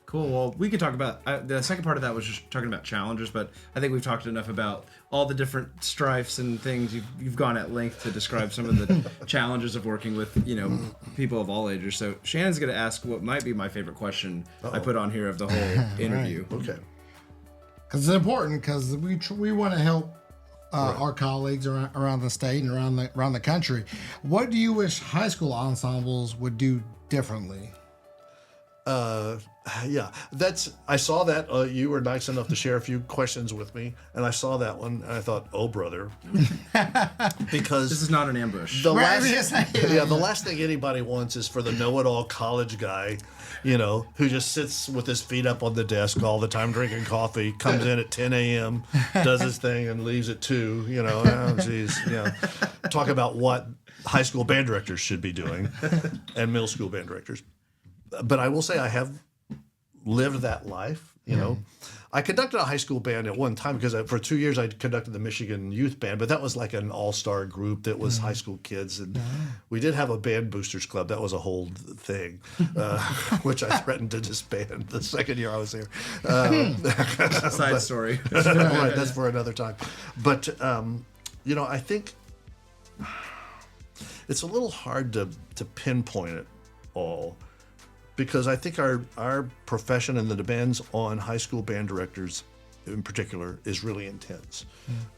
Cool. Well, we could talk about the second part of that was just talking about challenges, but I think we've talked enough about all the different strifes and things. You've gone at length to describe some of the challenges of working with people of all ages. So Shannon's going to ask what might be my favorite question I put on here of the whole interview. Right. Okay. Because it's important, because we want to help our colleagues around the state and around the country. What do you wish high school ensembles would do differently? I saw that you were nice enough to share a few questions with me, and I saw that one, and I thought, oh, brother. Because this is not an ambush. The last thing anybody wants is for the know-it-all college guy, who just sits with his feet up on the desk all the time drinking coffee, comes in at 10 a.m., does his thing, and leaves at 2, oh, geez, talk about what high school band directors should be doing, and middle school band directors. But I will say I have lived that life, I conducted a high school band at one time because for 2 years I conducted the Michigan Youth Band, but that was like an all-star group that was high school kids. And we did have a band boosters club. That was a whole thing, which I threatened to disband the second year I was there. Side story. Right, that's for another time. But, I think it's a little hard to pinpoint it all. Because I think our profession and the demands on high school band directors in particular is really intense.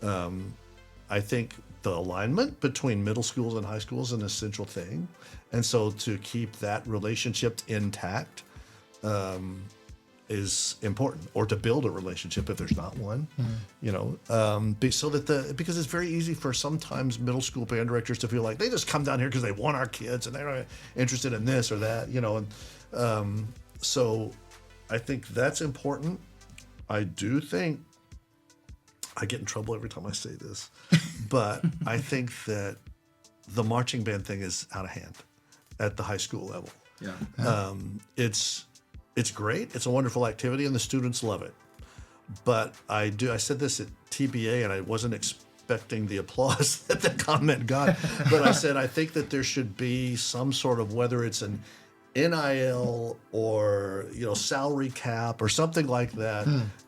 I think the alignment between middle schools and high schools is an essential thing. And so to keep that relationship intact is important, or to build a relationship if there's not one, so that because it's very easy for sometimes middle school band directors to feel like they just come down here because they want our kids and they're not interested in this or that, so I think that's important. I do think I get in trouble every time I say this, but I think that the marching band thing is out of hand at the high school level. Yeah. It's great. It's a wonderful activity, and the students love it. But I said this at TBA, and I wasn't expecting the applause that the comment got. But I said, I think that there should be some sort of, whether it's an NIL or salary cap or something like that,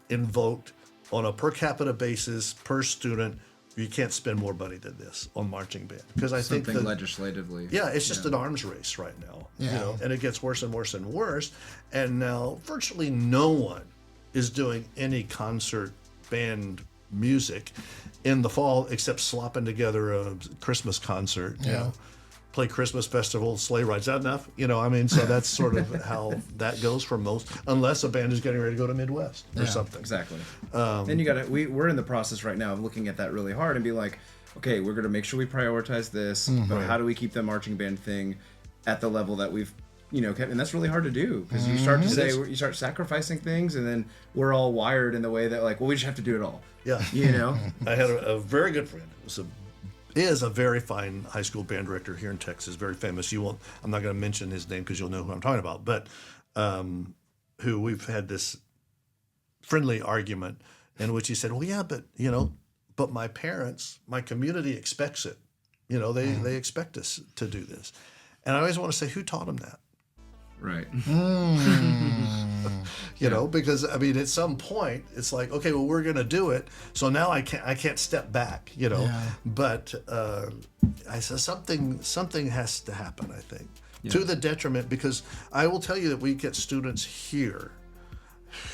invoked on a per capita basis per student. You can't spend more money than this on marching band, because I think that legislatively. Yeah, it's just an arms race right now. And it gets worse and worse and worse. And now virtually no one is doing any concert band music in the fall except slopping together a Christmas concert. Play Christmas festival, sleigh rides. Is that enough? So that's sort of how that goes for most, unless a band is getting ready to go to Midwest or something. Exactly. Then we're in the process right now of looking at that really hard and be like, okay, we're going to make sure we prioritize this, but how do we keep the marching band thing at the level that we've, kept? And that's really hard to do, because you start to say, you start sacrificing things, and then we're all wired in the way that we just have to do it all. Yeah. I had a very good friend. Is a very fine high school band director here in Texas, very famous. I'm not going to mention his name because you'll know who I'm talking about, but who we've had this friendly argument in which he said, well, yeah, but my parents, my community expects it. They expect us to do this. And I always want to say, who taught them that? Right. Because at some point it's like, okay, well, we're going to do it. So now I can't step back, But I said something has to happen, I think, to the detriment, because I will tell you that we get students here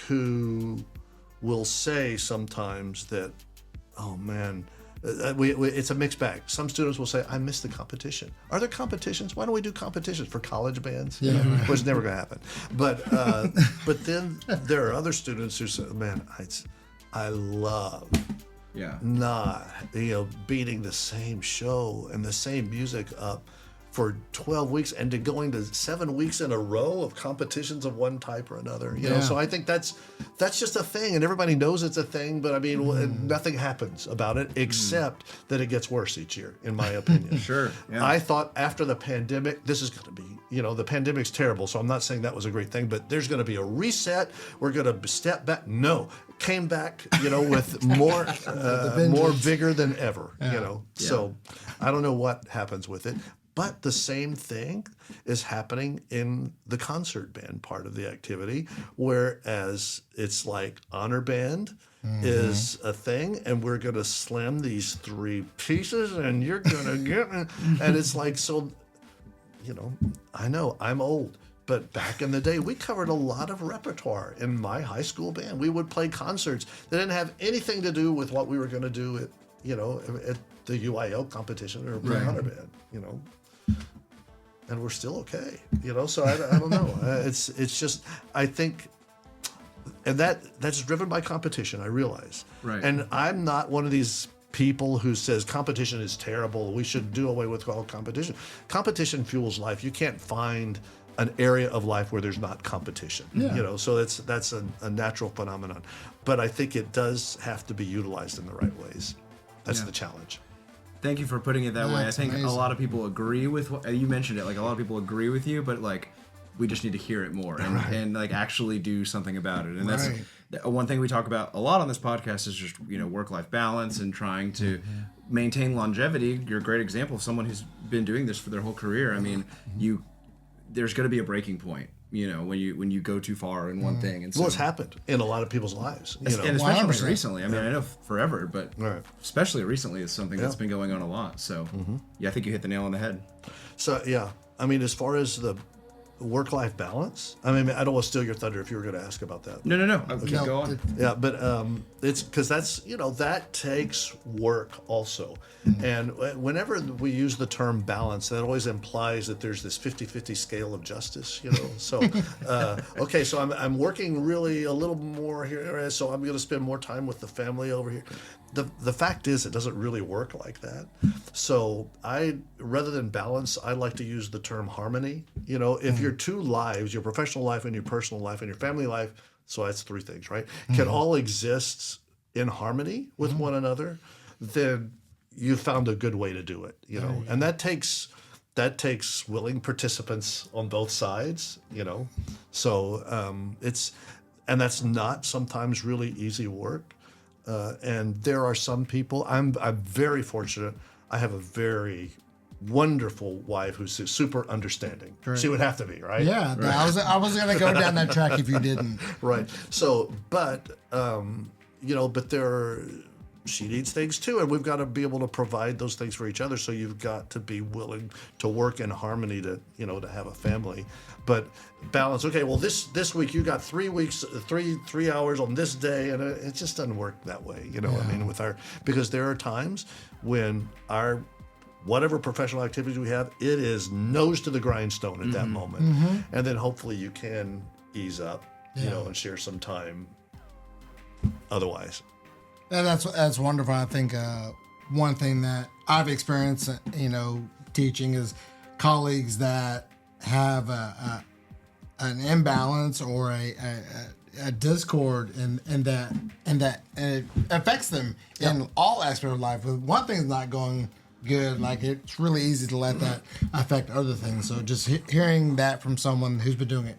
who will say sometimes that, oh man, it's a mixed bag. Some students will say, I miss the competition. Are there competitions? Why don't we do competitions for college bands? Yeah. Which is never going to happen. But then there are other students who say, man, I love not beating the same show and the same music up for 12 weeks and to going to 7 weeks in a row of competitions of one type or another. You know, so I think that's just a thing, and everybody knows it's a thing, but I mean, nothing happens about it except that it gets worse each year, in my opinion. Sure. Yeah. I thought after the pandemic, this is going to be, the pandemic's terrible, so I'm not saying that was a great thing, but there's going to be a reset. We're going to step back. No, came back, with more vigor than ever, So I don't know what happens with it. But the same thing is happening in the concert band part of the activity, whereas it's like honor band is a thing, and we're going to slam these 3 pieces, and you're going to get it. And it's like, so, I know I'm old, but back in the day, we covered a lot of repertoire in my high school band. We would play concerts that didn't have anything to do with what we were going to do at the UIL competition or honor band, and we're still okay, so I don't know. It's just, I think, and that's driven by competition, I realize. Right. And I'm not one of these people who says competition is terrible, we should do away with all competition. Competition fuels life. You can't find an area of life where there's not competition, so that's a natural phenomenon. But I think it does have to be utilized in the right ways. That's the challenge. Thank you for putting it that way. I think amazing. a lot of people agree with what you mentioned it. Like, a lot of people agree with you, but like, we just need to hear it more and like actually do something about it. And that's one thing we talk about a lot on this podcast is just, work-life balance and trying to maintain longevity. You're a great example of someone who's been doing this for their whole career. I mean, there's going to be a breaking point, when you go too far in one thing. And so, It's happened in a lot of people's lives, and especially 100%. recently. I mean, I know forever, but especially recently is something that's been going on a lot. So, I think you hit the nail on the head. So, I mean, as far as the work-life balance, I mean, I don't want to steal your thunder if you were going to ask about that. No. Go on. Yeah, but it's because that's, that takes work also. And whenever we use the term balance, that always implies that there's this 50-50 scale of justice, So, okay, so I'm working really a little more here, so I'm going to spend more time with the family over here. The fact is, it doesn't really work like that. So rather than balance, I like to use the term harmony. If your 2 lives, your professional life and your personal life and your family life, so that's 3 things, right, can all exist in harmony with one another, then you found a good way to do it, and that takes willing participants on both sides, So and that's not sometimes really easy work. And there are some people, I'm very fortunate. I have a very wonderful wife who's super understanding. Right. She would have to be, right? Yeah, right. I was going to go down that track if you didn't. Right. So, but she needs things too, and we've got to be able to provide those things for each other. So you've got to be willing to work in harmony to have a family. But balance. Okay, well this week you got 3 weeks, three hours on this day, and it just doesn't work that way. I mean, because there are times when our whatever professional activities we have, it is nose to the grindstone at that moment, and then hopefully you can ease up, and share some time. Otherwise. And that's wonderful. I think one thing that I've experienced, teaching is colleagues that have an imbalance or a discord, and that it affects them in all aspects of life. If one thing's not going good, like, it's really easy to let that affect other things. So just hearing that from someone who's been doing it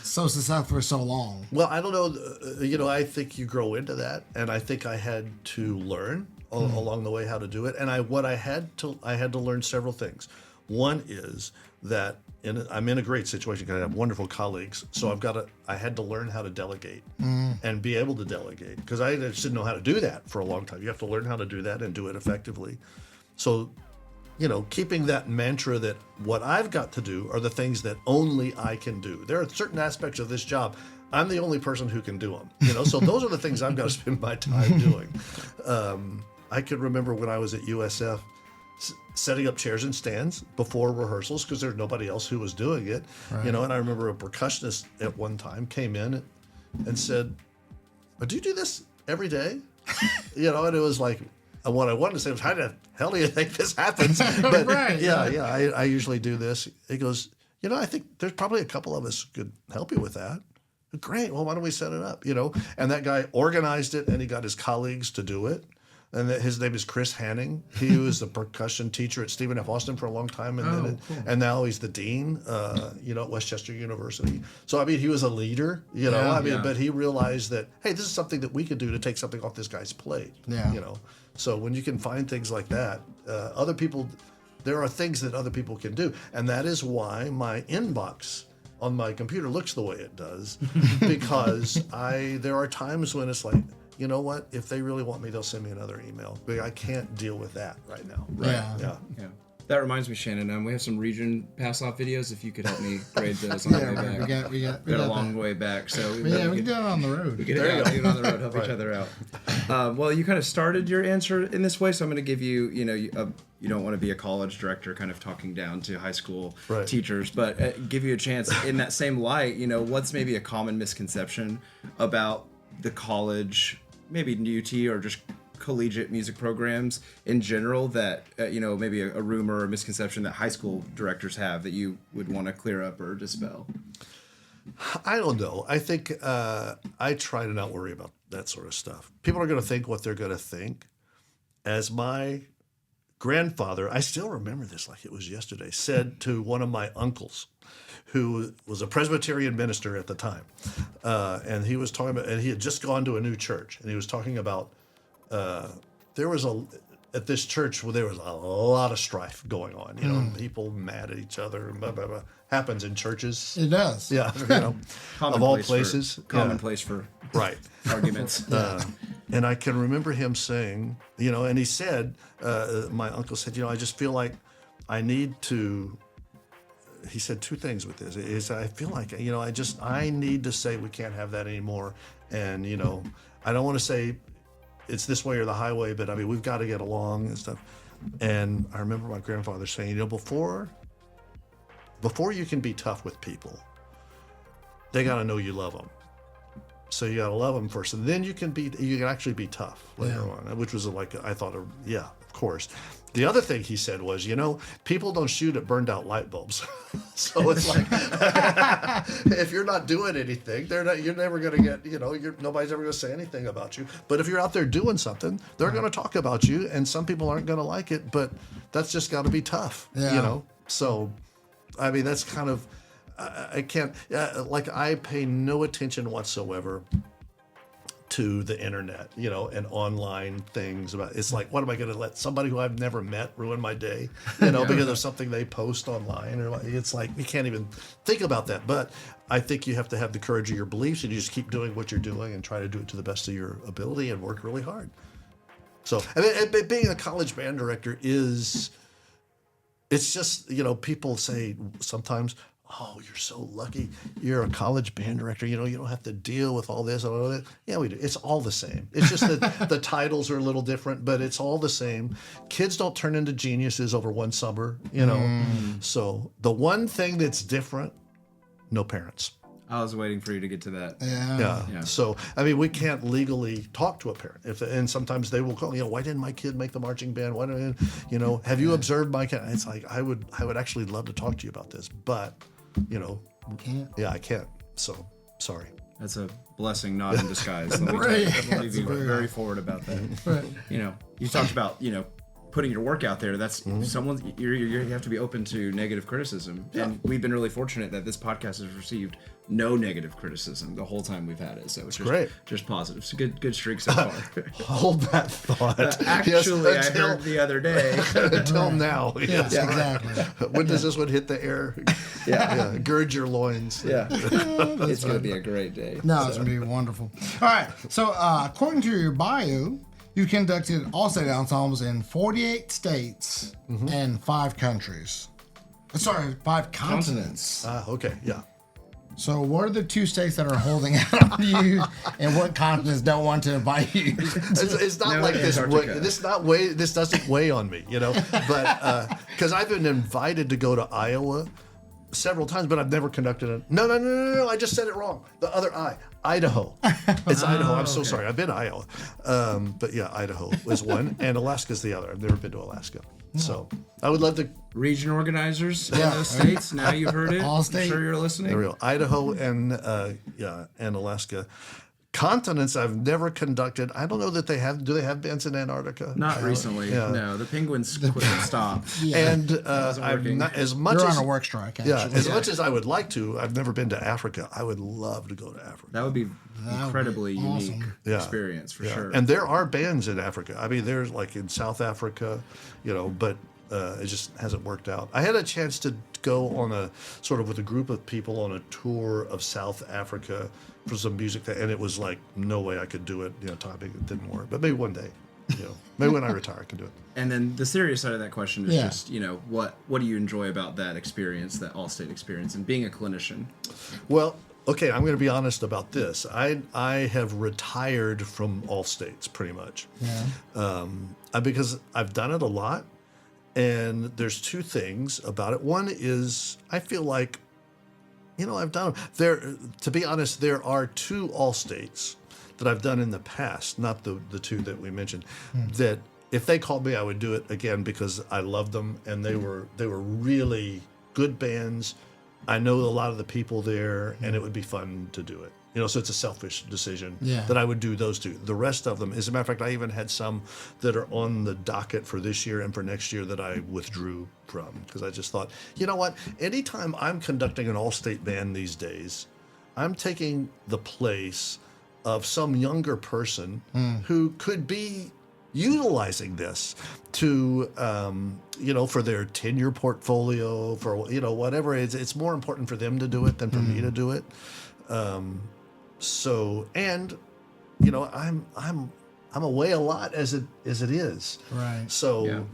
so successful for so long. Well, I don't know. I think you grow into that, and I think I had to learn along the way how to do it. And I had to learn several things. One is that I'm in a great situation because I have wonderful colleagues. So I had to learn how to delegate and be able to delegate, because I just didn't know how to do that for a long time. You have to learn how to do that and do it effectively. So keeping that mantra that what I've got to do are the things that only I can do. There are certain aspects of this job I'm the only person who can do them. So those are the things I've got to spend my time doing. I could remember when I was at USF setting up chairs and stands before rehearsals because there's nobody else who was doing it. Right. And I remember a percussionist at one time came in and said, "Do you do this every day?" And it was like, what I wanted to say was, how the hell do you think this happens? But Right, I usually do this. He goes, I think there's probably a couple of us who could help you with that. Great. Well, why don't we set it up? And that guy organized it, and he got his colleagues to do it. And his name is Chris Hanning. He was the percussion teacher at Stephen F. Austin for a long time, and Cool. and now he's the dean, at Westchester University. So he was a leader, but he realized that, hey, this is something that we could do to take something off this guy's plate. Yeah. So when you can find things like that, other people, there are things that other people can do, and that is why my inbox on my computer looks the way it does, because there are times when it's like, you know what? If they really want me, they'll send me another email. But I can't deal with that right now. Right. Yeah. Yeah. That reminds me, Shannon. We have some region pass-off videos. If you could help me grade those on the way back. We got Got a long way back, so we can do it on the road. We get it on the road, help each other out. Well, you kind of started your answer in this way, so I'm going to give you, you don't want to be a college director kind of talking down to high school teachers, but give you a chance in that same light, what's maybe a common misconception about the college, maybe UT or just collegiate music programs in general that, maybe a rumor or misconception that high school directors have that you would want to clear up or dispel? I don't know. I think I try to not worry about that sort of stuff. People are going to think what they're going to think. As my grandfather, I still remember this like it was yesterday, said to one of my uncles, who was a Presbyterian minister at the time, and he was talking about, and he had just gone to a new church, and he was talking about at this church where there was a lot of strife going on, people mad at each other, and blah, blah, blah. Happens in churches. It does. Yeah, of all places. Commonplace for right arguments. And I can remember him saying, and he said, my uncle said, I just feel like I need to. He said two things with this. Is I feel like, I need to say we can't have that anymore. And, I don't want to say it's this way or the highway, but we've got to get along and stuff. And I remember my grandfather saying, before you can be tough with people, they got to know you love them. So you got to love them first, and then you can actually be tough later on, which was I thought, of course. The other thing he said was, people don't shoot at burned out light bulbs. So it's like, if you're not doing anything, you're never going to get, nobody's ever going to say anything about you. But if you're out there doing something, they're going to talk about you, and some people aren't going to like it, but that's just got to be tough, So, that's kind of, I can't, I pay no attention whatsoever to the internet, and online things about. It's like, what am I going to let somebody who I've never met ruin my day, because of something they post online? Or it's like you can't even think about that. But I think you have to have the courage of your beliefs, and you just keep doing what you're doing and try to do it to the best of your ability and work really hard. So, being a college band director it's just, people say sometimes, oh, you're so lucky. You're a college band director. You don't have to deal with all this. Yeah, we do. It's all the same. It's just that the titles are a little different, but it's all the same. Kids don't turn into geniuses over one summer, So the one thing that's different, no parents. I was waiting for you to get to that. Yeah. So, we can't legally talk to a parent. And sometimes they will call, why didn't my kid make the marching band? Why didn't, have you observed my kid? It's like, I would actually love to talk to you about this, but, Can't. Yeah, I can't. So, sorry. That's a blessing not in disguise. Let me leave you very forward about that. Right. You talked about, putting your work out there. That's someone you have to be open to negative criticism. Yeah. And we've been really fortunate that this podcast has received no negative criticism the whole time we've had it. So it's great. Just positive. It's a good streak so far. Hold that thought. Actually, I heard the other day. Until now. Yes, exactly. When does this one hit the air? Yeah. Gird your loins. Yeah. It's going to be a great day. No, it's going to be wonderful. All right. So, according to your bio, You conducted all-state ensembles in 48 states and 5 countries. Sorry, 5 continents. Okay, yeah. So what are the 2 states that are holding out on you, and what continents don't want to invite you? It's not No, like this. Antarctica. This doesn't weigh on me, But because I've been invited to go to Iowa several times, but I've never conducted it. No. I just said it wrong. The other Idaho. It's Idaho. I'm so sorry. I've been to Iowa, but yeah, Idaho is one, and Alaska's the other. I've never been to Alaska, so I would love to. Region organizers in those states. Now you've heard it. All state. I'm sure you're listening. There we go. Idaho and Alaska. Continents I've never conducted. I don't know that they have. Do they have bands in Antarctica? Not recently. Yeah. No, the penguins stopped. And wasn't I've working. not as much You're as on a work strike, yeah, actually. as much as I would like to. I've never been to Africa. I would love to go to Africa. That would be incredibly awesome. unique Yeah. experience for sure. And there are bands in Africa. I mean, there's like in South Africa, but it just hasn't worked out. I had a chance to go on a sort of with a group of people on a tour of South Africa for some music, and it was like no way I could do it. Timing it didn't work. But maybe one day, maybe when I retire, I can do it. And then the serious side of that question is Yeah. just, what do you enjoy about that experience, that all-state experience, and being a clinician? Well, okay, I'm going to be honest about this. I have retired from all states pretty much. Yeah. Because I've done it a lot, and there's 2 things about it. One is I feel like, I've done them. To be honest, there are 2 all states that I've done in the past, not the 2 that we mentioned, that if they called me, I would do it again because I loved them, and they were really good bands. I know a lot of the people there, and it would be fun to do it. So it's a selfish decision that I would do those 2. The rest of them, as a matter of fact, I even had some that are on the docket for this year and for next year that I withdrew from because I just thought, you know what? Anytime I'm conducting an all-state band these days, I'm taking the place of some younger person who could be utilizing this to, for their tenure portfolio, for, whatever. It's more important for them to do it than for me to do it. So, and, I'm away a lot as it is. Right. So,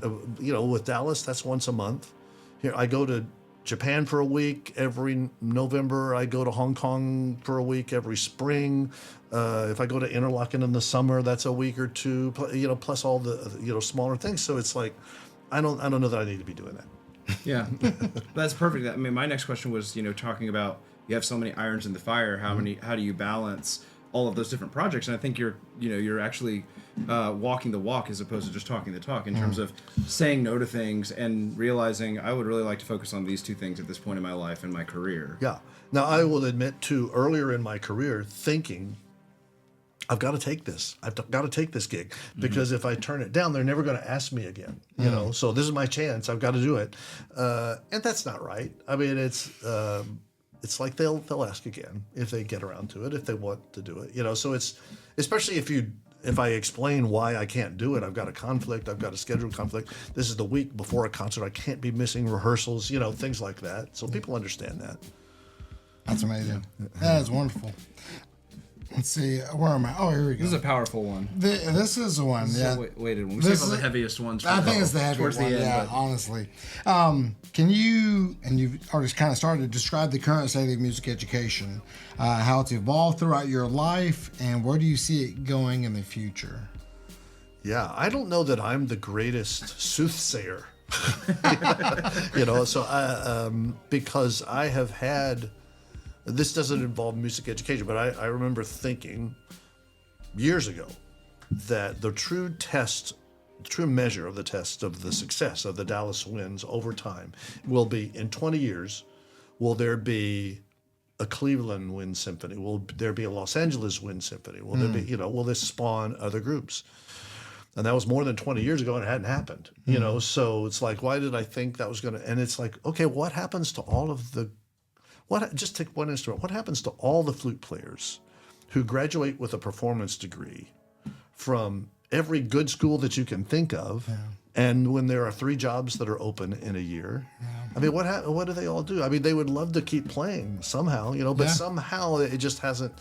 with Dallas, that's once a month. Here, I go to Japan for a week every November. I go to Hong Kong for a week every spring. If I go to Interlaken in the summer, that's a week or 2. Plus all the smaller things. So it's like, I don't know that I need to be doing that. Yeah, that's perfect. I mean, my next question was, talking about you have so many irons in the fire. How do you balance all of those different projects? And I think you're actually walking the walk as opposed to just talking the talk in terms of saying no to things and realizing I would really like to focus on these 2 things at this point in my life and my career. Yeah. Now, I will admit, too, earlier in my career, thinking, I've got to take this. I've got to take this gig because if I turn it down, they're never going to ask me again. So this is my chance. I've got to do it, and that's not right. I mean, it's like they'll ask again if they get around to it, if they want to do it. So it's especially if I explain why I can't do it. I've got a conflict. I've got a schedule conflict. This is the week before a concert. I can't be missing rehearsals. Things like that. So people understand that. That's amazing. That is wonderful. Let's see. Where am I? Oh, here we go. This is a powerful one. This is the one. This Yeah. is a weighted one. We This save all the is- heaviest ones. I think it's the heaviest towards one. the end. Yeah, but honestly. Can you, and you've already kind of started to describe the current state of music education, how it's evolved throughout your life, and where do you see it going in the future? Yeah, I don't know that I'm the greatest soothsayer. Because I have had. This doesn't involve music education, but I remember thinking years ago that the true measure of the test of the success of the Dallas Winds over time will be in 20 years, will there be a Cleveland Wind Symphony? Will there be a Los Angeles Wind Symphony? Will there be, will this spawn other groups? And that was more than 20 years ago and it hadn't happened, so it's like, why did I think that was going to, and it's like, okay, what happens to all of the, just take one instrument. What happens to all the flute players who graduate with a performance degree from every good school that you can think of? Yeah. And when there are 3 jobs that are open in a year, I mean, what do they all do? I mean, they would love to keep playing somehow, but somehow it just hasn't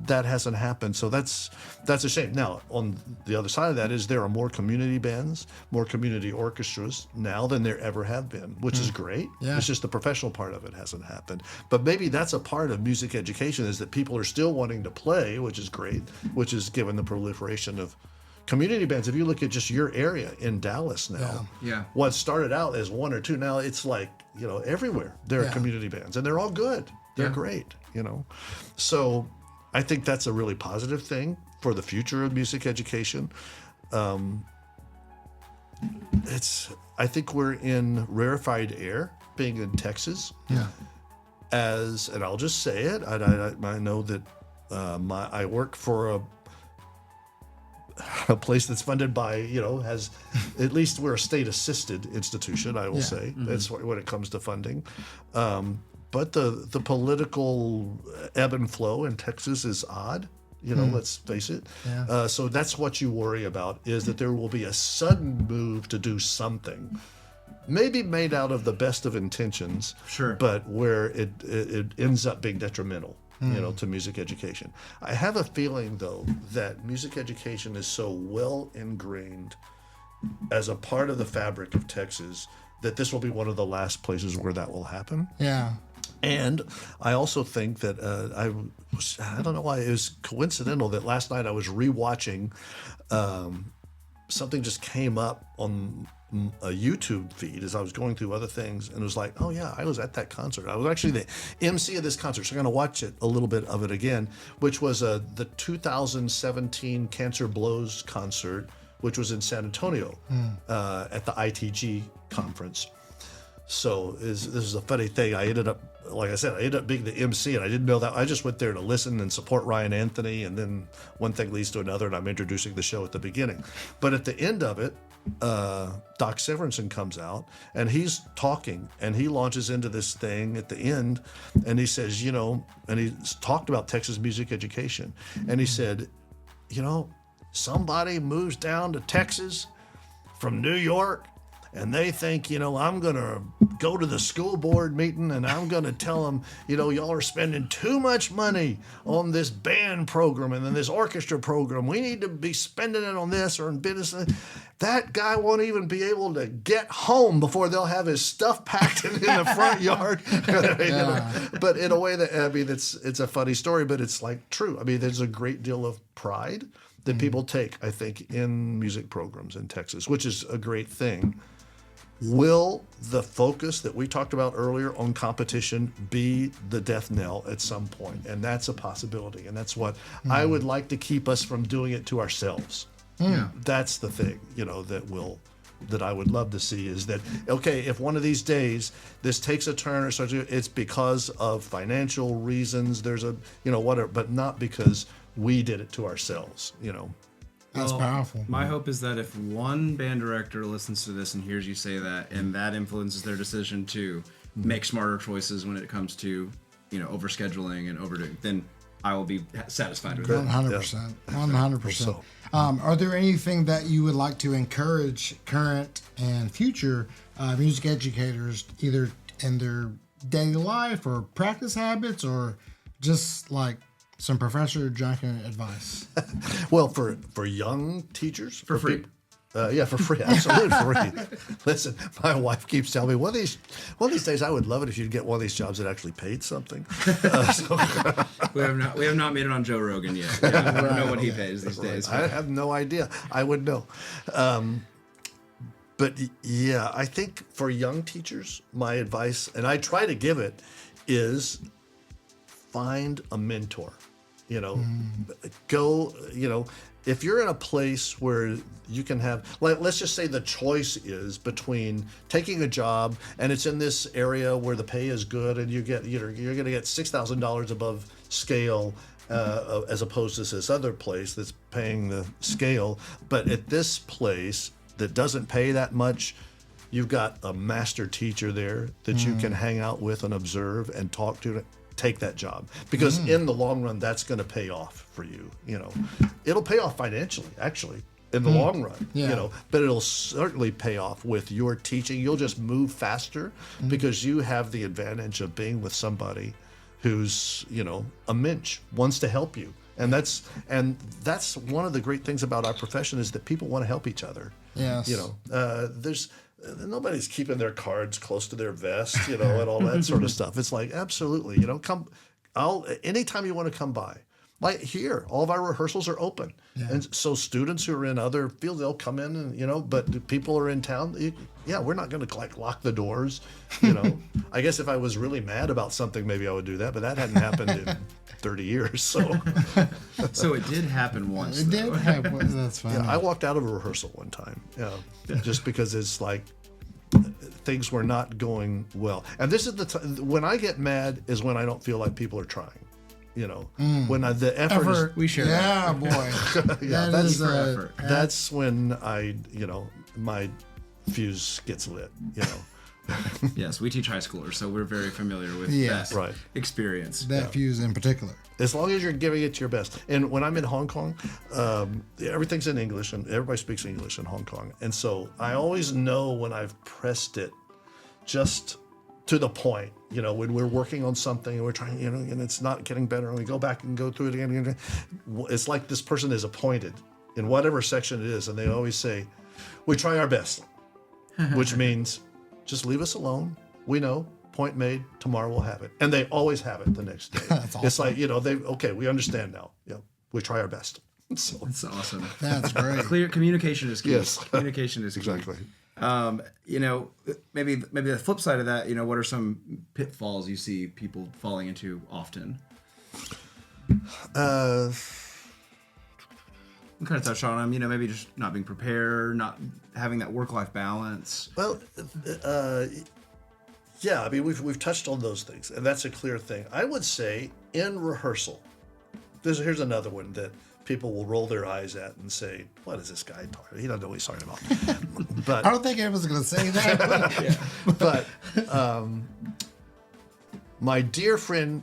happened. So that's a shame. Now, on the other side of that is there are more community bands, more community orchestras now than there ever have been, which is great. Yeah. It's just the professional part of it hasn't happened. But maybe that's a part of music education, is that people are still wanting to play, which is great, which is given the proliferation of community bands. If you look at just your area in Dallas now, what started out as one or two, now it's like, everywhere there are community bands, and they're all good. They're great, So I think that's a really positive thing for the future of music education. I think we're in rarefied air being in Texas. Yeah. And I'll just say it, I know that I work for a place that's funded by, has, at least we're a state-assisted institution, I will say. That's when it comes to funding. But the political ebb and flow in Texas is odd, let's face it. Yeah. So that's what you worry about, is that there will be a sudden move to do something, maybe made out of the best of intentions, but where it ends up being detrimental. To music education. I have a feeling, though, that music education is so well ingrained as a part of the fabric of Texas that this will be one of the last places where that will happen. Yeah. And I also think that I don't know why, it was coincidental that last night I was rewatching something just came up on a YouTube feed as I was going through other things, and it was like, oh yeah, I was at that concert. I was actually the MC of this concert, so I'm going to watch it, a little bit of it again, which was the 2017 Cancer Blows concert, which was in San Antonio at the ITG conference. So this is a funny thing. I ended up being the MC, and I didn't know that. I just went there to listen and support Ryan Anthony, and then one thing leads to another, and I'm introducing the show at the beginning. But at the end of it, Doc Severinsen comes out, and he's talking, and he launches into this thing at the end, and he says, and he's talked about Texas music education, and he said, somebody moves down to Texas from New York, and they think, I'm going to go to the school board meeting and I'm going to tell them, y'all are spending too much money on this band program and then this orchestra program. We need to be spending it on this or in business. That guy won't even be able to get home before they'll have his stuff packed in the front yard. But in a way that, it's a funny story, but it's like true. I mean, there's a great deal of pride that people take, I think, in music programs in Texas, which is a great thing. Will the focus that we talked about earlier on competition be the death knell at some point? And that's a possibility. And that's what I would like to keep us from doing it to ourselves. Yeah. That's the thing, that I would love to see, is that, okay, if one of these days this takes a turn or such, it's because of financial reasons, there's a, whatever, but not because we did it to ourselves, That's powerful. My hope is that if one band director listens to this and hears you say that, and that influences their decision to make smarter choices when it comes to, overscheduling and overdoing, then I will be satisfied with that. 100%. 100%. Are there anything that you would like to encourage current and future music educators, either in their daily life or practice habits, or just like some Professor Junkin advice? Well, for young teachers, for free. For free, absolutely free. Listen, my wife keeps telling me one of these days I would love it if you'd get one of these jobs that actually paid something. We have not made it on Joe Rogan yet. I don't know what he pays these days. I have no idea. I would know. But yeah, I think for young teachers, my advice, and I try to give it, is find a mentor. Go, if you're in a place where you can have, like, let's just say the choice is between taking a job and it's in this area where the pay is good and you're going to get $6,000 above scale, as opposed to this other place that's paying the scale. But at this place that doesn't pay that much, you've got a master teacher there that you can hang out with and observe and talk to. Take that job, because in the long run, that's going to pay off for you. It'll pay off financially, actually. in the long run, Yeah. but it'll certainly pay off with your teaching. You'll just move faster because you have the advantage of being with somebody who's, a mensch, wants to help you. And that's one of the great things about our profession is that people want to help each other. Yes. There's nobody's keeping their cards close to their vest, and all that sort of stuff. It's like, absolutely, anytime you want to come by. Like here, all of our rehearsals are open. Yeah. And so students who are in other fields, they'll come in and, but people are in town. We're not going to lock the doors, I guess if I was really mad about something, maybe I would do that, but that hadn't happened in 30 years. So So it did happen once. It did happen. That's fine. I walked out of a rehearsal one time, just because it's like things were not going well. And this is the time when I get mad is when I don't feel like people are trying. When the effort we share yeah, that. Boy. Yeah, that's when I, my fuse gets lit, Yes, we teach high schoolers, so we're very familiar with Yes. that experience. That fuse in particular. As long as you're giving it your best. And when I'm in Hong Kong, everything's in English and everybody speaks English in Hong Kong. And so I always know when I've pressed it just to the point, when we're working on something and we're trying, and it's not getting better and we go back and go through it again. It's like this person is appointed in whatever section it is. And they always say, we try our best, which means just leave us alone. We know, point made, tomorrow we'll have it. And they always have it the next day. That's awesome. It's like, we understand now. We try our best. So That's awesome. That's great. Clear communication is key. Yes. Communication is key. exactly. Maybe the flip side of that, what are some pitfalls you see people falling into often? We kind of touched on them, maybe just not being prepared, not having that work-life balance. Well, we've touched on those things, and that's a clear thing. I would say in rehearsal, here's another one that people will roll their eyes at and say, what is this guy talking about? He doesn't know what he's talking about. But I don't think anyone's going to say that. But my dear friend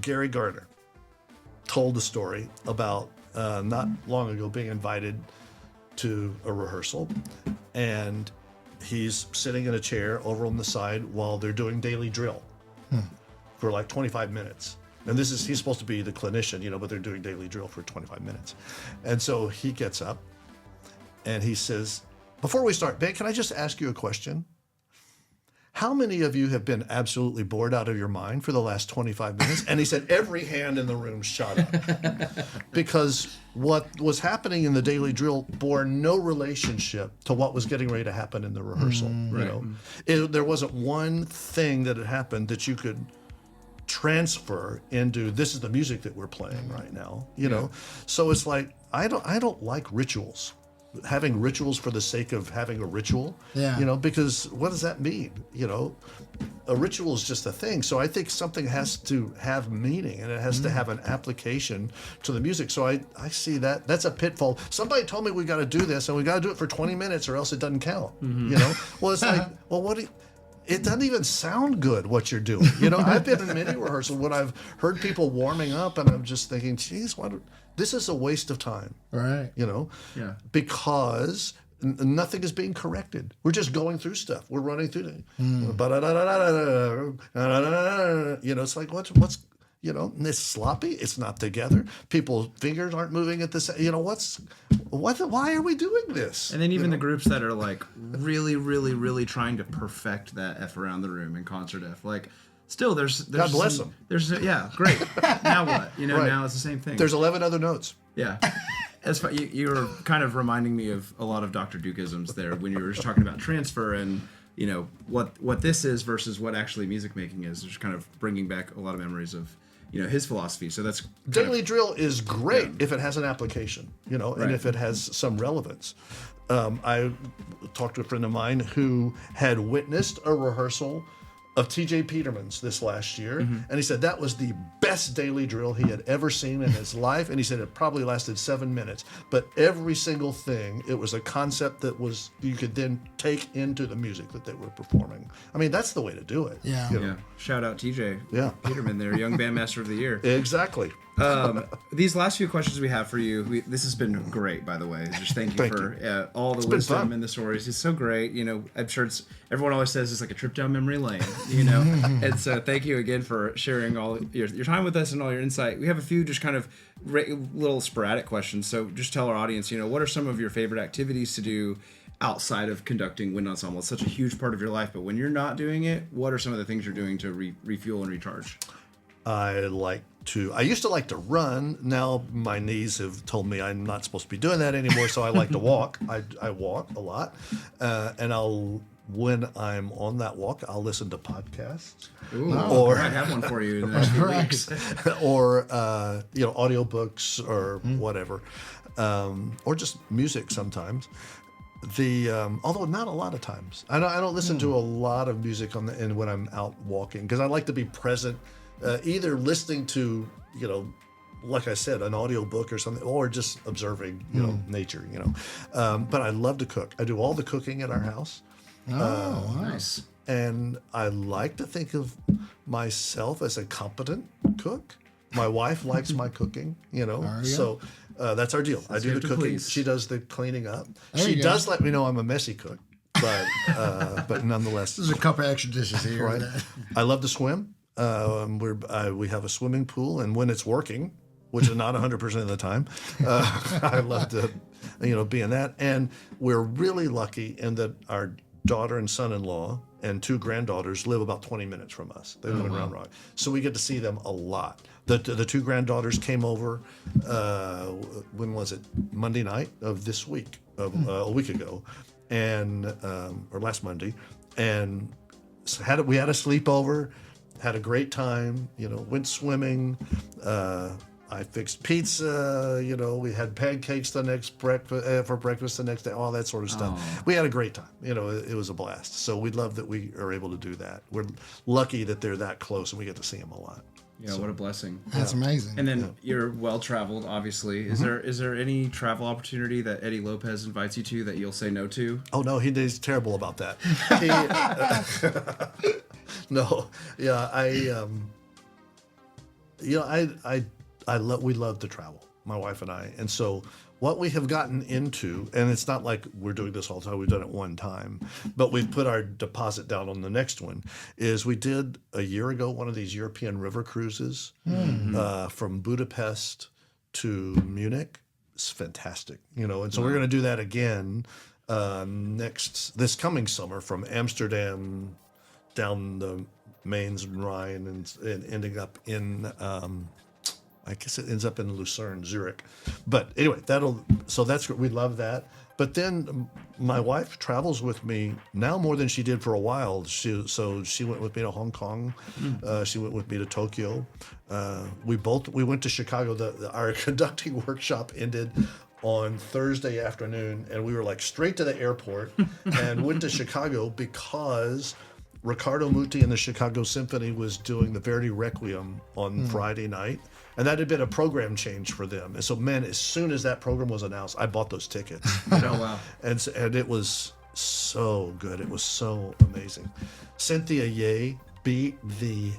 Gary Gardner told a story about not long ago being invited to a rehearsal, and he's sitting in a chair over on the side while they're doing daily drill for like 25 minutes. And he's supposed to be the clinician, but they're doing daily drill for 25 minutes. And so he gets up and he says, before we start, Ben, can I just ask you a question? How many of you have been absolutely bored out of your mind for the last 25 minutes? And he said, every hand in the room shot up. Because what was happening in the daily drill bore no relationship to what was getting ready to happen in the rehearsal. There wasn't one thing that had happened that you could transfer into this is the music that we're playing right now, So it's like I don't like rituals. Having rituals for the sake of having a ritual, because what does that mean? A ritual is just a thing. So I think something has to have meaning and it has to have an application to the music. So I see that's a pitfall. Somebody told me we got to do this and we got to do it for 20 minutes or else it doesn't count. Well, it's like, well, it doesn't even sound good what you're doing. I've been in many rehearsals when I've heard people warming up and I'm just thinking, geez, this is a waste of time. Right. Because nothing is being corrected. We're just going through stuff. We're running through it. It's like, what's it's sloppy. It's not together. People's fingers aren't moving at the same. Why are we doing this? And then even the groups that are like really, really, really trying to perfect that F around the room in concert F, like still there's God bless them. There's great. Now what? Right. Now it's the same thing. There's 11 other notes. Yeah. As far, you were kind of reminding me of a lot of Dr. Duke-isms there when you were just talking about transfer and what this is versus what actually music making is. Just kind of bringing back a lot of memories of his philosophy. So that's daily drill is great if it has an application, and if it has some relevance. I talked to a friend of mine who had witnessed a rehearsal of T.J. Peterman's this last year, and he said that was the best daily drill he had ever seen in his life, and he said it probably lasted 7 minutes, but every single thing, it was a concept that you could then take into the music that they were performing. I mean, that's the way to do it. Yeah. Shout out T.J. Peterman there, Young Bandmaster of the Year. Exactly. These last few questions we have for you, this has been great, by the way. Just thank you for all the wisdom and the stories. It's so great. You know, I'm sure everyone always says it's like a trip down memory lane, you know? And so thank you again for sharing all your time with us and all your insight. We have a few just kind of little sporadic questions. So just tell our audience, you know, what are some of your favorite activities to do outside of conducting wind ensemble? It's such a huge part of your life, but when you're not doing it, what are some of the things you're doing to refuel and recharge? I used to like to run. Now my knees have told me I'm not supposed to be doing that anymore, so I like to walk. I walk a lot, and when I'm on that walk, I'll listen to podcasts. Ooh, or I might have one for you in the next few weeks. Or audiobooks or whatever, or just music sometimes. Although not a lot of times, I don't listen to a lot of music when I'm out walking, because I like to be present. Either listening to, like I said, an audiobook or something, or just observing, nature, But I love to cook. I do all the cooking at our house. Oh, nice. And I like to think of myself as a competent cook. My wife likes my cooking, so that's our deal. I do the cooking. Please. She does the cleaning up. There She you does go. let me know I'm a messy cook, but nonetheless. There's a couple extra dishes here. Right. I love to swim. We have a swimming pool, and when it's working, which is not 100% of the time, I love to, be in that. And we're really lucky in that our daughter and son-in-law and 2 granddaughters live about 20 minutes from us. They live in Round Rock, so we get to see them a lot. The 2 granddaughters came over. When was it? Monday night of this week, a week ago, and or last Monday, and we had a sleepover. Had a great time, went swimming. I fixed pizza, we had pancakes for breakfast the next day, all that sort of stuff. Oh. We had a great time. It was a blast. So we love that we are able to do that. We're lucky that they're that close and we get to see them a lot. Yeah, what a blessing. That's amazing. And then you're well-traveled, obviously. Is there any travel opportunity that Eddie Lopez invites you to that you'll say no to? Oh, no, he's terrible about that. No, yeah, we love to travel, my wife and I. And so what we have gotten into, and it's not like we're doing this all the time, we've done it one time, but we've put our deposit down on the next one, is we did a year ago one of these European river cruises from Budapest to Munich. It's fantastic, and so we're going to do that again this coming summer from Amsterdam down the Mains and Rhine and ending up in I guess it ends up in Lucerne, Zurich. But anyway, that's we love that. But then my wife travels with me now more than she did for a while. She went with me to Hong Kong. She went with me to Tokyo. We went to Chicago. Our conducting workshop ended on Thursday afternoon, and we were like straight to the airport and went to Chicago because Riccardo Muti and the Chicago Symphony was doing the Verdi Requiem on Friday night, and that had been a program change for them. And so, man, as soon as that program was announced, I bought those tickets. Oh, wow. And it was so good. It was so amazing. Cynthia Ye beat the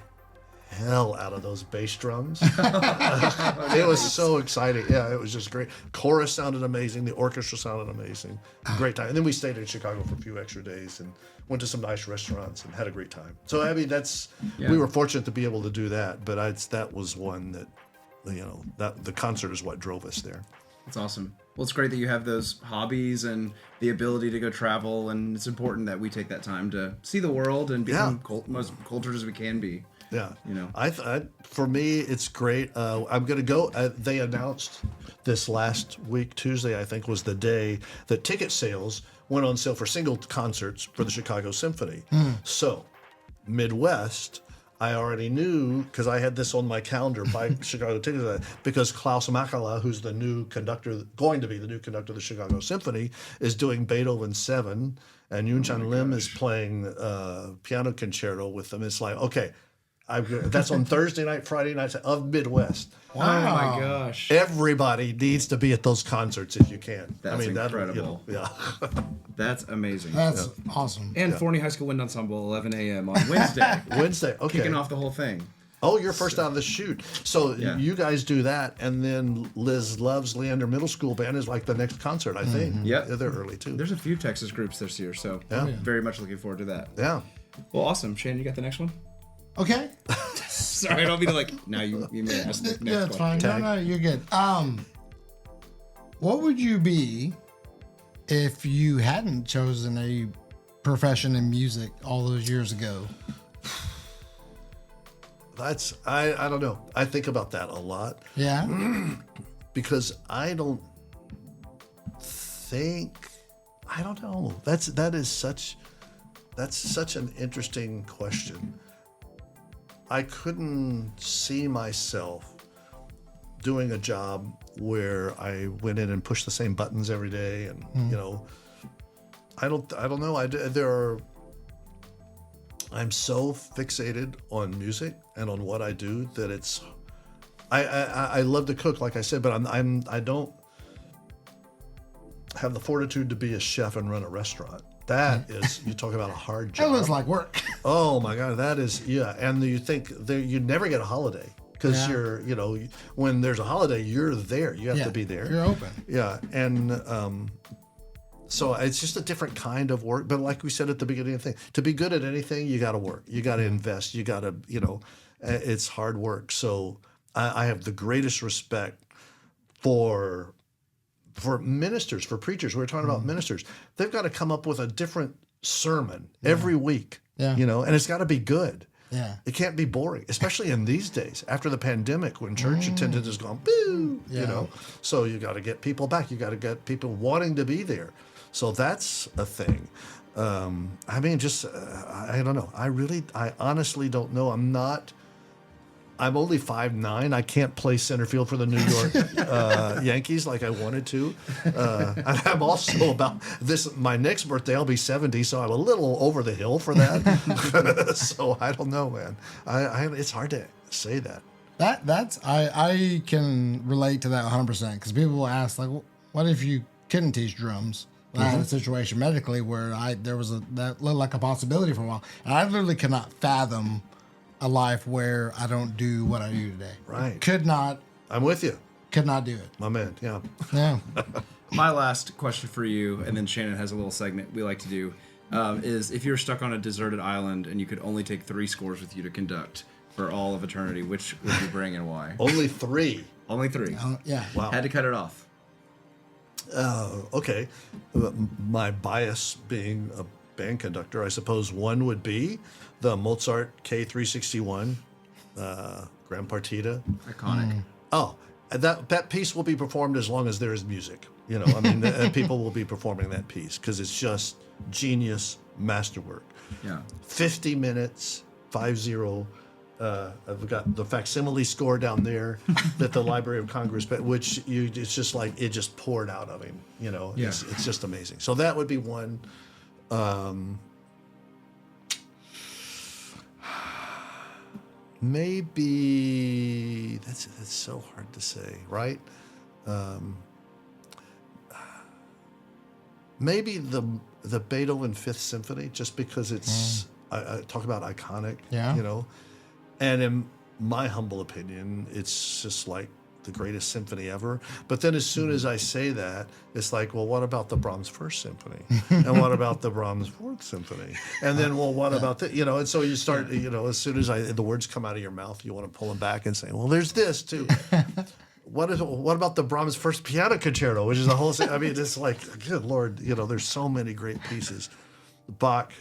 hell out of those bass drums. It was so exciting. Yeah, it was just great. Chorus sounded amazing. The orchestra sounded amazing. Great time. And then we stayed in Chicago for a few extra days and went to some nice restaurants and had a great time. So I mean, we were fortunate to be able to do that. But that was one that, that the concert is what drove us there. That's awesome. Well, it's great that you have those hobbies and the ability to go travel, and it's important that we take that time to see the world and become most cultured as we can be. Yeah, for me, it's great. I'm going to go. They announced this last week, Tuesday, I think, was the day that ticket sales went on sale for single concerts for the Chicago Symphony. So, Midwest, I already knew because I had this on my calendar by Chicago tickets because Klaus Makala, who's the new conductor, going to be the new conductor of the Chicago Symphony, is doing Beethoven 7, and Yunchan Lim is playing piano concerto with them. It's like, okay. That's on Thursday night, Friday nights of Midwest. Wow. Oh my gosh! Everybody needs to be at those concerts if you can. That's incredible. Yeah, that's amazing. That's awesome. And Forney High School Wind Ensemble, 11 a.m. on Wednesday. Okay. Kicking off the whole thing. Oh, you're first out of the chute. So you guys do that, and then Liz Love's Leander Middle School Band is like the next concert, I think. Yeah, they're early too. There's a few Texas groups this year, so very much looking forward to that. Yeah. Well, awesome. Shannon, you got the next one? Okay. Sorry, I don't mean to now you may ask the next Yeah, it's fine. Tag. No, you're good. What would you be if you hadn't chosen a profession in music all those years ago? That's I don't know. I think about that a lot. Yeah. Because I don't know. That's such an interesting question. I couldn't see myself doing a job where I went in and pushed the same buttons every day, and I don't know. I'm so fixated on music and on what I do that it's. I love to cook, like I said, but I don't have the fortitude to be a chef and run a restaurant. That is, you talk about a hard job. It looks like work. Oh my God, that is, and you think you never get a holiday because you're, when there's a holiday, you're there. You have to be there. You're open. Yeah, and so it's just a different kind of work. But like we said at the beginning of the thing, to be good at anything, you got to work. You got to invest. You got to, it's hard work. So I have the greatest respect for ministers, for preachers. We're talking about ministers. They've got to come up with a different sermon every week, and it's got to be good. Yeah. It can't be boring, especially in these days after the pandemic when church attendance has gone, boo, So you got to get people back. You got to get people wanting to be there. So that's a thing. I don't know. I honestly don't know. I'm only 5'9". I can't play center field for the New York Yankees like I wanted to. I'm also my next birthday, I'll be 70, so I'm a little over the hill for that. So I don't know, man. It's hard to say that. I can relate to that 100% because people will ask, like, what if you couldn't teach drums? I had a situation medically where that looked like a possibility for a while. And I literally could not fathom a life where I don't do what I do today. Right. Could not. I'm with you. Could not do it. My man, yeah. Yeah. My last question for you, and then Shannon has a little segment we like to do, is if you're stuck on a deserted island and you could only take 3 scores with you to conduct for all of eternity, which would you bring and why? Only 3. Only 3. Yeah. Wow. Had to cut it off. Okay. My bias being a band conductor, I suppose one would be the Mozart K361 Grand Partita. Iconic. Oh, that piece will be performed as long as there is music. People will be performing that piece because it's just genius masterwork. Yeah. 50 minutes, 50. I've got the facsimile score down there that the Library of Congress, it's just like it just poured out of him. It's just amazing. So that would be one. Maybe that's so hard to say, right? Maybe the Beethoven Fifth Symphony, just because it's I talk about iconic, and in my humble opinion, it's just like the greatest symphony ever. But then as soon as I say that, it's like, well, what about the Brahms First Symphony? And what about the Brahms Fourth Symphony? And then, well, what about the, and so you start, as soon as the words come out of your mouth, you want to pull them back and say, well, there's this too. What about the Brahms First Piano Concerto, which is a whole, I mean, it's like, good Lord, there's so many great pieces. Bach,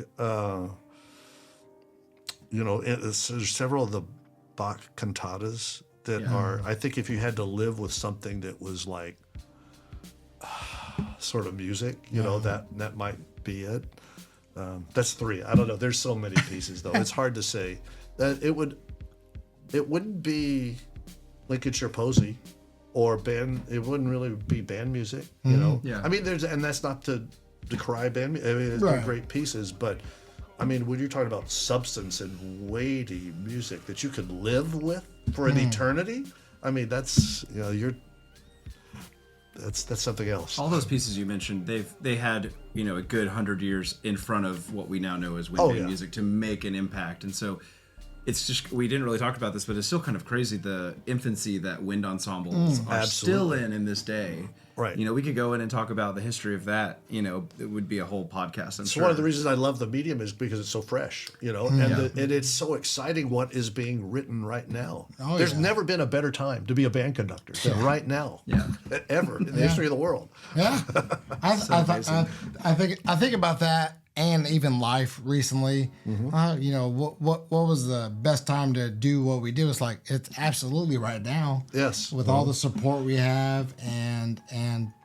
there's several of the Bach cantatas that are, I think if you had to live with something that was like sort of music, that might be it. That's 3. I don't know. There's so many pieces though. It's hard to say. That it wouldn't be Lincolnshire Posey or band. It wouldn't really be band music, Yeah. I mean, and that's not to decry band. I mean, they're great pieces, but I mean, when you're talking about substance and weighty music that you could live with for an eternity, I mean, that's that's something else. All those pieces you mentioned, they had a good 100 years in front of what we now know as wind band music to make an impact, and so it's just, we didn't really talk about this, but it's still kind of crazy the infancy that wind ensembles are still in this day. Right. You know, we could go in and talk about the history of that. You know, it would be a whole podcast. I'm So sure. one of the reasons I love the medium is because it's so fresh, you know, and it's so exciting what is being written right now. Oh, There's yeah. never been a better time to be a band conductor than right now. Yeah. Ever in the history of the world. Yeah, amazing. I think about that, and even life recently. You know, what was the best time to do what we do? It's like it's absolutely right now. Yes. with all the support we have and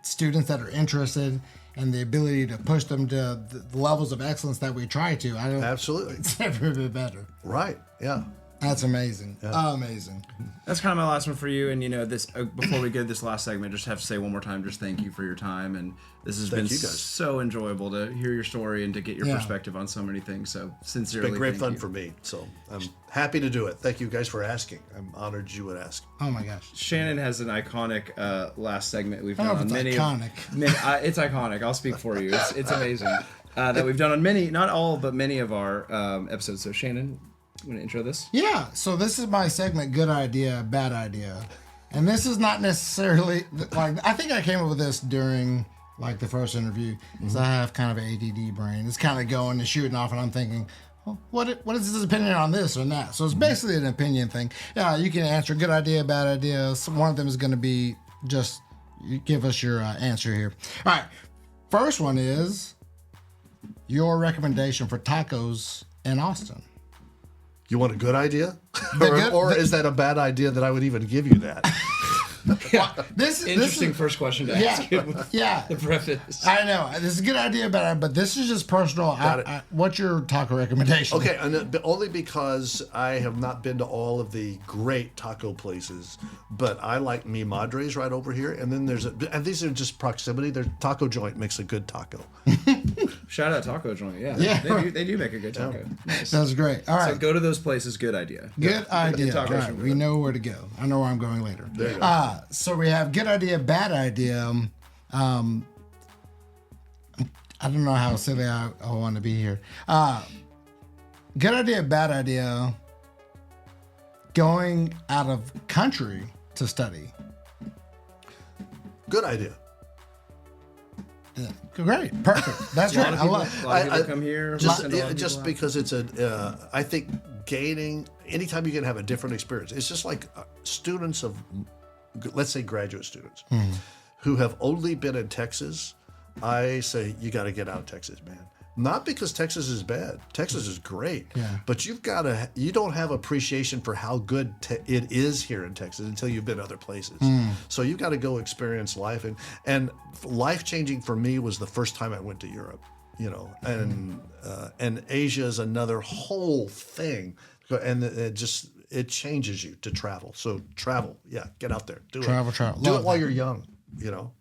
students that are interested and the ability to push them to the levels of excellence that we try to. I don't. Absolutely. It's never been better. Right. Yeah. That's amazing. Amazing. That's kind of my last one for you. And, you know, this before we get this last segment, just have to say one more time, just thank you for your time. And this has been you guys. so enjoyable to hear your story and to get your Yeah. perspective on so many things. So sincerely, It's been great thank fun you. for me. So I'm happy to do it. Thank you guys for asking. I'm honored you would ask. Oh my gosh. Shannon has an iconic last segment we've I done don't know on if it's many. iconic. It's iconic. I'll speak for you. It's amazing that we've done on many, not all, but many of our episodes. So Shannon, you want to intro this? Yeah, so this is my segment, Good Idea, Bad Idea. And this is not necessarily, like, I think I came up with this during, like, the first interview. So I have kind of an ADD brain. It's kind of going and shooting off, and I'm thinking, well, what is his opinion on this or that? So it's basically an opinion thing. Yeah, you can answer good idea, bad idea. So one of them is going to be just, you give us your answer here. All right, first one is your recommendation for tacos in Austin. You want a good idea? good- or is that a bad idea that I would even give you that? This Interesting is, first question to yeah, ask you with yeah. the preface. I know this is a good idea, but this is just personal. Got it. What's your taco recommendation? Okay, and only because I have not been to all of the great taco places, but I like Mi Madre's right over here, and then and these are just proximity. Their taco joint makes a good taco. Shout out Taco Joint. Yeah, Yeah. they do make a good taco. Nice. That's great. All right, So go to those places. Good idea. good idea. Tacos All right, are we good. know where to go. I know where I'm going later. There you go. So we have good idea, bad idea. I don't know how silly I want to be here. Good idea, bad idea. Going out of country to study. Good idea. Yeah. Great, perfect. That's A lot right. of I people, love. a lot of people I- come here. Just, send a lot of just people out. because it's I think gaining, anytime you can have a different experience, it's just like students of, let's say graduate students, who have only been in Texas, I say, you got to get out of Texas, man. Not because Texas is bad. Texas is great. Yeah. But you don't have appreciation for how good it is here in Texas until you've been other places. So you've got to go experience life. And life-changing for me was the first time I went to Europe, you know, and Asia is another whole thing. And it changes you to travel. So travel, yeah, get out there. Do Travel. Do Love it while that. you're young, you know.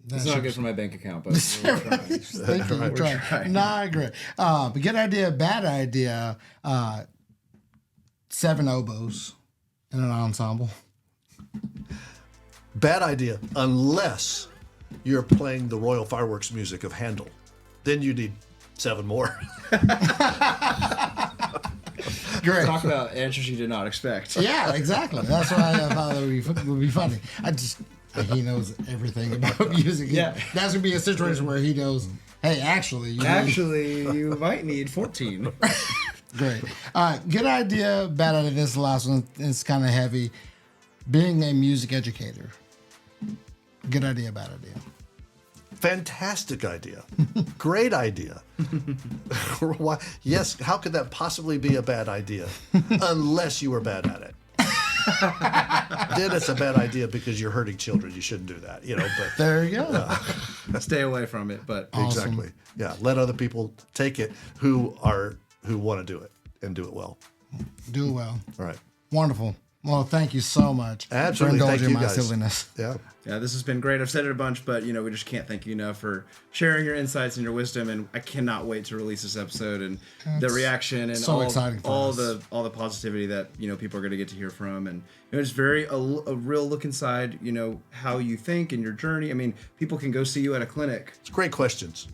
It's not good for my bank account, but Thank you. Try. No, I agree. But good idea, bad idea. 7 oboes in an ensemble. Bad idea, unless you're playing the Royal Fireworks music of Handel. Then you need 7 more. Great. talk about answers you did not expect. Yeah, exactly. That's why I thought it would be funny. He knows everything about music. Yeah. That's going to be a situation where he knows, hey, actually, You might need 14. Great. All right. Good idea, bad idea. This last one is kind of heavy. Being a music educator. Good idea, bad idea. Fantastic idea. Great idea. Why? Yes, how could that possibly be a bad idea? Unless you were bad at it. Then it's a bad idea because you're hurting children. You shouldn't do that, you know, but There you go. Stay away from it, but exactly. Yeah, let other people take it who want to do it and do it well. Do well. All right. Wonderful. Well, thank you so much Absolutely. for Thank indulging you my guys. silliness. Yeah. Yeah, this has been great. I've said it a bunch, but we just can't thank you enough for sharing your insights and your wisdom. And I cannot wait to release this episode and the reaction and so exciting for all us. the positivity that people are going to get to hear from. And it's very a real look inside how you think and your journey. I mean, people can go see you at a clinic. It's great questions.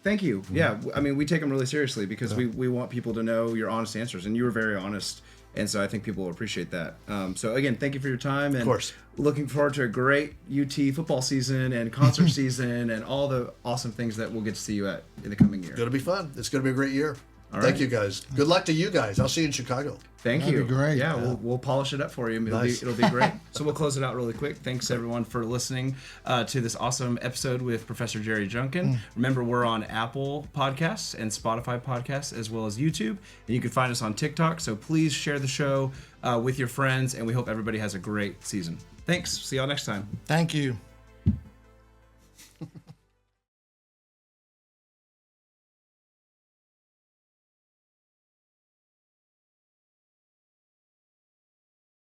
Thank you. Yeah, I mean, we take them really seriously because we want people to know your honest answers, and you were very honest. And so I think people will appreciate that. So again, thank you for your time. And of course. Looking forward to a great UT football season and concert season and all the awesome things that we'll get to see you at in the coming year. It's going to be fun. It's going to be a great year. All Thank right. you, guys. Good luck to you guys. I'll see you in Chicago. Thank That'd you. be great. Yeah, we'll polish it up for you. Nice. It'll be great. So we'll close it out really quick. Thanks everyone for listening to this awesome episode with Professor Jerry Junkin. Remember, we're on Apple Podcasts and Spotify Podcasts as well as YouTube, and you can find us on TikTok. So please share the show with your friends, and we hope everybody has a great season. Thanks. See y'all next time. Thank you.